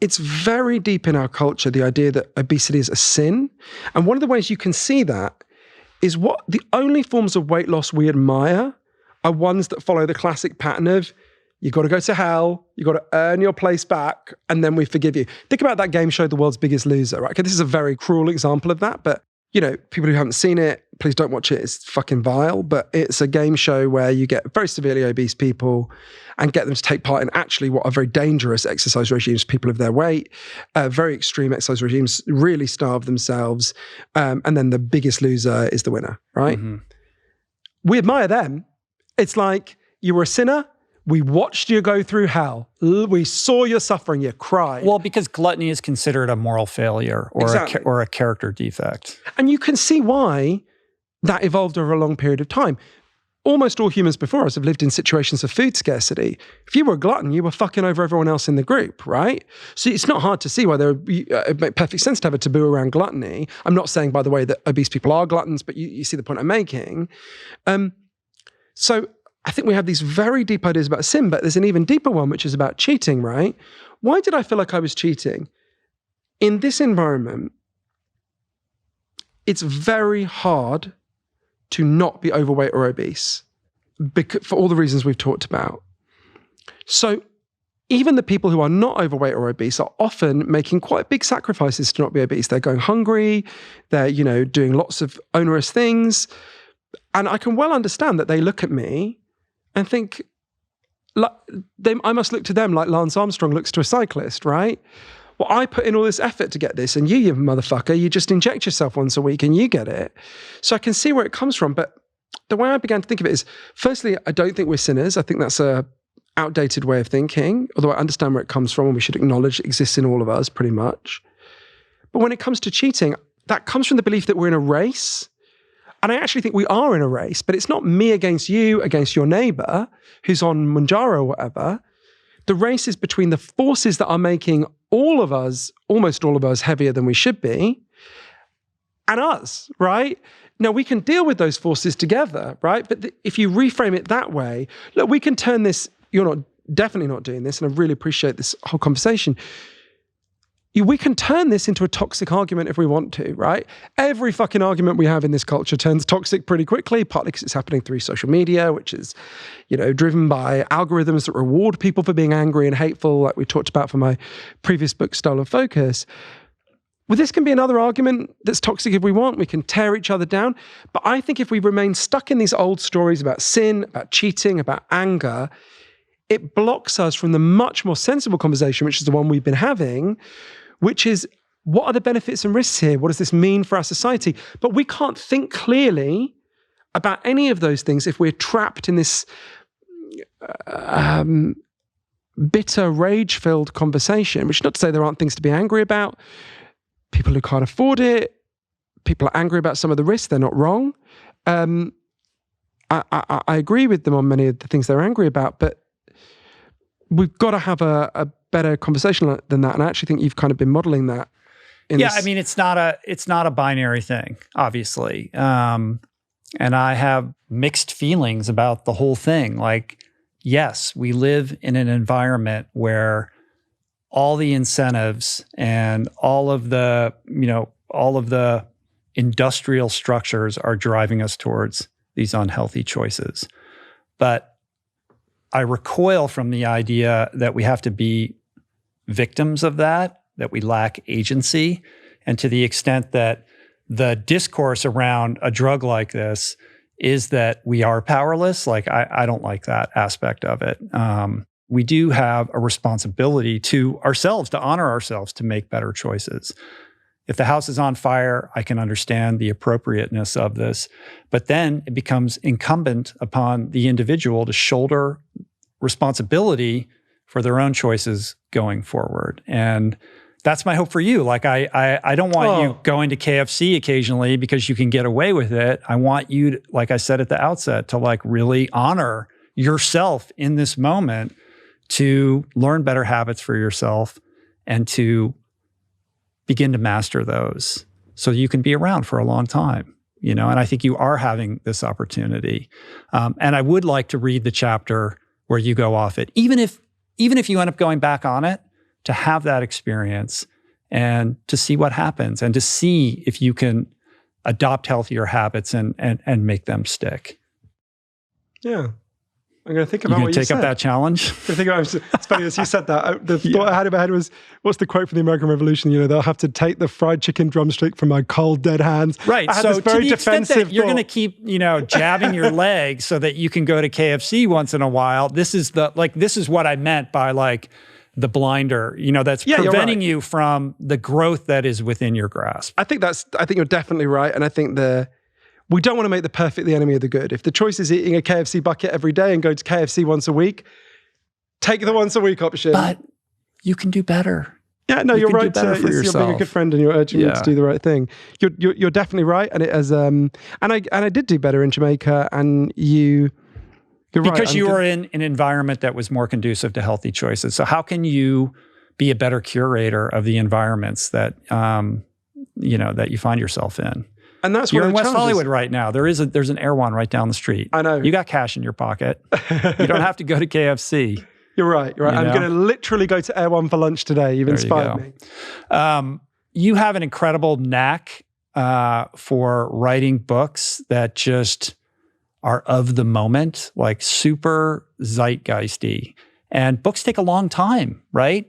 It's very deep in our culture, the idea that obesity is a sin. And one of the ways you can see that is what the only forms of weight loss we admire are ones that follow the classic pattern of, you got to go to hell, you got to earn your place back, and then we forgive you. Think about that game show, The World's Biggest Loser, right? Okay, this is a very cruel example of that, but people who haven't seen it, please don't watch it. It's fucking vile, but it's a game show where you get very severely obese people and get them to take part in actually what are very dangerous exercise regimes, people of their weight, very extreme exercise regimes, really starve themselves, and then the biggest loser is the winner, right? Mm-hmm. We admire them. It's like, you were a sinner, we watched you go through hell, we saw your suffering, you cried. Well, because gluttony is considered a moral failure or a character defect. And you can see why that evolved over a long period of time. Almost all humans before us have lived in situations of food scarcity. If you were a glutton, you were fucking over everyone else in the group, right? So it's not hard to see why it makes perfect sense to have a taboo around gluttony. I'm not saying, by the way, that obese people are gluttons, but you see the point I'm making. So I think we have these very deep ideas about sin, but there's an even deeper one, which is about cheating, right? Why did I feel like I was cheating? In this environment, it's very hard to not be overweight or obese for all the reasons we've talked about. So even the people who are not overweight or obese are often making quite big sacrifices to not be obese. They're going hungry, they're, doing lots of onerous things. And I can well understand that they look at me and think, I must look to them like Lance Armstrong looks to a cyclist, right? Well, I put in all this effort to get this, and you motherfucker, you just inject yourself once a week and you get it. So I can see where it comes from. But the way I began to think of it is, firstly, I don't think we're sinners. I think that's a outdated way of thinking, although I understand where it comes from and we should acknowledge it exists in all of us pretty much. But when it comes to cheating, that comes from the belief that we're in a race. And I actually think we are in a race, but it's not me against you, against your neighbor who's on Manjaro or whatever. The race is between the forces that are making all of us, almost all of us, heavier than we should be, and us, right? Now, we can deal with those forces together, right? But if you reframe it that way, look, we can turn this, definitely not doing this, and I really appreciate this whole conversation. We can turn this into a toxic argument if we want to, right? Every fucking argument we have in this culture turns toxic pretty quickly, partly because it's happening through social media, which is, driven by algorithms that reward people for being angry and hateful, like we talked about for my previous book, Stolen Focus. Well, this can be another argument that's toxic if we want. We can tear each other down. But I think if we remain stuck in these old stories about sin, about cheating, about anger, it blocks us from the much more sensible conversation, which is the one we've been having, which is, what are the benefits and risks here? What does this mean for our society? But we can't think clearly about any of those things if we're trapped in this bitter, rage-filled conversation, which is not to say there aren't things to be angry about. People who can't afford it, people are angry about some of the risks, they're not wrong. I agree with them on many of the things they're angry about, but we've got to have a better conversation than that. And I actually think you've kind of been modeling that. I mean, it's not a binary thing, obviously. And I have mixed feelings about the whole thing. Like, yes, we live in an environment where all the incentives and all of the industrial structures are driving us towards these unhealthy choices. But I recoil from the idea that we have to be victims of that we lack agency. And to the extent that the discourse around a drug like this is that we are powerless, like I don't like that aspect of it. We do have a responsibility to ourselves, to honor ourselves, to make better choices. If the house is on fire, I can understand the appropriateness of this, but then it becomes incumbent upon the individual to shoulder responsibility for their own choices going forward. And that's my hope for you. Like, I don't want you going to KFC occasionally because you can get away with it. I want you to, like I said at the outset, to like really honor yourself in this moment, to learn better habits for yourself and to begin to master those so you can be around for a long time, And I think you are having this opportunity. And I would like to read the chapter where you go off it, even if you end up going back on it, to have that experience and to see what happens and to see if you can adopt healthier habits and make them stick. Yeah. I'm going to think about what you said. You take up that challenge? It's funny, as you said that, the thought I had in my head was, what's the quote from the American Revolution? They'll have to take the fried chicken drumstick from my cold, dead hands. Right. I had so this very to the extent that you're going to keep, jabbing your leg so that you can go to KFC once in a while, this is what I meant by like the blinder, that's preventing you from the growth that is within your grasp. I think you're definitely right. And I think we don't want to make the perfect the enemy of the good. If the choice is eating a KFC bucket every day and going to KFC once a week, take the once a week option. But you can do better. Yeah, no, you're right. You're being a good friend and you're urging me to do the right thing. You're definitely right. And it has, and I did do better in Jamaica. And you're right. Because you were in an environment that was more conducive to healthy choices. So how can you be a better curator of the environments that that you find yourself in? And that's you're in West Hollywood right now. There's an Erewhon right down the street. I know. You got cash in your pocket. You don't have to go to KFC. You're right. I'm going to literally go to Erewhon for lunch today. You've inspired me. You have an incredible knack for writing books that just are of the moment, like super zeitgeisty. And books take a long time, right?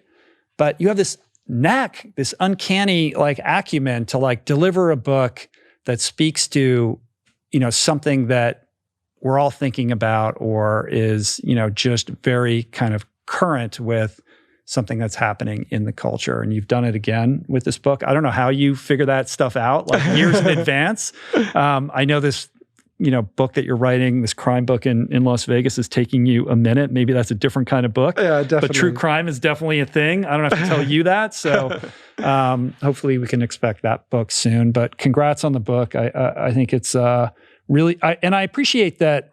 But you have this knack, this uncanny like acumen to like deliver a book that speaks to, something that we're all thinking about or is, just very kind of current with something that's happening in the culture. And you've done it again with this book. I don't know how you figure that stuff out, like years in advance. I know this, book that you're writing, this crime book in Las Vegas is taking you a minute. Maybe that's a different kind of book. Yeah, definitely. But true crime is definitely a thing. I don't have to tell you that. So hopefully we can expect that book soon. But congrats on the book. I think it's really, and I appreciate that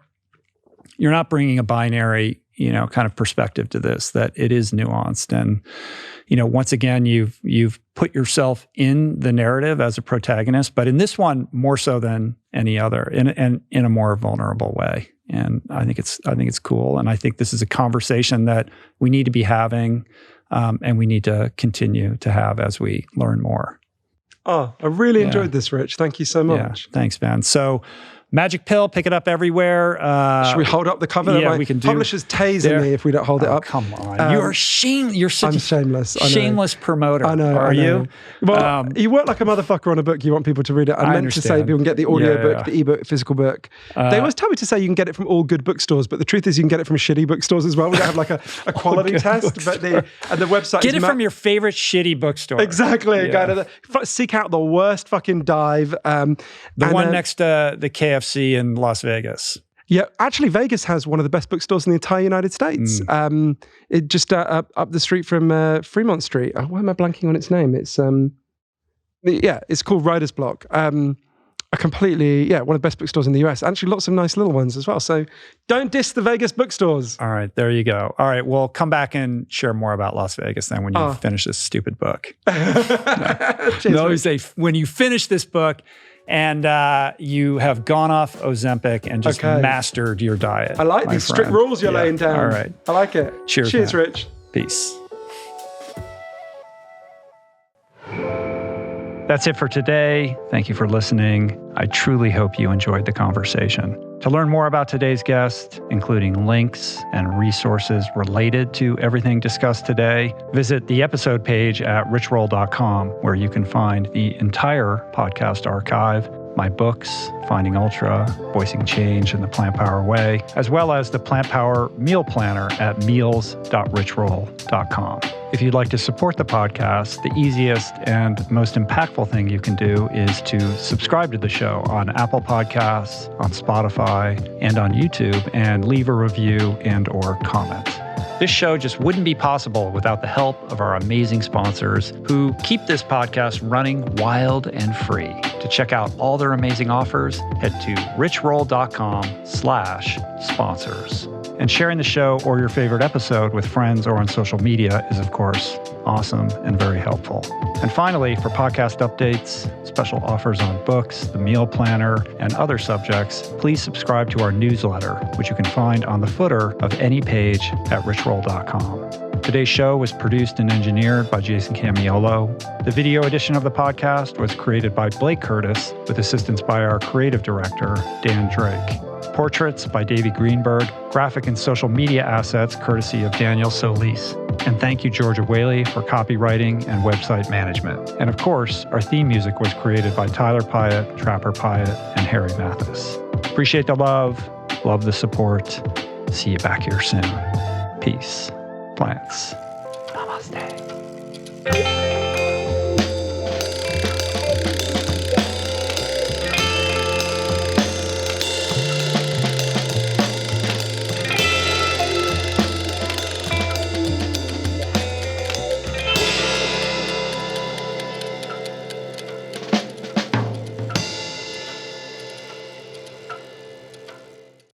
you're not bringing a binary, kind of perspective to this, that it is nuanced. And, once again, you've put yourself in the narrative as a protagonist, but in this one, more so than any other, in a more vulnerable way. And I think it's cool. And I think this is a conversation that we need to be having, and we need to continue to have as we learn more. Oh, I really enjoyed this, Rich. Thank you so much. Yeah, thanks, man. So, Magic Pill, pick it up everywhere. Should we hold up the cover? Yeah, we can do. Publishers tasing me if we don't hold it up. Come on, you're such I'm shameless. shameless promoter. I know. Are you? Well, you work like a motherfucker on a book. You want people to read it. I meant to say people can get the audio book, the ebook, physical book. They always tell me to say you can get it from all good bookstores, but the truth is you can get it from shitty bookstores as well. We don't have like a quality test, but the website. Get it from your favorite shitty bookstore. Exactly. Yeah. Seek out the worst fucking dive. The one next to the KFC in Las Vegas. Yeah, actually, Vegas has one of the best bookstores in the entire United States. It just up the street from Fremont Street. Oh, why am I blanking on its name? It's it's called Writer's Block. One of the best bookstores in the US. Actually, lots of nice little ones as well. So don't diss the Vegas bookstores. All right, there you go. All right, well, come back and share more about Las Vegas then when you finish this stupid book. When you finish this book, and you have gone off Ozempic and just mastered your diet. I like these strict rules you're laying down. All right. I like it. Cheers, man. Rich. Peace. That's it for today. Thank you for listening. I truly hope you enjoyed the conversation. To learn more about today's guest, including links and resources related to everything discussed today, visit the episode page at richroll.com, where you can find the entire podcast archive, my books, Finding Ultra, Voicing Change in the Plant Power Way, as well as the Plant Power Meal Planner at meals.richroll.com. If you'd like to support the podcast, the easiest and most impactful thing you can do is to subscribe to the show on Apple Podcasts, on Spotify, and on YouTube, and leave a review and or comment. This show just wouldn't be possible without the help of our amazing sponsors who keep this podcast running wild and free. To check out all their amazing offers, head to richroll.com/sponsors. And sharing the show or your favorite episode with friends or on social media is, of course, awesome and very helpful. And finally, for podcast updates, special offers on books, the meal planner, and other subjects, please subscribe to our newsletter, which you can find on the footer of any page at richroll.com. Today's show was produced and engineered by Jason Camiolo. The video edition of the podcast was created by Blake Curtis, with assistance by our creative director, Dan Drake. Portraits by Davey Greenberg, graphic and social media assets courtesy of Daniel Solis. And thank you, Georgia Whaley, for copywriting and website management. And of course, our theme music was created by Tyler Pyatt, Trapper Pyatt, and Harry Mathis. Appreciate the love the support. See you back here soon. Peace. Plants. Namaste.